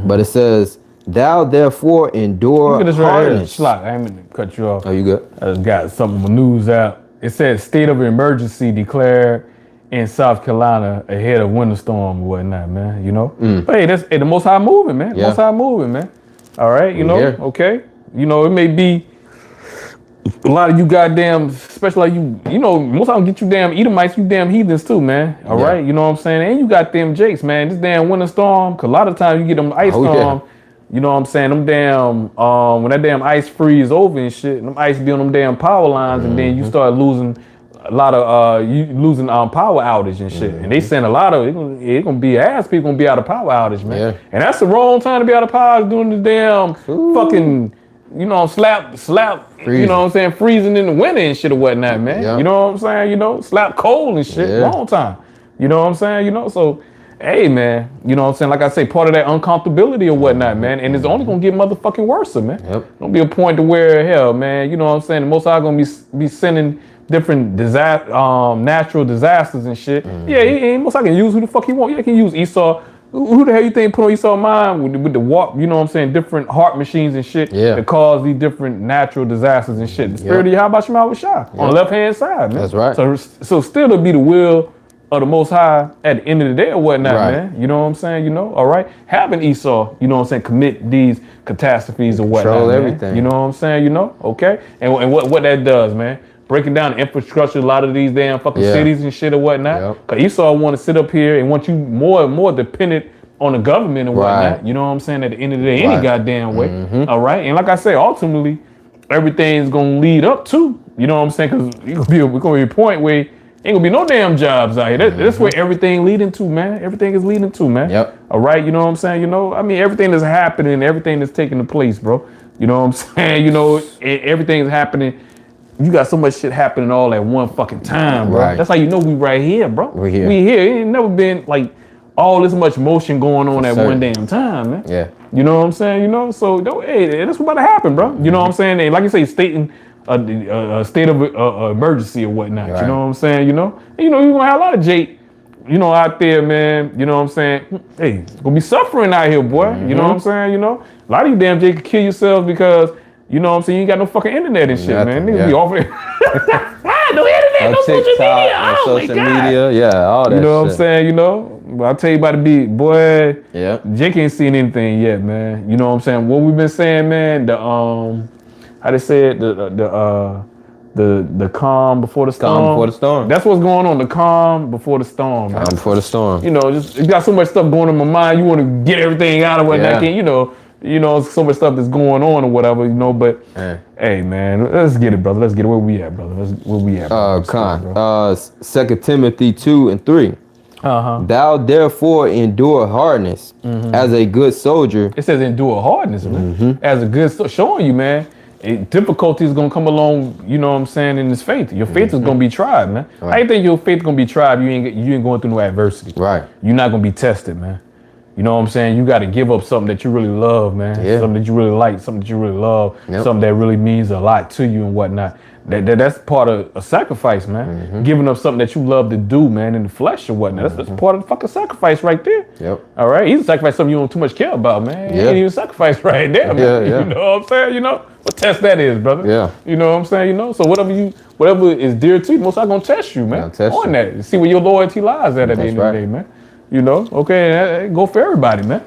But it says, thou therefore endure hardness. I ain't mean to cut you off. Oh, you good? I just got something from the news out. It says state of emergency declared in South Carolina ahead of winter storm and whatnot, man. You know? But hey, that's the Most High moving, man. Yeah. Most High moving, man. All right, you know? Okay. You know, it may be a lot of you goddamn, especially like you know, most of them get you damn Edomites, you damn heathens too, man. All right, you know what I'm saying? And you got them jakes, man. This damn winter storm, cause a lot of times you get them ice storm. You know what I'm saying? Them damn, when that damn ice freeze over and shit, them ice be on them damn power lines, and then you start losing a lot of power outage and shit. And they send a lot of it gonna be people gonna be out of power outage, man. And that's the wrong time to be out of power doing the damn fucking. You know, slap, freezing. You know what I'm saying, freezing in the winter and shit or whatnot, man. You know what I'm saying, you know, slap cold and shit, long time. You know what I'm saying, you know, so hey, man, you know what I'm saying? Like I say, part of that uncomfortability or whatnot, man. And it's only going to get motherfucking worse, man. Yep. Don't be a point to where, hell, man, you know what I'm saying? The Most High going to be sending different natural disasters and shit. Yeah, he Most High can use who the fuck he want. Yeah, he can use Esau. Who the hell you think put on Esau's mind with the warp, you know what I'm saying, different heart machines and shit that cause these different natural disasters and shit. The spirit of Yahawashi on the left-hand side, man. That's right. So still to be the will of the Most High at the end of the day or whatnot, man. You know what I'm saying, you know, all right? Having Esau, you know what I'm saying, commit these catastrophes or whatnot, control everything. You know what I'm saying, you know, okay? And what that does, man. Breaking down the infrastructure, a lot of these damn fucking cities and shit or whatnot. Cause Esau want to sit up here and want you more and more dependent on the government and whatnot. You know what I'm saying? At the end of the day, any goddamn way. All right. And like I say, ultimately, everything's gonna lead up to, you know what I'm saying? Cause we're gonna be a point where ain't gonna be no damn jobs out here. That's where everything leading to, man. Everything is leading to, man. All right. You know what I'm saying? You know, I mean, everything that's happening, everything that's taking place, bro. You know what I'm saying? You know, everything's happening. You got so much shit happening all at one fucking time, bro. That's how you know we right here, bro. We here. It ain't never been like all this much motion going on at one damn time, man. You know what I'm saying? You know, so hey, that's what about to happen, bro. You know what I'm saying? And like you say, stating a state of emergency or whatnot. You know what I'm saying? You know, and, you know, you're gonna have a lot of Jake, you know, out there, man. You know what I'm saying? Hey, it's gonna be suffering out here, boy. You know what I'm saying? You know, a lot of you damn Jake could kill yourselves because. You know what I'm saying? You ain't got no fucking internet and shit, man. Niggas be off it. No internet, no social media. Oh, social media, all that shit. You know what I'm saying? You know? But I'll tell you about the beat, boy. Jake ain't seen anything yet, man. You know what I'm saying? What we've been saying, man, how they say it, the calm before the storm. Calm before the storm. That's what's going on, the calm before the storm, man. Calm before the storm. You know, just you got so much stuff going on in my mind, you want to get everything out of whatnot, you know, so much stuff that's going on or whatever, you know, but hey, man, let's get it, brother. Let's get it. Where we at, brother? Where we at? Con. 2 Timothy 2:3. Thou therefore endure hardness as a good soldier. It says endure hardness, man. As a good showing you, man. Difficulty is gonna come along, you know what I'm saying, in this faith. Your faith is gonna be tried, man. I think your faith gonna be tried. You ain't going through no adversity. You're not gonna be tested, man. You know what I'm saying? You got to give up something that you really love, man. Something that you really like, something that you really love, something that really means a lot to you and whatnot. That's part of a sacrifice, man. Giving up something that you love to do, man, in the flesh or whatnot. That's part of the fucking sacrifice right there. All right? Even sacrifice something you don't too much care about, man. You ain't even sacrifice right there, man. You know what I'm saying? You know? What test that is, brother. You know what I'm saying? You know? So whatever is dear to you, most I'm going to test you, man. On that. See where your loyalty lies at the end of the day, man. You know, okay, go for everybody, man.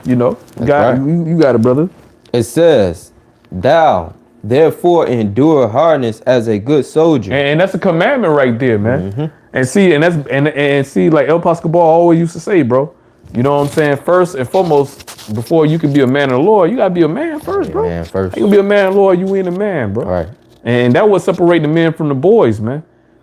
You know, you got it, brother. It says, thou therefore endure hardness as a good soldier. And that's a commandment right there, man. And see, and see, like El Pascual always used to say, bro. You know what I'm saying? First and foremost, before you can be a man of the Lord, you gotta be a man first, bro. Man first. You can be a man of the Lord, you ain't a man, bro. And that would separate the men from the boys, man.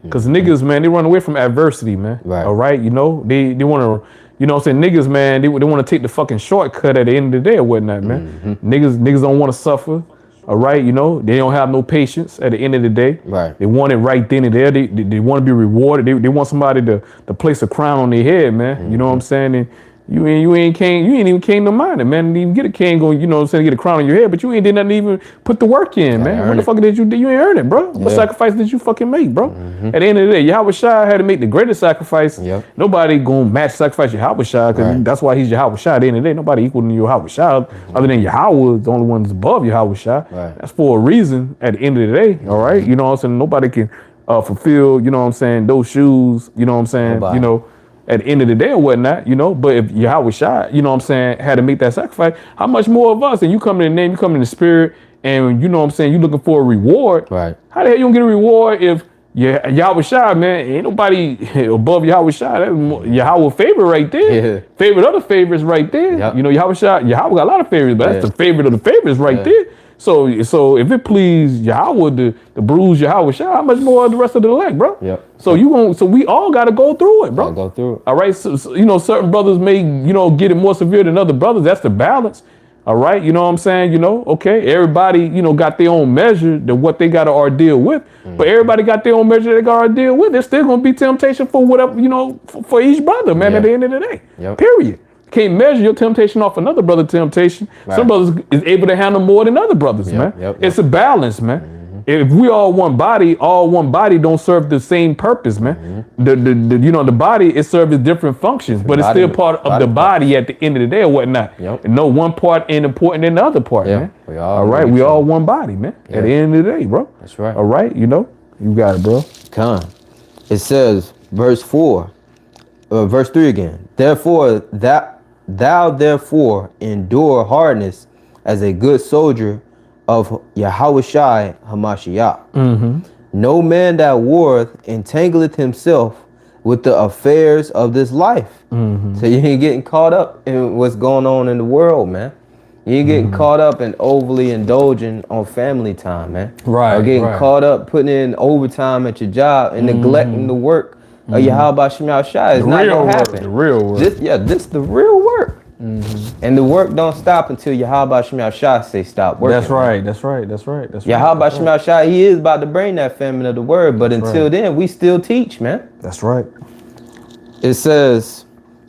Cause niggas, man, they run away from adversity, man. All right, you know, they want to, you know what I'm saying? Niggas, man, they want to take the fucking shortcut at the end of the day or whatnot, man. Niggas don't want to suffer. All right, you know, they don't have no patience at the end of the day. They want it right then and there. They want to be rewarded. They want somebody to place a crown on their head, man. You know what I'm saying? And you ain't even came to mind it, man. Didn't even get a king going, you know what I'm saying, get a crown on your head, but you ain't did nothing to even put the work in, man. What the fuck did you do? You ain't earn it, bro. What sacrifice did you fucking make, bro? At the end of the day, Yahawashi had to make the greatest sacrifice. Nobody gonna match sacrifice Yahawashi, because that's why he's Yahawashi. At the end of the day, nobody equal to Yahawashi other than Yahawah is the only one that's above Yahawashi. That's for a reason at the end of the day, all right? You know what I'm saying? Nobody can fulfill, you know what I'm saying, those shoes, you know what I'm saying, you know, at the end of the day or whatnot, you know, but if Yahawashi, you know what I'm saying, had to make that sacrifice, how much more of us, and you come in the name, you come in the spirit, and you know what I'm saying, you looking for a reward. How the hell you gonna get a reward if Yahawashi, man, ain't nobody above Yahawashi. That's Yahawah favorite right there. Favorite of the favorites right there. You know, Yahawah got a lot of favorites, but that's the favorite of the favorites right there. So if it please Yahawah to bruise Yahawashi, how much more of the rest of the elect, bro? So we all got to go through it, bro. All right. So, you know, certain brothers may, you know, get it more severe than other brothers. That's the balance. All right, you know what I'm saying? You know, okay, everybody, you know, got their own measure to what they got to ordeal with, but everybody got their own measure they got to ordeal with. There's still gonna be temptation for whatever, you know, for each brother, man. At the end of the day, period. Can't measure your temptation off another brother's temptation. Right. Some brothers is able to handle more than other brothers, man. It's a balance, man. If we all one body don't serve the same purpose, man. The you know, the body, it serves different functions, but it's still part of the body at the end of the day or whatnot. And no one part ain't important than the other part, man. All right, we all one body, man. At the end of the day, bro. That's right. All right, you know, you got it, bro. Come. It says, verse 3 again. Therefore, thou therefore endure hardness as a good soldier of Yahawashi Hamashiach. No man that warreth entangleth himself with the affairs of this life. So you ain't getting caught up in what's going on in the world, man. You ain't getting caught up in overly indulging on family time, man. Right. Or getting caught up putting in overtime at your job and neglecting the work of Yahawah Shai. It's not gonna happen. The real work. This the real work. And the work don't stop until Yahawah Shai say stop working. That's right. Yahawah Shai, he is about to bring that famine of the word, but until then, we still teach, man. That's right. It says,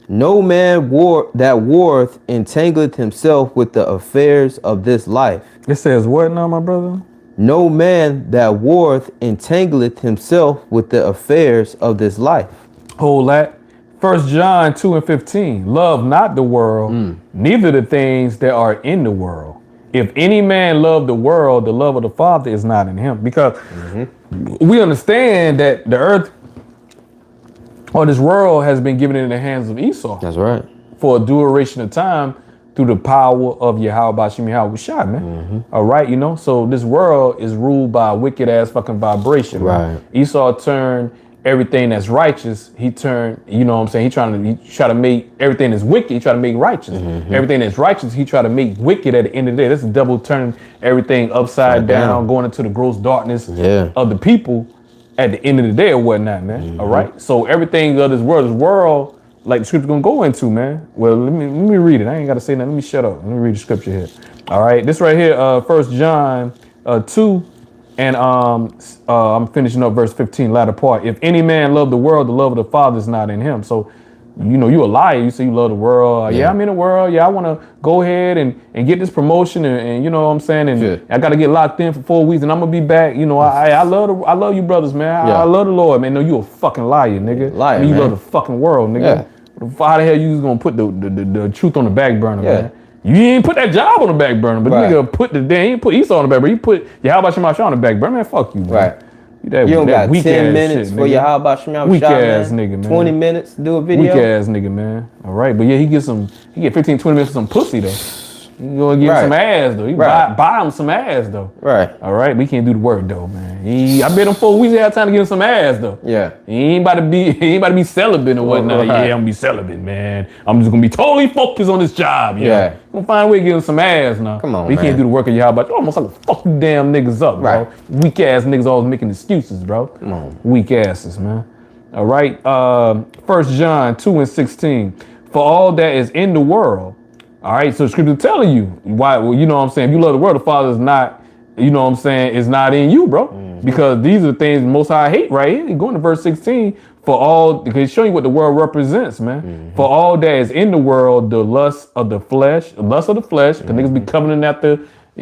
no man that warreth entangleth himself with the affairs of this life. It says what now, my brother? No man that warreth entangleth himself with the affairs of this life. Hold that. 1 John 2:15. Love not the world, neither the things that are in the world. If any man love the world, the love of the Father is not in him. Because we understand that the earth or this world has been given in the hands of Esau. That's right. For a duration of time through the power of Yahawashi, man. All right, you know, so this world is ruled by a wicked ass fucking vibration. Right. Esau turned everything that's righteous, he turned, you know what I'm saying? He try to make everything that's wicked, he try to make righteous. Everything that's righteous, he try to make wicked at the end of the day. That's the devil turning everything upside down, going into the gross darkness of the people at the end of the day or whatnot, man. All right. So everything of this world, like the scripture gonna go into, man. Well, let me read it. I ain't gotta say nothing. Let me shut up. Let me read the scripture here. All right. This right here, 1 John 2. And I'm finishing up verse 15, latter part. If any man love the world, the love of the Father is not in him. So, you know, you a liar. You say you love the world. Yeah, I'm in the world. Yeah, I want to go ahead and get this promotion and you know what I'm saying? And I got to get locked in for 4 weeks and I'm going to be back. You know, I love you brothers, man. I love the Lord, man. No, you a fucking liar, nigga. Liar, you man. love the fucking world, nigga. How the hell you going to put the truth on the back burner, man? You ain't put that job on the back burner, but nigga ain't put Esau on the back burner. You put Yahawah Shai on the back burner, man. Fuck you, man. Right. You don't got 10 minutes for Yahawah Shai, weak ass nigga, man. 20 minutes to do a video. Weak ass nigga, man. All right, but yeah, he get 15, 20 minutes for some pussy though. You gonna get some ass though. You buy him some ass though. Right. All right, we can't do the work though, man. I bet him 4 weeks had time to get him some ass though. Yeah. He ain't about to be celibate or whatnot. Yeah, I'm gonna be celibate, man. I'm just gonna be totally focused on this job. Yeah. I'm gonna find a way to get him some ass now. Come on, we can't do the work of y'all, but almost like fuck you damn niggas up, bro. Weak ass niggas always making excuses, bro. Come on. Weak asses, man. All right. 1 John 2:16. For all that is in the world. All right, so the scripture telling you why, well, you know what I'm saying? If you love the world, the Father is not, you know what I'm saying, is not in you, bro. Because these are the things Most High hate right here. You go into verse 16, for all, because it's showing you what the world represents, man. For all that is in the world, the lust of the flesh, because niggas be coveting after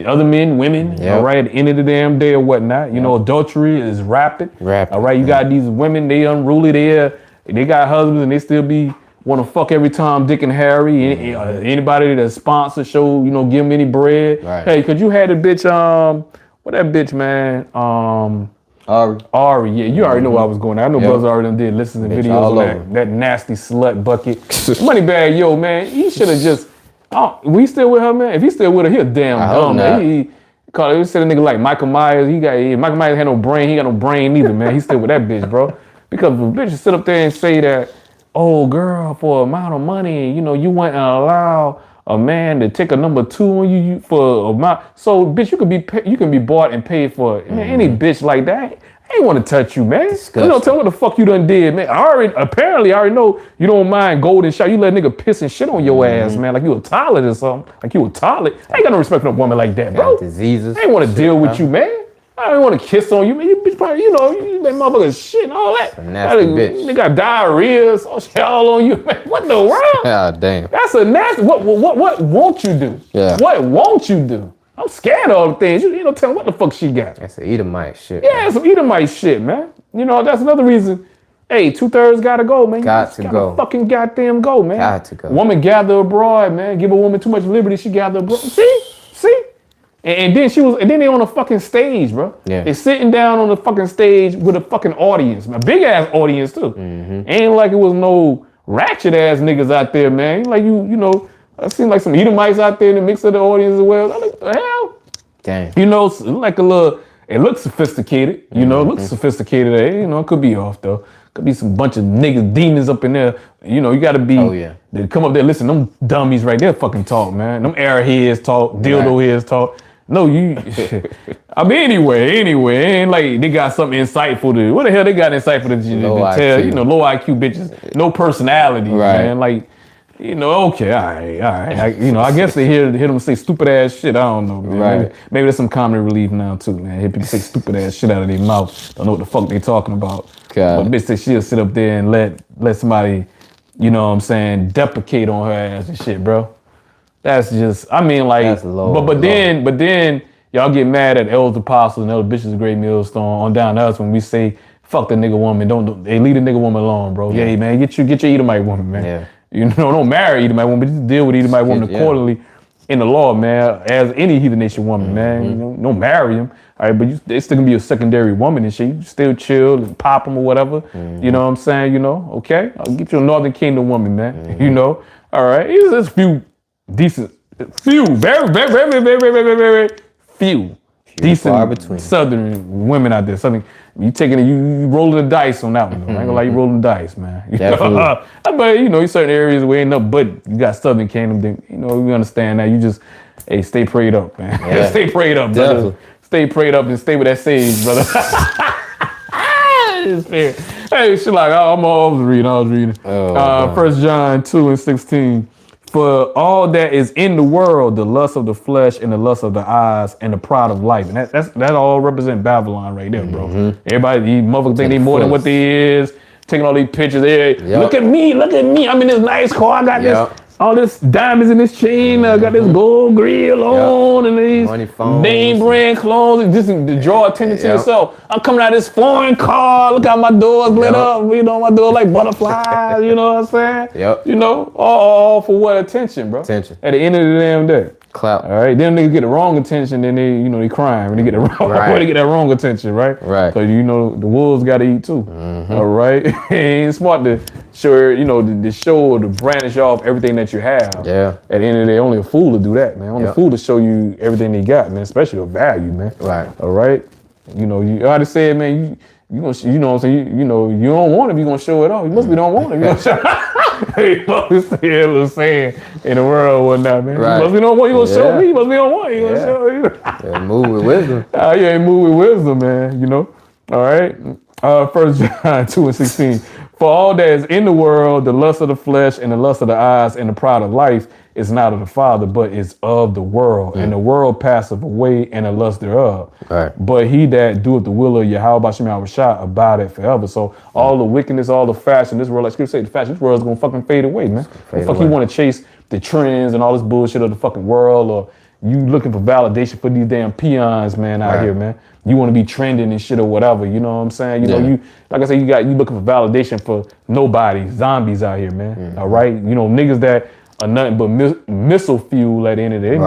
other men, women, all right, at the end of the damn day or whatnot. You know, adultery is rapid. All right, you got these women, they unruly, they got husbands and they still be want to fuck every time Dick and Harry. Anybody that sponsor show, you know, give them any bread. Right. Hey, could you have the bitch, what that bitch, man? Ari, yeah, you already know where I was going. I know brothers already did listen to videos on that nasty slut bucket. Moneybag, yo, man, he should have just, we still with her, man? If he's still with her, he a damn dumb, man. He said a nigga like Michael Myers, Michael Myers had no brain, he got no brain either, man. He's still with that bitch, bro. Because if a bitch sit up there and say that, oh, girl, for amount of money, you know, you wouldn't allow a man to take a number 2 on you for amount. So, bitch, you can be bought and paid for. Man, any bitch like that I ain't want to touch you, man. Disgusting. You know, tell me what the fuck you done did, man. I already know you don't mind golden shower. You let a nigga piss and shit on your ass, man. Like you a toilet or something. Like you a toilet. I ain't got no respect for a woman like that, bro. Diseases. I ain't want to deal with you, man. I don't want to kiss on you, man. You bitch probably, you that motherfucker shit and all that. A nasty bitch. They got diarrhea, so shit all on you, man. What the world? God damn. That's a nasty. What won't you do? Yeah. What won't you do? I'm scared of all the things. You know, tell me what the fuck she got. That's an Edomite shit. Yeah, some Edomite shit, man. You know, that's another reason. Hey, 2/3 gotta go, man. Got to go. Fucking goddamn go, man. Got to go. Woman gather abroad, man. Give a woman too much liberty, she gather abroad. See? And then they on a fucking stage, bro. Yeah. They sitting down on the fucking stage with a fucking audience, a big ass audience too. Ain't like it was no ratchet ass niggas out there, man. Like you know, I seen like some Edomites out there in the mix of the audience as well. I'm like, what the hell? Damn. You know, like a little. It looks sophisticated, you know. It looks sophisticated. You know, it could be off though. Could be some bunch of niggas, demons up in there. You know, you got to be. Oh yeah. They come up there, listen. Them dummies right there, fucking talk, man. Them airheads talk, dildo heads talk. No, you. I mean, anyway, ain't like they got something insightful to. What the hell they got insightful to tell? IQ. You know, low IQ bitches, no personality, man. Like, you know, okay, all right. I guess they hear them say stupid ass shit. I don't know, man. Right. Maybe there's some comedy relief now too, man. Hear people say stupid ass shit out of their mouth. Don't know what the fuck they talking about. God. But bitch said she'll sit up there and let somebody, you know what I'm saying, deprecate on her ass and shit, bro. That's just, I mean, like, that's low, but then y'all get mad at elders apostles and other bitches of great millstone on down to us when we say fuck the nigga woman. They leave the nigga woman alone, bro. Yeah, man, get your Edomite woman, man. Yeah. You know, don't marry Edomite woman, but just deal with Edomite woman accordingly in the law, man. As any heathen nation woman, man. You know, don't marry him, all right? But they still gonna be a secondary woman and shit. You still chill and pop them or whatever. You know what I'm saying? You know, okay. I'll get you a Northern Kingdom woman, man. You know, all right. There's few decent, very few decent Southern women out there. Southern, you rolling the dice on that one. I ain't gonna lie, you rolling the dice, man. Definitely. But you know, in certain areas where ain't nothing but you got Southern Kingdom. Then you know we understand that. You just stay prayed up, man. Yeah. Stay prayed up, brother. Definitely. Stay prayed up and stay with that sage, brother. Hey, shit, like I was reading. 1 John 2:16. For all that is in the world, the lust of the flesh and the lust of the eyes and the pride of life. And that all represent Babylon right there, bro. Everybody, these motherfuckers think they more than what they is. Taking all these pictures. Look at me. I'm in this nice car. I got this, all this diamonds in this chain. I got this gold grill on and these name brand clothes. Just to draw attention to yourself. I'm coming out of this foreign car. Look how my doors lit up. You know, my door like butterflies. You know what I'm saying? You know, all for what? Attention, bro. Attention. At the end of the damn day. Clout. All right. Then they get the wrong attention. Then they crying when they get the wrong. When they get that wrong attention, right? Right. Because you know the wolves got to eat too. All right. It ain't smart to show, you know, to show or to brandish off everything that you have. Yeah. At the end of the day, only a fool to do that, man. Only a fool to show you everything they got, man. Especially the value, man. Right. All right. You know, you already said, man. You gonna, you know what I'm saying? You know, you don't want it, you gonna show it off. You must be don't want it. You gonna show it. Must be a little saying in the world or whatnot, man. Right. You must be don't want, you gonna show me. You must be don't want, you gonna show you. Move with wisdom. Move with wisdom, man. You know. All right. 1 John 2:16. For all that is in the world, the lust of the flesh and the lust of the eyes and the pride of life is not of the Father, but is of the world. And the world passeth away and the lust thereof. Right. But he that doeth the will of Yahawah Bahasham abideth forever. So all the wickedness, all the fashion, this world, like Scripture say, the fashion, this world's gonna fucking fade away, man. The fuck you wanna chase the trends and all this bullshit of the fucking world, or you looking for validation for these damn peons, man, out here, man. You want to be trending and shit or whatever, you know what I'm saying? You know, you like I said, you looking for validation for nobody, zombies out here, man. All right, you know, niggas that are nothing but missile fuel at the end of the day.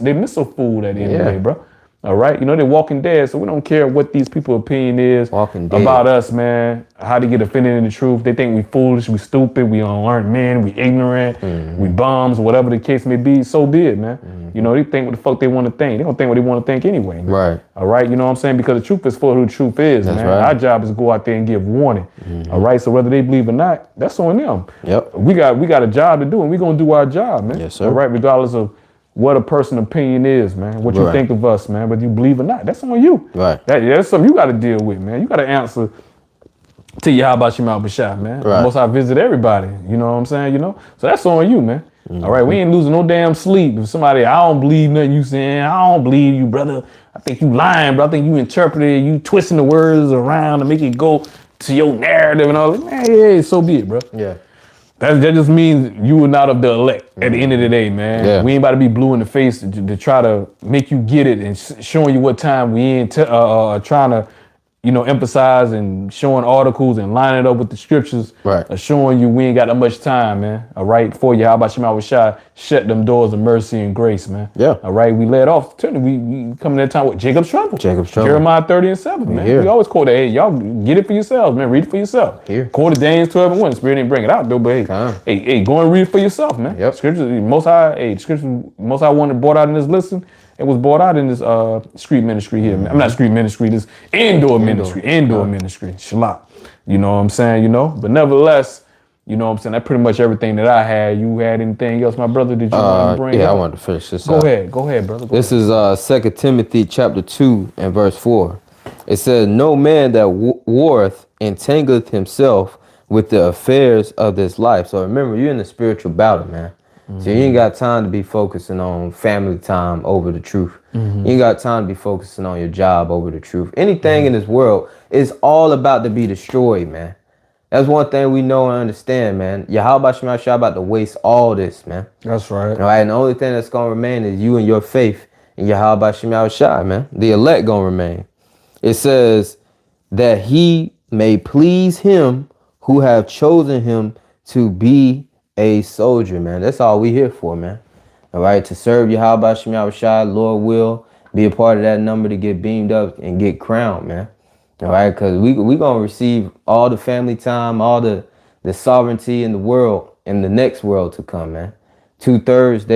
They missile food at the end of the day, bro. All right, you know they're walking dead, so we don't care what these people's opinion is about us, man. How they get offended in the truth. They think we foolish, we stupid, we unlearned men, we ignorant, we bums, whatever the case may be. So be it, man. You know they think what the fuck they want to think. They don't think what they want to think anyway. Man. Right. All right. You know what I'm saying? Because the truth is for who the truth is, man. Right. Our job is to go out there and give warning. All right. So whether they believe or not, that's on them. Yep. We got a job to do, and we gonna do our job, man. Yes, sir. All right. Regardless of what a person's opinion is, man. What you Right. think of us, man. Whether you believe or not, that's on you. Right. That's something you got to deal with, man. You got to answer to Yahawashi, man. Right. Most I visit everybody. You know what I'm saying? You know, so that's on you, man. All right, we ain't losing no damn sleep. If somebody, I don't believe nothing you saying, I don't believe you, brother. I think you lying, bro. I think you interpreted, you twisting the words around to make it go to your narrative and all that. Man, yeah, so be it, bro. Yeah. That just means you were not of the elect at the end of the day, man. Yeah. We ain't about to be blue in the face to try to make you get it and showing you what time we ain't trying to, you know, emphasize and showing articles and lining it up with the scriptures. Right. Showing you we ain't got that much time, man. All right. For you, how about Yahawashi shut them doors of mercy and grace, man. Yeah. All right. We led off. We coming that time with Jacob's trouble. Jacob's trouble. Jeremiah 30:7, man. Here. We always quote that. Hey, y'all get it for yourselves, man. Read it for yourself. Here. Quoted Daniel 12:1. Spirit didn't bring it out though, but hey, go and read it for yourself, man. Yep. Scripture, Most High, Most High wanted brought out in this listen. It was brought out in this street ministry here. I'm not street ministry, this indoor ministry. Shalawam. You know what I'm saying, you know? But nevertheless, you know what I'm saying, that's pretty much everything that I had. You had anything else, my brother, did you want to bring up? I wanted to finish this Go up. ahead, brother. This is 2 Timothy chapter 2 and verse 4. It says, no man that warreth entangleth himself with the affairs of this life. So remember, you're in the spiritual battle, man. So you ain't got time to be focusing on family time over the truth. You ain't got time to be focusing on your job over the truth. Anything in this world is all about to be destroyed, man. That's one thing we know and understand, man. Yahawashi about to waste all this, man. That's right. All right, and the only thing that's gonna remain is you and your faith in Yahawashi, man. The elect gonna remain. It says that he may please him who have chosen him to be a soldier, man. That's all we here for, man. All right, to serve Yahawashi, Lord will be a part of that number to get beamed up and get crowned, man. All right, because we gonna receive all the family time, all the sovereignty in the world, in the next world to come, man. 2/3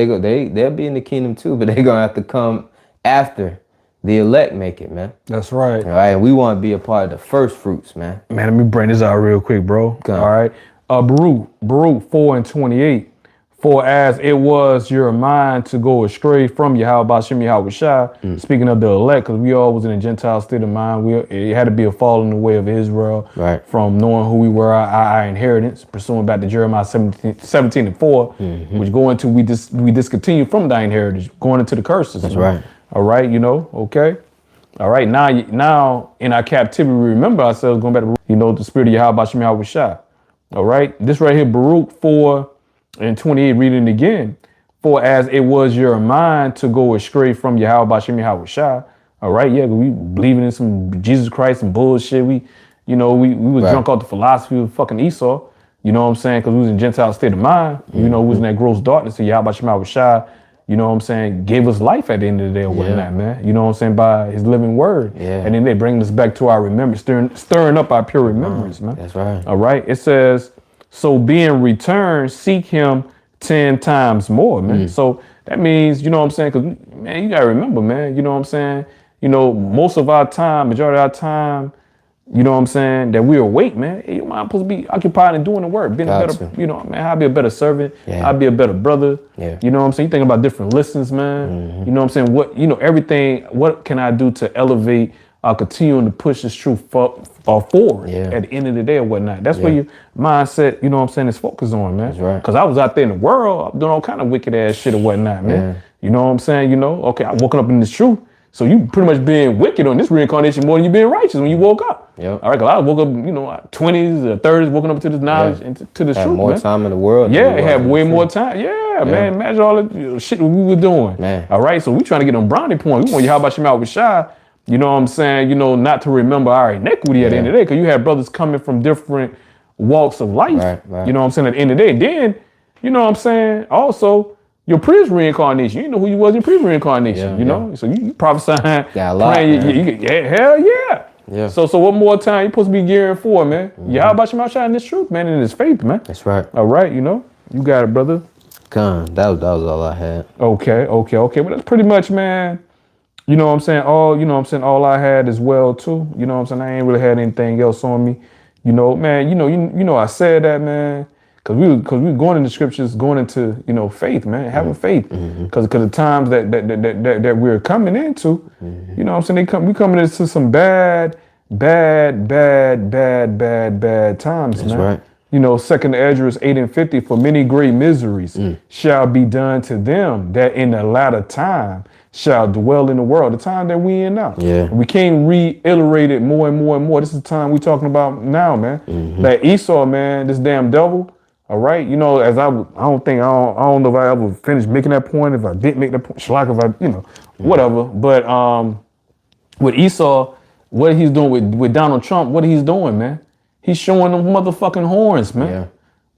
they'll be in the kingdom too, but they gonna have to come after the elect make it, man. That's right. All right, and we want to be a part of the first fruits, man. Man, let me bring this out real quick, bro. Come. All right. Baruch 4:28. For as it was your mind to go astray from Yahawashi, speaking of the elect, because we all was in a Gentile state of mind. It had to be a fall in the way of Israel, right? From knowing who we were, our inheritance, pursuing back to Jeremiah 17:4, which go into we discontinue from thy inheritance, going into the curses. That's right. All right, you know, okay. All right, now in our captivity, we remember ourselves going back to, you know, the spirit of Yahawashi. All right, this right here, Baruch 4:28, reading it again. For as it was your mind to go astray from Yahawashi. All right, yeah, we believing in some Jesus Christ and bullshit. We was drunk off the philosophy of fucking Esau. You know what I'm saying? Because we was in Gentile state of mind. You know, we was in that gross darkness of Yahawashi. You know what I'm saying? Gave us life at the end of the day or whatnot, man. You know what I'm saying? By his living word. Yeah. And then they bring us back to our remembrance, stirring up our pure remembrance, man. That's right. All right. It says, so being returned, seek him 10 times more, man. So that means, you know what I'm saying? Because, man, you got to remember, man, you know what I'm saying? You know, most of our time, majority of our time, you know what I'm saying, that we're awake, man. Hey, your mind supposed to be occupied and doing the work, being a better, you know, man, I'll be a better servant. I'll be a better brother. Yeah. You know what I'm saying? You think about different listens, man. You know what I'm saying? What, you know, everything, what can I do to elevate, continuing to push this truth forward at the end of the day or whatnot? That's where your mindset, you know what I'm saying, is focused on, man. That's right. Because I was out there in the world, I'm doing all kind of wicked ass shit or whatnot, man. You know what I'm saying? You know, okay, I woke up in this truth. So you pretty much being wicked on this reincarnation more than you being righteous when you woke up. Yep. All right, because I woke up, you know, 20s or 30s, woken up to this knowledge and to this truth, more time in the world. Yeah, it had way more time. Yeah, man, imagine all the shit we were doing. Man. All right, so we trying to get on brownie point. We want you, how about Shema with Shy? You know what I'm saying? You know, not to remember our iniquity at the end of the day, because you had brothers coming from different walks of life. Right. You know what I'm saying? At the end of the day. Then, you know what I'm saying? Also, your previous reincarnation, you know who you was in your previous reincarnation, you know? So you prophesying, praying, hell yeah. So what more time you supposed to be gearing for, man? Yeah, how about you outside in this truth, man, in this faith, man? That's right. All right, you know? You got it, brother. That was all I had. Okay. But that's pretty much, man, you know what I'm saying? All I had as well, too. You know what I'm saying? I ain't really had anything else on me. You know, man, you know, I said that, man. Because we going into scriptures, going into, you know, faith, man, having faith. Because the times that we're coming into, you know what I'm saying, we coming into some bad times, That's man. right. You know, 2 Ezra 8:50, for many great miseries shall be done to them that in the latter time shall dwell in the world, the time that we in now. Yeah. We can't reiterate it more and more and more. This is the time we talking about now, man. Like Esau, man, this damn devil. All right, you know, as I don't know if I ever finished making that point. If I didn't make that point, schlock, if I, you know, whatever. But with Esau, what he's doing with Donald Trump, what he's doing, man. He's showing them motherfucking horns, man. Yeah.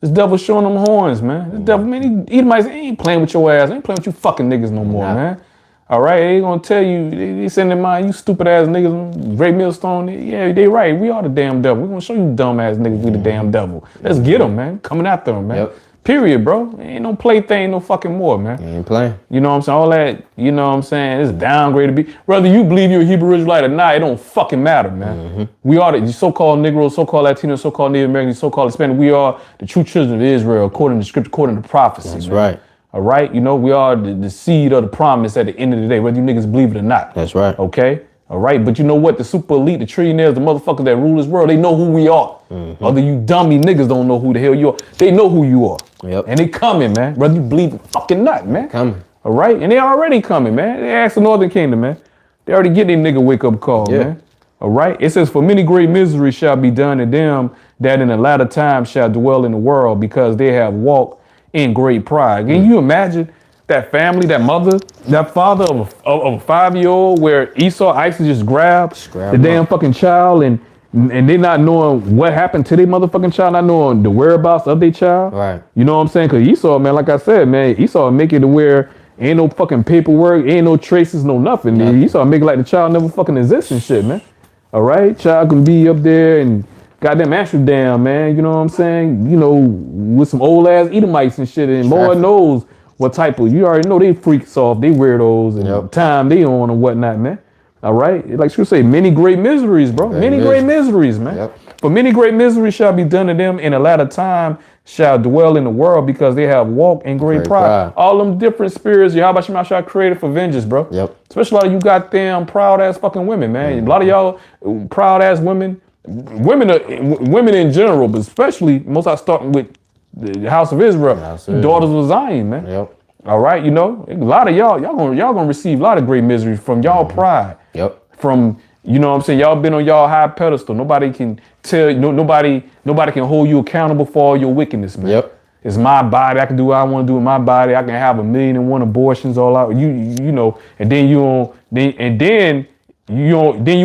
This devil's showing them horns, man. This devil, man, he ain't playing with your ass. He ain't playing with you fucking niggas no more, man. All right, they gonna tell you, they sending mine, you stupid ass niggas, Great Millstone. Yeah, they right. We are the damn devil. We gonna show you dumb ass niggas we the damn devil. Let's get them, man. Coming after them, man. Yep. Period, bro. Ain't no play thing no fucking more, man. You ain't playing. You know what I'm saying? All that, you know what I'm saying? It's downgrade to be. Whether you believe you're a Hebrew Israelite or not, it don't fucking matter, man. We are the so-called Negroes, so-called Latinos, so-called Native Americans, so-called Hispanic. We are the true children of Israel, according to scripture, according to prophecy. That's man. right. All right? You know, we are the seed of the promise at the end of the day, whether you niggas believe it or not. That's right. Okay? All right? But you know what? The super elite, the trillionaires, the motherfuckers that rule this world, they know who we are. Other you dummy niggas don't know who the hell you are. They know who you are. Yep. And they coming, man. Whether you believe it fucking not, man. Coming. All right? And they already coming, man. They asked the Northern Kingdom, man. They already get their nigga wake up call, man. All right? It says, for many great miseries shall be done to them that in the latter time shall dwell in the world, because they have walked in great pride. Can you imagine that family, that mother, that father of a 5-year-old where Esau Isaac just grabbed the damn fucking child and they not knowing what happened to their motherfucking child, not knowing the whereabouts of their child. Right. You know what I'm saying? Because Esau, man, like I said, man, Esau make it to where ain't no fucking paperwork, ain't no traces, no nothing. Esau make it like the child never fucking exists and shit, man. All right? Child can be up there and goddamn Amsterdam, man. You know what I'm saying? You know, with some old ass Edomites and shit. And Lord knows what type of, you already know they freaks off, they weirdos and time they on and whatnot, man. All right? Like you say, many great miseries, bro. Many great miseries, man. For many great miseries shall be done to them in the latter time shall dwell in the world, because they have walked in great pride. All them different spirits, Yahawashi shall created for vengeance, bro. Especially a lot of you goddamn proud ass fucking women, man. A lot of y'all proud ass women in general, but especially most I starting with the House of Israel, daughters of Zion, man. All right, you know, a lot of y'all gonna receive a lot of great misery from y'all pride. From, you know what I'm saying, y'all been on y'all high pedestal. Nobody can tell you, nobody can hold you accountable for all your wickedness, man. It's my body. I can do what I want to do with my body. I can have 1,000,001 abortions all out. You know, and then you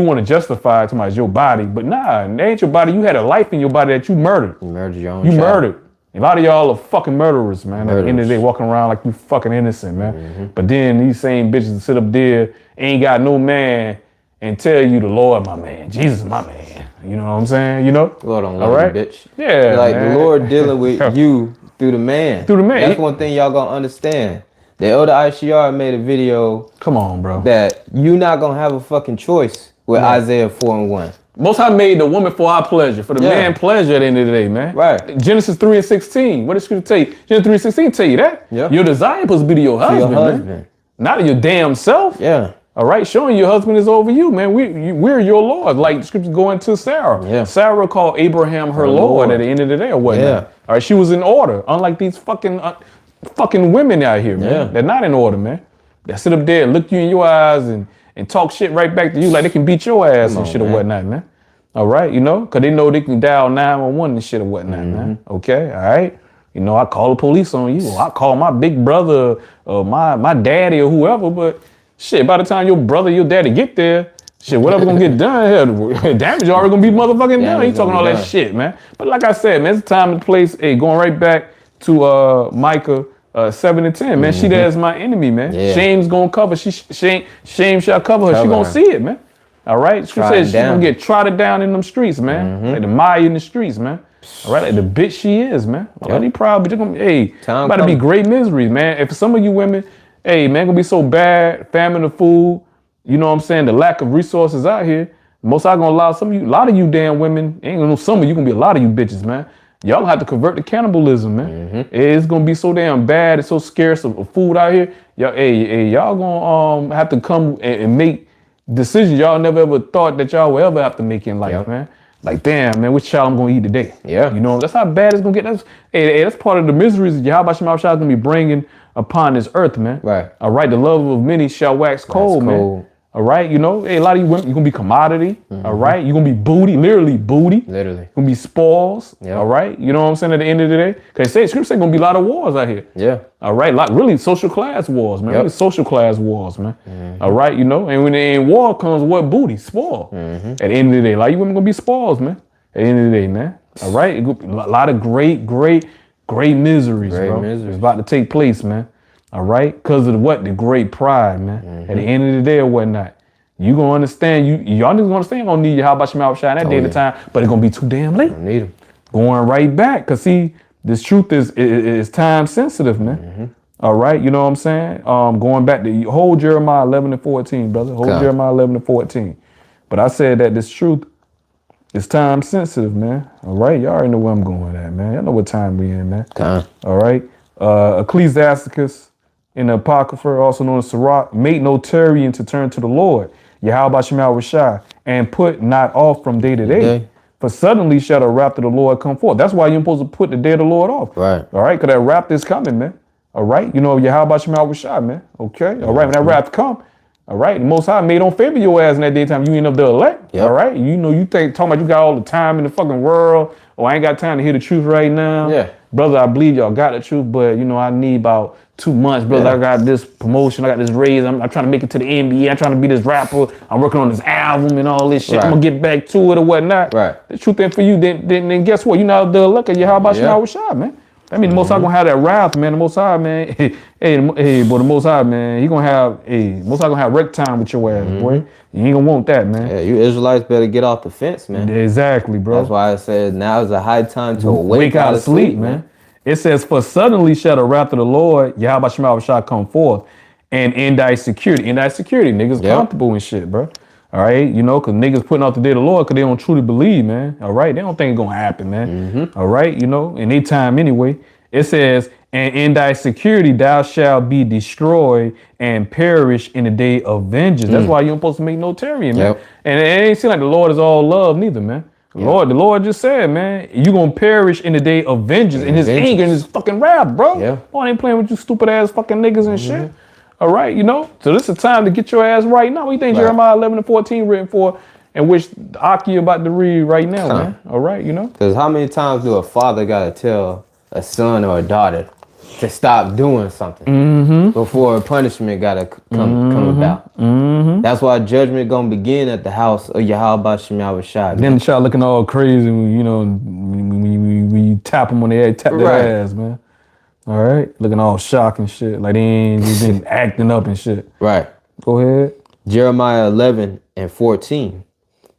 want to justify it to your body, but nah, it ain't your body. You had a life in your body that you murdered. You murdered your own child. Murdered. A lot of y'all are fucking murderers, man. At the end of the day, walking around like you fucking innocent, man. But then these same bitches sit up there, ain't got no man, and tell you the Lord, my man, Jesus, my man. You know what I'm saying? You know? Lord don't love you, bitch. Yeah, like man. The Lord dealing with you through the man. Through the man. That's one thing y'all gonna understand. The elder ICR made a video. Come on, bro. That you not gonna have a fucking choice with Isaiah 4:1. Most High made the woman for our pleasure, for the man pleasure at the end of the day, man. Right. Genesis 3:16. What does Scripture tell you? Genesis 3:16 tell you that. Your desire supposed to be to your husband, man. Not to your damn self. All right, showing your husband is over you, man. We're your Lord. Like the Scripture going to Sarah. Sarah called Abraham her Lord at the end of the day or whatnot. All right, she was in order. Unlike these fucking women out here, man. They're not in order, man. They sit up there and look you in your eyes and talk shit right back to you like they can beat your ass and shit or whatnot, man. All right, you know, because they know they can dial 911 and shit or whatnot, man. Okay, all right. You know, I call the police on you, or I call my big brother or my daddy or whoever, but shit, by the time your brother, your daddy get there, shit, whatever gonna get done, hell, damage already gonna be motherfucking done. He talking all that shit, man. But like I said, man, it's time and place, hey, going right back to Micah 7 and 10, man. She that is my enemy, man. Shame's gonna cover. Shame shall cover her. She gonna see it, man. All right. She says she's gonna get trotted down in them streets, man. Like the Maya in the streets, man. All right, like the bitch she is, man. Already proud, but you're gonna, hey, about to be great misery, man. If some of you women, hey, man, gonna be so bad, famine of food, you know what I'm saying? The lack of resources out here. Most I gonna allow some of you, a lot of you damn women, ain't gonna know some of you gonna be a lot of you bitches, man. Y'all gonna have to convert to cannibalism, man. It's gonna be so damn bad. It's so scarce of food out here. Y'all gonna have to come and make decisions y'all never ever thought that y'all will ever have to make in life, man. Like, damn, man, which child I'm gonna eat today? Yeah. You know, that's how bad it's gonna get. That's part of the miseries that Yahawashi is gonna be bringing upon this earth, man. Right. All right, the love of many shall wax cold, man. All right, you know, a lot of you women, you're gonna be commodity. All right, you're gonna be booty, literally booty. Literally. You're gonna be spoils. Yeah. All right, you know what I'm saying? At the end of the day, because scripture say gonna be a lot of wars out here. Yeah. All right, like really social class wars, man. Really social class wars, man. All right, you know, and when in war comes, what booty? Spoil. At the end of the day, like you women gonna be spoils, man. At the end of the day, man. All right, a lot of great miseries, bro. It's about to take place, man. All right, because of what? The great pride, man. At the end of the day or whatnot, you gonna understand. Y'all niggas gonna understand. Gonna need Yahawashi in that day of the time, but it's gonna be too damn late. Don't need them. Going right back, cause see, this truth is time sensitive, man. All right, you know what I'm saying? Going back to whole Jeremiah 11 and 14, brother. Whole Jeremiah 11 and 14. But I said that this truth is time sensitive, man. All right, y'all already know where I'm going at, man. Y'all know what time we in, man. All right, Ecclesiasticus. In the Apocrypha, also known as Sirach, make no tarrying to turn to the Lord, Yahawashi, and put not off from day to day. For suddenly shall the wrath of the Lord come forth. That's why you're supposed to put the day of the Lord off. Right. All right, because that wrath is coming, man. All right, you know, Yahawashi, man. Okay, all right, when that wrath come, all right, the Most High may don't favor your ass in that daytime. You ain't of the elect. All right, you know, you talking about you got all the time in the fucking world. Oh, I ain't got time to hear the truth right now. Yeah. Brother, I believe y'all got the truth, but you know, I need about 2 months, brother. I got this promotion, I got this raise. I'm trying to make it to the NBA. I'm trying to be this rapper. I'm working on this album and all this shit. I'm gonna get back to it or whatnot. Right. The truth ain't for you. Then guess what? You not the luck of Yahawashi, man. I mean, the Most High gonna have that wrath, man. The Most High, man. hey, boy, the Most High, man. He gonna have Most High gonna have wreck time with your ass, boy. You ain't gonna want that, man. Yeah, you Israelites better get off the fence, man. Exactly, bro. That's why I said now is a high time to wake out of sleep, man. It says, for suddenly shall the wrath of the Lord, Yahawashi shall come forth, and in thy security. In thy security, niggas comfortable and shit, bro. All right, you know, because niggas putting out the day of the Lord because they don't truly believe, man. All right, they don't think it's going to happen, man. All right, you know, in their time anyway. It says, and in thy security thou shalt be destroyed and perish in the day of vengeance. That's why you don't supposed to make no tarrying, man. And it ain't seem like the Lord is all love neither, man. The Lord just said, man, you gonna perish in the day of vengeance, in his anger and his fucking wrath, bro. Boy, I ain't playing with you stupid ass fucking niggas and shit. All right, you know? So this is time to get your ass right now. What do you think Jeremiah 11 and 14 written for, and which Aki about to read right now, man? All right, you know? Because how many times do a father gotta tell a son or a daughter to stop doing something before a punishment gotta come about? That's why judgment gonna begin at the house of Yahawashi. Then the child looking all crazy, you know, when you tap them on the head, tap their ass, man. All right, looking all shocked and shit, like they ain't been acting up and shit. Right. Go ahead. Jeremiah 11 and 14.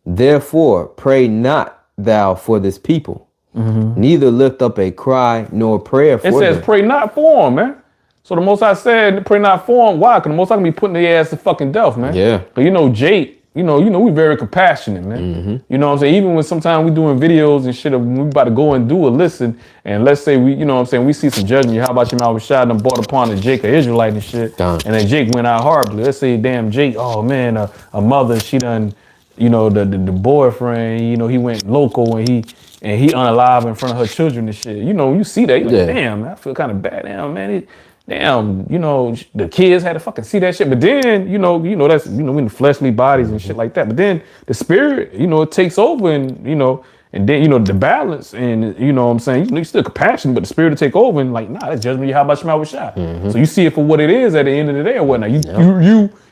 Therefore, pray not thou for this people. Neither lift up a cry nor prayer for them. It says pray not for them, man. So the Most High said pray not for them. Why? Because the Most High gonna be putting their ass to fucking death, man. Yeah. But you know, Jake, you know, we very compassionate, man. You know what I'm saying? Even when sometimes we doing videos and shit, we about to go and do a listen, and let's say we, you know what I'm saying, we see some judgment. How about you, man, was shot and brought upon a Jake, an Israelite and shit. And then Jake went out horribly. Let's say, damn Jake, oh man, a mother, she done, you know, the boyfriend, you know, he went local and he unalive in front of her children and shit. You know, you see that, you're like, damn, man, I feel kind of bad. Damn, man, damn, you know, the kids had to fucking see that shit. But then, you know, that's, you know, in the fleshly bodies and shit like that. But then the spirit, you know, it takes over and, you know, and then, you know, the balance and, you know what I'm saying, you know, you're still compassionate, but the spirit will take over and like, nah, that's judgment, how about Shema was shot. So you see it for what it is at the end of the day or whatnot.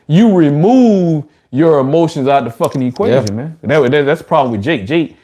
You remove your emotions out the fucking equation, man. That's the problem with Jake. Jake,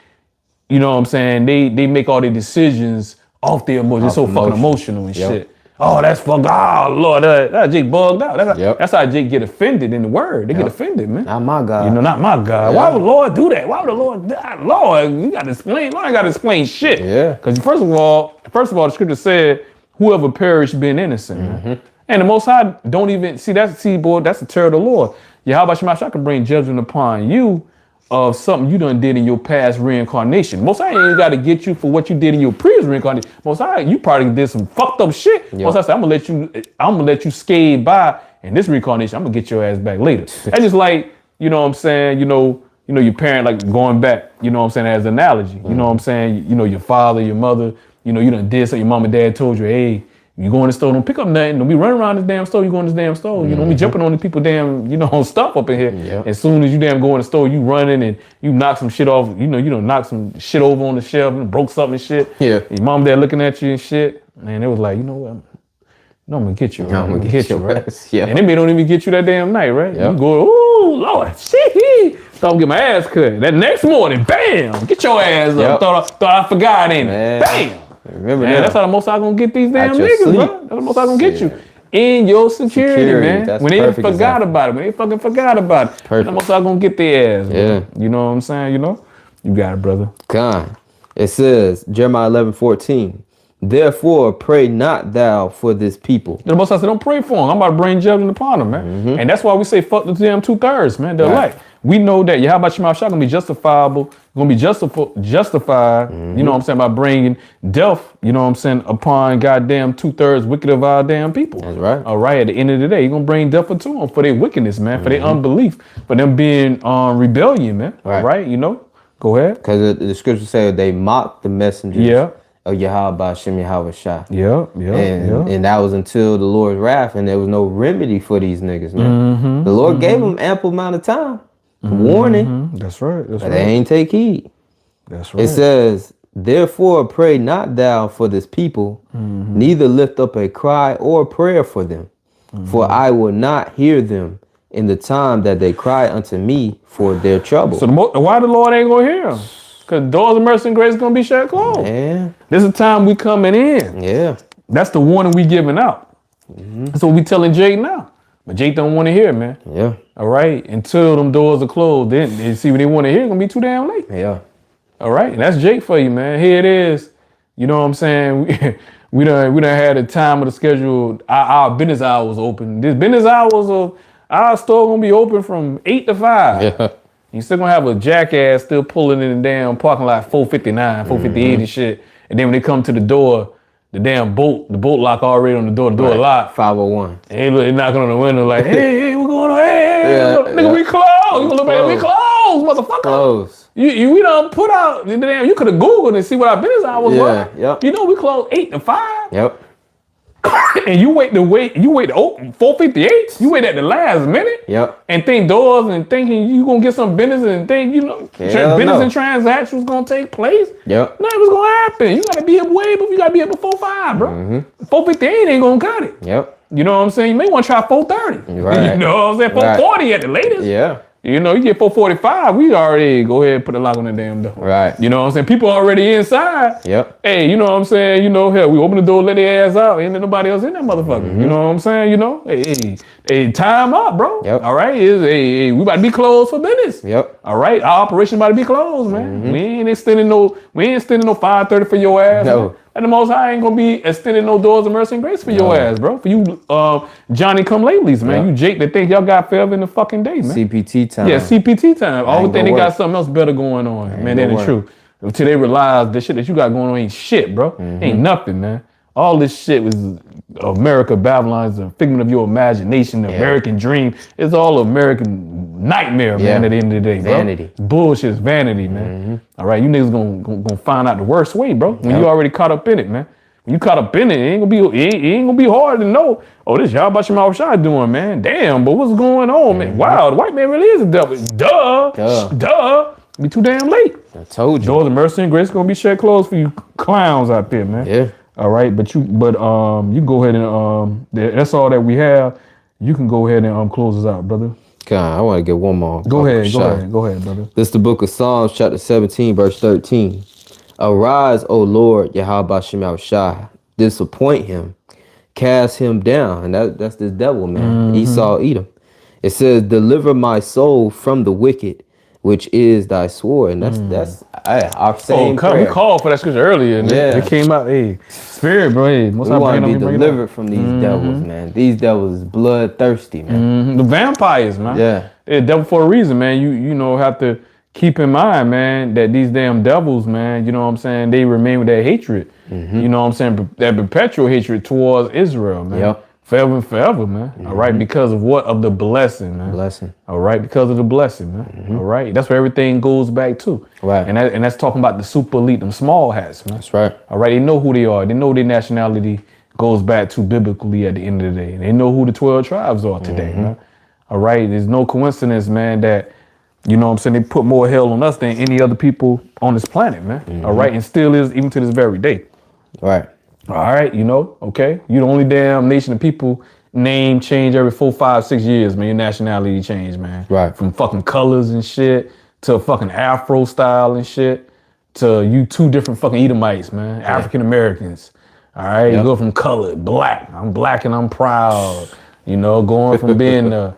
you know what I'm saying? They make all their decisions off their emotions. They're so fucking emotional and shit. Oh, that's fuck. Oh, Lord, that Jake bugged out. That's how Jake get offended in the word. They get offended, man. Not my God. You know, not my God. Why would the Lord do that? Why would the Lord? Lord, you got to explain. Lord, I got to explain shit. Yeah. Because first of all, the scripture said, whoever perished been innocent. Man. And the Most High don't even see, boy, that's the terror of the Lord. Yahawashi can bring judgment upon you of something you done did in your past reincarnation. Most I ain't got to get you for what you did in your previous reincarnation. Most I you probably did some fucked up shit. Yep. Most I said I'm gonna let you skate by in this reincarnation. I'm gonna get your ass back later. That's just like, you know what I'm saying, you know your parent, like going back, you know what I'm saying, as an analogy. You know what I'm saying, you know, your father, your mother, you know, you done did something, your mom and dad told you, hey, you go in the store, don't pick up nothing. Don't be running around this damn store. You go in this damn store. You know, we jumping on the people damn, you know, stuff up in here. Yep. As soon as you damn go in the store, you running and you knock some shit off. You know, knock some shit over on the shelf and broke something and shit. Yeah. Your mom and dad looking at you and shit. Man, it was like, you know what? No, I'm gonna get you. Right? I'm gonna get you, right? Yeah. And they don't even get you that damn night, right? Yep. You go, ooh, Lord, shit. Thought I'd get my ass cut. That next morning, bam, get your ass up. Thought I forgot, ain't it? Bam. Remember that. That's how the most I gonna get these damn niggas, bro. That's the most I gonna get you. In your security, man. That's when they forgot about it. When they fucking forgot about it. That's the most I gonna get their ass, bro. You know what I'm saying? You know? You got it, brother. God. It says, Jeremiah 11:14. Therefore, pray not thou for this people. The most I said, don't pray for them. I'm about to bring judgment upon them, man. And that's why we say, fuck the damn 2/3, man. They're like, we know that Yahawashi gonna be justifiable, gonna be justified, you know what I'm saying, by bringing death, you know what I'm saying, upon goddamn 2/3 wicked of our damn people. That's right. All right, at the end of the day, you're gonna bring death to them for their wickedness, man, for their unbelief, for them being rebellion, man. Right? You know? Go ahead. Because the scripture says they mocked the messengers. Of Yahawah, Bahasham, Yahawashi. And that was until the Lord's wrath, and there was no remedy for these niggas, man. The Lord gave them ample amount of time. Warning. That's right. But they ain't take heed. That's right. It says, therefore pray not thou for this people, neither lift up a cry or prayer for them. For I will not hear them in the time that they cry unto me for their trouble. So why the Lord ain't gonna hear them? Because doors of mercy and grace gonna be shut closed. Yeah. This is the time we coming in. Yeah. That's the warning we giving out. That's what we telling Jake now. But Jake don't want to hear, man. Yeah. All right. Until them doors are closed, then they see what they want to hear. It's gonna be too damn late. Yeah. All right. And that's Jake for you, man. Here it is. You know what I'm saying? We done had a time of the schedule. Our business hours open. This business hours of our store gonna be open from 8 to 5. Yeah. You still gonna have a jackass still pulling in the damn parking lot 459, 458 and shit. And then when they come to the door, the bolt lock already on the door locked. 501. And they knocking on the window like, hey, what's going on? Hey, nigga, we closed. You gonna look back, we closed, motherfucker. Closed. We done put out the damn, you could have Googled and see what our business hours were. Yep. You know we closed 8 to 5. Yep. And you wait to open 458. You wait at the last minute. Yep. And think doors and thinking you gonna get some business and think business and transactions gonna take place. Yep. Nothing was gonna happen. You gotta be up way before you gotta be up before 5, bro. 458 ain't gonna cut it. Yep. You know what I'm saying? You may want to try 430. Right. You know what I'm saying? 440 at the latest. Yeah. You know, you get 445, we already go ahead and put a lock on the damn door. Right. You know what I'm saying? People already inside. Yep. Hey, you know what I'm saying? You know, hell, we open the door, let their ass out, ain't nobody else in that motherfucker. You know what I'm saying? You know, hey, time up, bro. Yep. All right, we about to be closed for business. Yep. All right, our operation about to be closed, man. We ain't extending no 530 for your ass. No. Man. And the Most High ain't gonna be extending no doors of mercy and grace for your ass, bro. For you, Johnny come latelys, man. You Jake that think y'all got forever in the fucking day, man. CPT time. Yeah, CPT time. Always think they got something else better going on, man. That ain't true. Until they realize the shit that you got going on ain't shit, bro. Ain't nothing, man. All this shit was America, Babylon is a figment of your imagination, the American dream. It's all American nightmare, man, at the end of the day, bro. Vanity. Bullshit is vanity, man. All right, you niggas gonna find out the worst way, bro. When you already caught up in it, man. When you caught up in it, it ain't gonna be hard to know. Oh, this Yahawashi doing, man. Damn, but what's going on, man? Wow, the white man really is a devil. Duh. Be too damn late. I told you. Doors of mercy and grace gonna be shut closed for you clowns out there, man. Yeah. All right, but you can go ahead and that's all that we have. You can go ahead and close us out, brother. God, I want to get one more. Go ahead, brother. This is the book of Psalms, chapter 17, verse 13. Arise, O Lord, Yahawashi, disappoint him, cast him down. And that's this devil, man. Esau, Edom. It says, deliver my soul from the wicked, which is thy sword. And that's our same prayer. We called for that scripture earlier. And it came out, spirit, bro. Hey, we want to be delivered from these devils, man. These devils is bloodthirsty, man. The vampires, man. Yeah. They're devil for a reason, man. You know, have to keep in mind, man, that these damn devils, man, you know what I'm saying, they remain with that hatred. You know what I'm saying? That perpetual hatred towards Israel, man. Yep. Forever and forever, man. All right. Because of what? Of the blessing, man. Blessing. All right. Because of the blessing, man. All right. That's where everything goes back to. Right. And that's talking about the super elite, them small hats, man. That's right. All right. They know who they are. They know their nationality goes back to biblically at the end of the day. They know who the 12 tribes are today, man. All right. There's no coincidence, man, that, you know what I'm saying, they put more hell on us than any other people on this planet, man. All right. And still is, even to this very day. Right. All right, you know, okay. You're the only damn nation of people name change every 4, 5, 6 years, man. Your nationality change, man. Right. From fucking colors and shit to fucking Afro style and shit to you 2 different fucking Edomites, man. African Americans. All right. You go from color, black. I'm black and I'm proud. You know, going from being a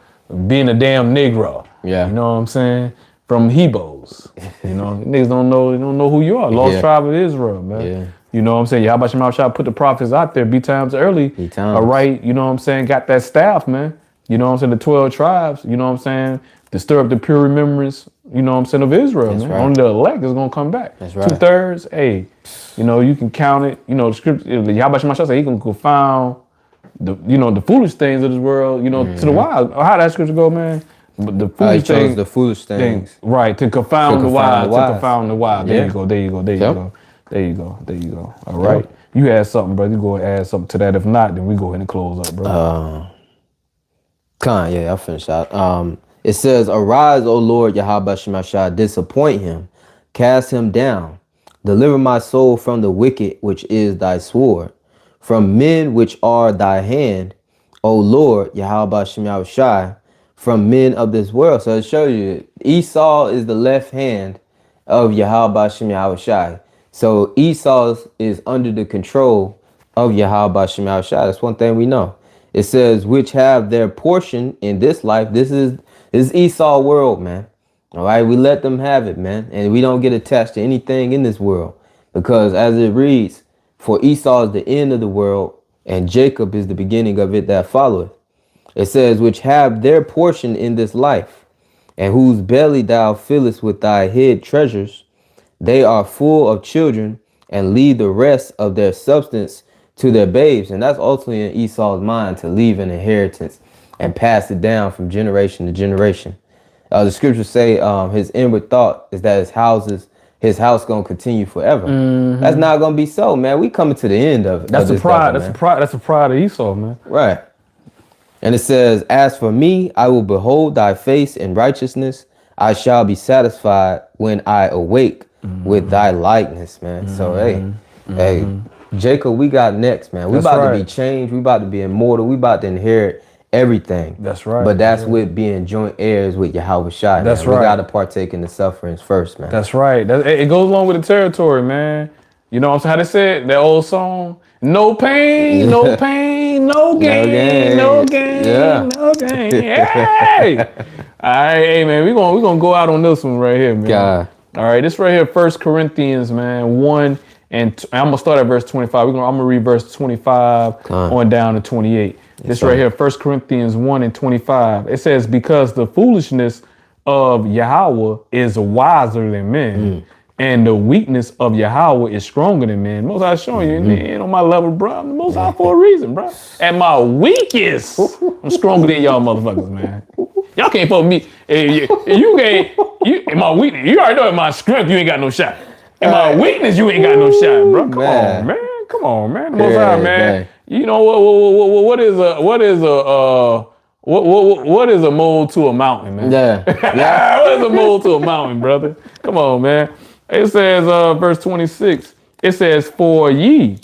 damn Negro. Yeah. You know what I'm saying? From Hebos. You know, niggas don't know who you are. Lost tribe of Israel, man. Yeah. You know what I'm saying? Yahawah put the prophets out there, B-times early. B-times. All right, you know what I'm saying? Got that staff, man. You know what I'm saying? The 12 tribes, you know what I'm saying? To stir up the pure remembrance, you know what I'm saying, of Israel, That's man. right. Only the elect is going to come back. That's right. 2/3, hey, you know, you can count it. You know, the scripture, Yahawah said he can confound the foolish things of this world, you know, to the wise. How that scripture go, man? But the foolish things. The foolish things. Right, to confound the wise. To confound the wise. There you go. There you go. All right. Yep. You had something, brother. You go and add something to that. If not, then we go ahead and close up, bro. I'll finish out. It says, "Arise, O Lord Yahawah, disappoint him, cast him down, deliver my soul from the wicked, which is thy sword, from men which are thy hand, O Lord Yahawah, from men of this world." So it shows you Esau is the left hand of Yahawah. So Esau is under the control of Yahawah. That's one thing we know. It says, which have their portion in this life. This is Esau world, man. All right, we let them have it, man. And we don't get attached to anything in this world. Because as it reads, for Esau is the end of the world, and Jacob is the beginning of it that followeth. It says, which have their portion in this life, and whose belly thou fillest with thy hid treasures. They are full of children, and leave the rest of their substance to their babes. And that's ultimately in Esau's mind, to leave an inheritance and pass it down from generation to generation. The scriptures say his inward thought is that his house gonna continue forever. That's not gonna be so, man. We coming to the end of it. That's the pride. That's the pride of Esau, man. Right. And it says, as for me, I will behold thy face in righteousness. I shall be satisfied when I awake with thy likeness, man. So, hey, Jacob, we got next, man. We about to be changed. We about to be immortal. We about to inherit everything. That's right. But that's with being joint heirs with Yahawashi. That's right. We got to partake in the sufferings first, man. That's right. It goes along with the territory, man. You know what I'm saying? How they said, that old song, no pain, no pain, no gain, no gain, no gain. Hey! All right, hey, man, we're gonna go out on this one right here, man. God. All right, this right here, 1 Corinthians, man, 1 and I'm gonna start at verse 25. I'm gonna read verse 25 on down to 28. This right here, 1 Corinthians 1 and 25. It says, because the foolishness of Yahawah is wiser than men, and the weakness of Yahawah is stronger than men. Most High showing you, man, on my level, bro. I'm the Most High for a reason, bro. At my weakest, I'm stronger than y'all motherfuckers, man. Y'all can't fuck me. You can't. In my weakness, you already know in my strength, you ain't got no shot. In my weakness, you ain't got no shot, bro. Come on, man. Come on, man. Most High, man. You know what is a mole to a mountain, man? Yeah. What is a mole to a mountain, brother? Come on, man. It says, verse 26. It says, for ye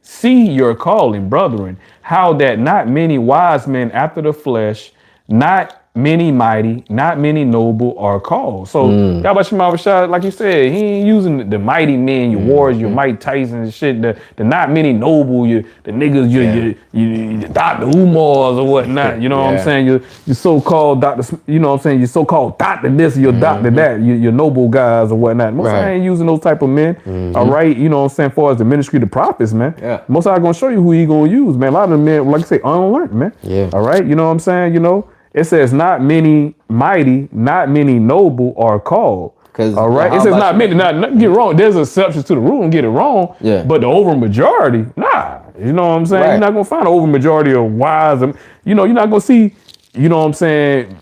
see your calling, brethren, how that not many wise men after the flesh, not many mighty, not many noble are called. So Yahawashi, like you said, he ain't using the mighty men, your warriors, your Mike Tyson and shit, the not many noble, the niggas, your Dr. Umars or whatnot. You know what I'm saying? Your so-called Dr. You know what I'm saying? Your so-called Dr. this, your Dr. that, your noble guys or whatnot. Most I ain't using those type of men. All right, you know what I'm saying? As far as the ministry, the prophets, man. Most I gonna show you who he gonna use, man. A lot of them men, like I say, unlearned, man. All right, you know what I'm saying? You know. It says not many mighty, not many noble are called. All right. It says not many, not get it wrong. There's exceptions to the rule, and get it wrong. Yeah. But the over majority, nah. You know what I'm saying? Right. You're not gonna find an over majority of wise. You know, you're not gonna see. You know what I'm saying?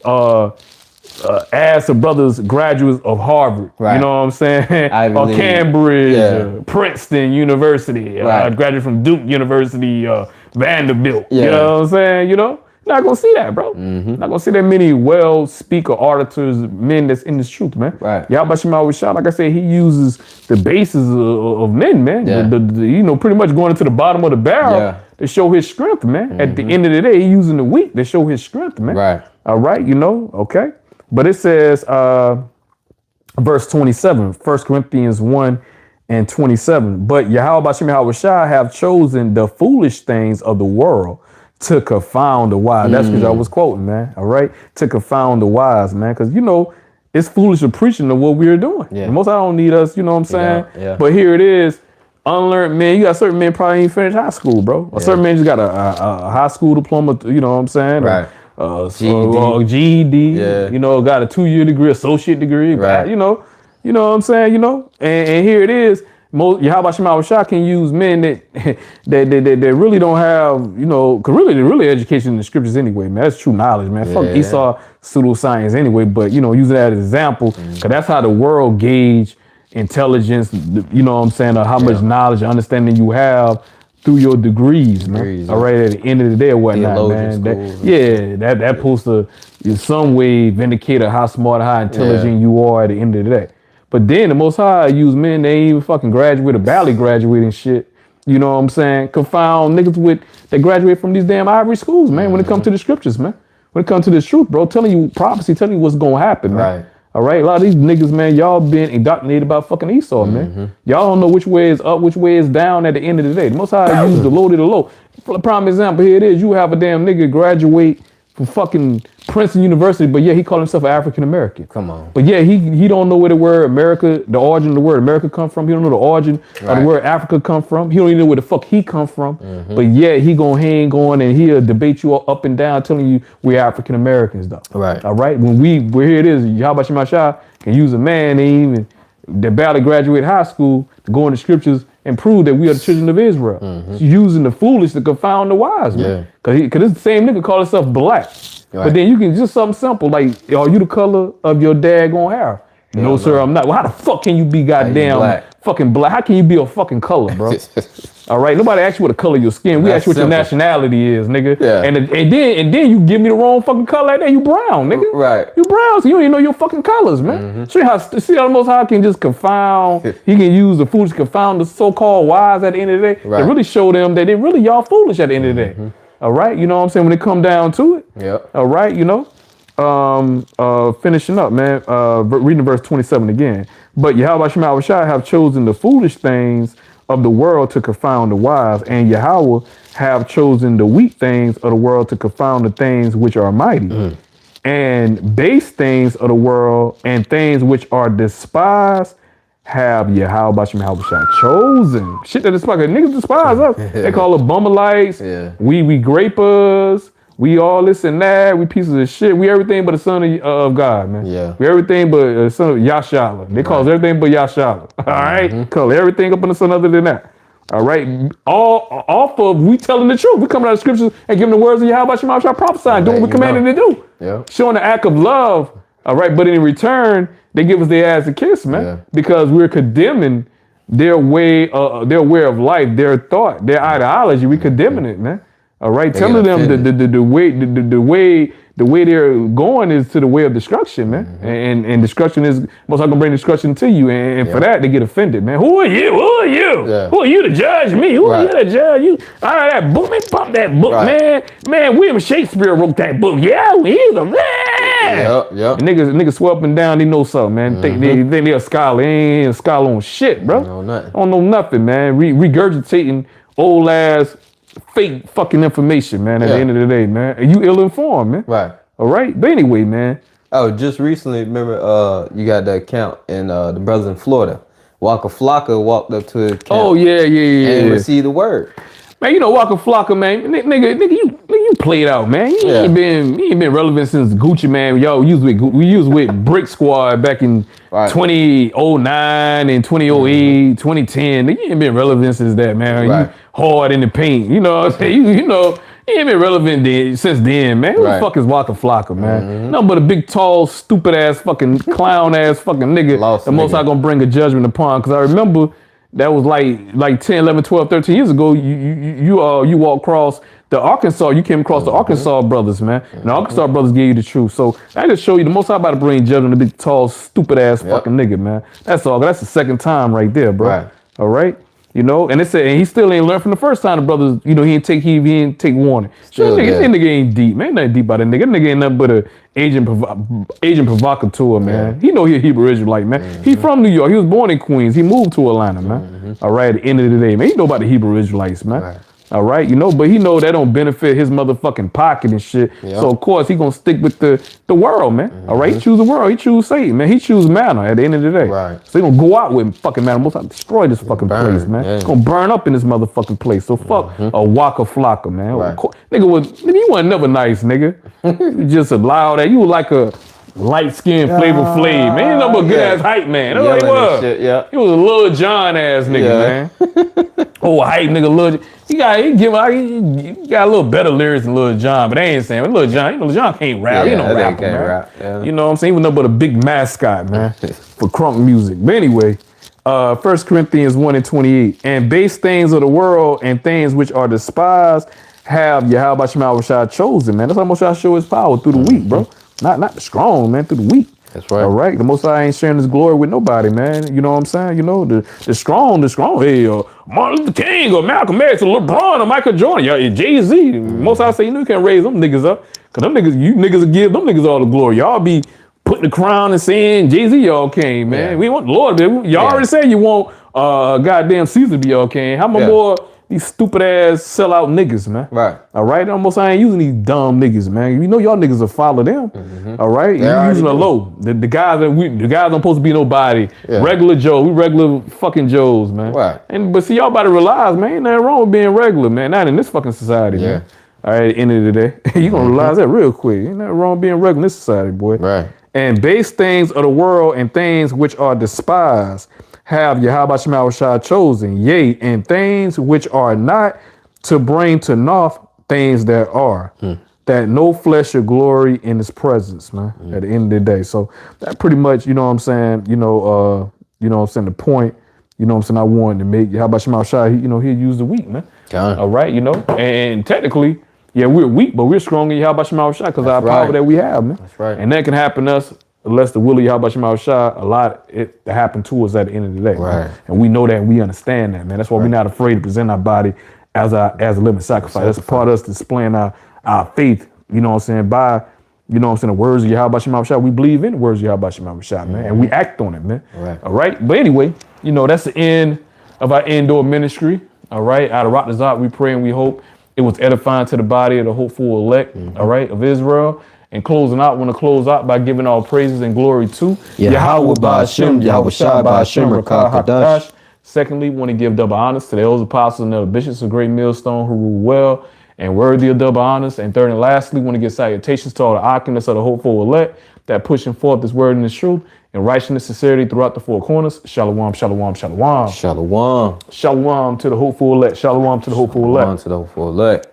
As the brothers graduates of Harvard, right. You know what I'm saying? Or Cambridge, Princeton University, graduate from Duke University, Vanderbilt. You know what I'm saying? You know, you're not gonna see that, bro. Not gonna see that many well speaker auditors, men that's in this truth, man. Right. Yahawashi, like I said, he uses the basis of men, man. Yeah. The you know, pretty much going into the bottom of the barrel to show his strength, man. At the end of the day, he using the weak to show his strength, man. Right. All right, you know, okay. But it says, verse 27, 1 Corinthians 1:27. But Yahawashi have chosen the foolish things of the world to confound the wise. That's what I was quoting, man. All right, to confound the wise, man. Because, you know, it's foolish to preaching of what we're doing. Yeah. The Most High don't need us, you know what I'm saying? Yeah. But here it is. Unlearned men, you got certain men probably ain't finished high school, bro. Or certain men just got a high school diploma, you know what I'm saying? Right. GED, you know, got a 2-year degree, associate degree, right. You know what I'm saying, you know, and here it is. Yahawashi can use men that really don't have, you know, because really education in the scriptures anyway, man. That's true knowledge, man. Fuck Esau pseudoscience anyway, but, you know, using that as an example, because that's how the world gauge intelligence, you know what I'm saying, or how much knowledge and understanding you have through your degrees, man. All right, at the end of the day or whatnot, man. That supposed to in some way vindicate how smart, how intelligent you are at the end of the day. But then the Most High use men, they ain't even fucking graduate or barely graduate and shit. You know what I'm saying? Confound niggas that graduate from these damn ivory schools, man, when it comes to the scriptures, man. When it comes to this truth, bro, telling you prophecy, telling you what's gonna happen, man. Right. All right, a lot of these niggas, man, y'all been indoctrinated by fucking Esau, man. Y'all don't know which way is up, which way is down at the end of the day. The Most High use the low to the low. For the prime example, here it is. You have a damn nigga graduate from fucking Princeton University, but he call himself an African American. Come on. But he don't know where the word America, the origin of the word America come from. He don't know the origin of the word Africa come from. He don't even know where the fuck he come from. But he gonna hang on and he'll debate you up and down, telling you we're African Americans, though. Right. All right. When we're here, it is. Yahawashi can use a man that barely graduate high school to go in the scriptures and prove that we are the children of Israel. Using the foolish to confound the wise, man. Because this same nigga call himself black. Right. But then you can just something simple like, are you the color of your daggone hair? No, sir, I'm not. Well, how the fuck can you be goddamn fucking black? How can you be a fucking color, bro? All right, nobody asked you what the color of your skin. We asked you what your nationality is, nigga. Yeah. And then you give me the wrong fucking color. That you brown, nigga. Right. You brown, so you don't even know your fucking colors, man. See how the Most High can just confound. He can use the foolish to confound the so-called wise at the end of the day. Right. To really show them that they really y'all foolish at the end of the day. All right, you know what I'm saying? When it come down to it. Yeah. All right, you know. Finishing up, man. Reading verse 27 again. But Yahawashi have chosen the foolish things of the world to confound the wise, and Yahawah have chosen the weak things of the world to confound the things which are mighty, and base things of the world and things which are despised have Yahawashi chosen. Shit that despise niggas despise us. They call us bumalites. Yeah. We grapers. We all this and that. We pieces of shit. We everything but the son of God, man. Yeah. We everything but the son of Yashala. They call us everything but Yashala. All right? Call everything up in the son other than that. All right? All off of we telling the truth. We coming out of scriptures and giving the words of Yahawashi prophesying, doing what we commanded to do. Yeah. Showing the act of love. All right? But in return, they give us their ass a kiss, man. Yeah. Because we're condemning their way of life, their thought, their ideology. We condemning it, man. All right, telling them the way they're going is to the way of destruction, man. And destruction is most gonna bring destruction to you. And for that they get offended, man. Who are you? Who are you? Yeah. Who are you to judge me? Who are you to judge you? All right, that book, man, pump that book, man. Man, William Shakespeare wrote that book. Yeah, he's a man. Yep. Niggas swear up and down, they know something, man. Think they're a scholar. They ain't a scholar on shit, bro. Don't know nothing, man. Regurgitating old ass fake fucking information, man, at the end of the day, man. And you ill-informed, man. Right. All right? But anyway, man. Oh, just recently, remember, you got that account in the brothers in Florida. Waka Flocka walked up to the account. Oh, yeah. And received the word. Man, you know Waka Flocka, man. Nigga, you played out, man. He ain't been relevant since Gucci, man. Yo, we used with Brick Squad back in 2009 and 2008, 2010. He ain't been relevant since that, man. Right. You hard in the paint. You know what I'm saying? You know, he ain't been relevant since then, man. Who the fuck is Waka Flocka, man? Nothing but a big, tall, stupid ass fucking clown ass fucking nigga. The most I gonna bring a judgment upon. Cause I remember that was like 10, 11, 12, 13 years ago. You walked across the Arkansas, you came across the Arkansas brothers, man. And the Arkansas brothers gave you the truth. So I just show you the most I about to bring judgment, the big, tall, stupid ass fucking nigga, man. That's all. That's the second time right there, bro. Right. All right. You know, and he still ain't learned from the first time the brothers, you know, he didn't take warning. That nigga ain't deep, man. Ain't nothing deep about that nigga. That nigga ain't nothing but a agent provocateur, man. He know he a Hebrew Israelite, man. He from New York. He was born in Queens. He moved to Atlanta, man. All right, at the end of the day, man. He know about the Hebrew Israelites, man. Right. All right, you know, but he know that don't benefit his motherfucking pocket and shit. So of course he gonna stick with the world, man. All right, he choose the world. He choose Satan, man. He choose manna at the end of the day. Right. So he gonna go out with fucking manna. Most destroy this fucking place, man. It's gonna burn up in this motherfucking place. So fuck a Waka Flocka, man. Right. Nigga, you wasn't never nice, nigga. You just allowed that. You were like a light-skinned Flavor Flav, man. You know, but good ass hype man. That's what he was. Shit, he was a Lil Jon ass nigga, man. Oh, hype nigga, Lil. He got a little better lyrics than Lil Jon, but they ain't saying Lil Jon. You know, Lil Jon can't rap. He don't rap, man. Rap. You know what I'm saying? Even though, but a big mascot, man, for crunk music. But anyway, 1 Corinthians 1:28, and base things of the world and things which are despised have Yahawashi chosen, man. That's how much I show his power through the weak, bro. Not the strong, man, through the weak. That's right. All right. The Most High ain't sharing his glory with nobody, man. You know what I'm saying? You know, the strong. Hey, Martin Luther King or Malcolm X or LeBron or Michael Jordan, Jay-Z. Most High say, you know, you can't raise them niggas up. Cause them niggas, you niggas will give them niggas all the glory. Y'all be putting the crown and saying, Jay-Z y'all king, man. We want the Lord, man. Y'all already said you want goddamn Caesar to be y'all king. How much more these stupid ass sellout niggas, man? Right. All right. Almost I ain't using these dumb niggas, man. You know y'all niggas will follow them. All right. You using a low. The guys don't supposed to be nobody. Regular Joe. We regular fucking Joes, man. Right. But see, y'all about to realize, man, ain't nothing wrong with being regular, man. Not in this fucking society, man. All right. At the end of the day, you gonna realize that real quick. Ain't nothing wrong with being regular in this society, boy. Right. And base things of the world and things which are despised have Yahawashi chosen, yea, and things which are not, to bring to naught things that are, that no flesh should glory in his presence, man, at the end of the day. So that pretty much, you know what I'm saying, you know what I'm saying, the point, you know what I'm saying, I wanted to make. Yahawashi, you know, he'll use the weak, man. All right, you know, and technically, we're weak, but we're stronger than Yahawashi because of our power that we have, man. That's right. And that can happen to us. Unless the will of Yahawashi, a lot it happened to us at the end of the day. Right. Man. And we know that, and we understand that, man. That's why we're not afraid to present our body as a living sacrifice. That's a part of us displaying our faith, you know what I'm saying, by, you know what I'm saying, the words of Yahawashi. We believe in the words of Yahawashi, man, and we act on it, man. Right. All right. But anyway, you know, that's the end of our indoor ministry. All right. Out of Rawchaa, we pray and we hope it was edifying to the body of the hopeful elect, all right, of Israel. And closing out, want to close out by giving all praises and glory to Yahawah, Bahasham, Yahawashi, Bahasham, Qadash. Secondly, want to give double honors to the elders, apostles, and the bishops of Great Millstone who rule well and worthy of double honors. And third and lastly, want to give salutations to all the occupants of the hopeful elect that pushing forth this word and this truth and righteousness, sincerity throughout the four corners. Shalawam, shalawam, shalawam. Shalawam. Shalawam to the hopeful elect. Shalawam to the hopeful elect. Shalawam to the hopeful elect.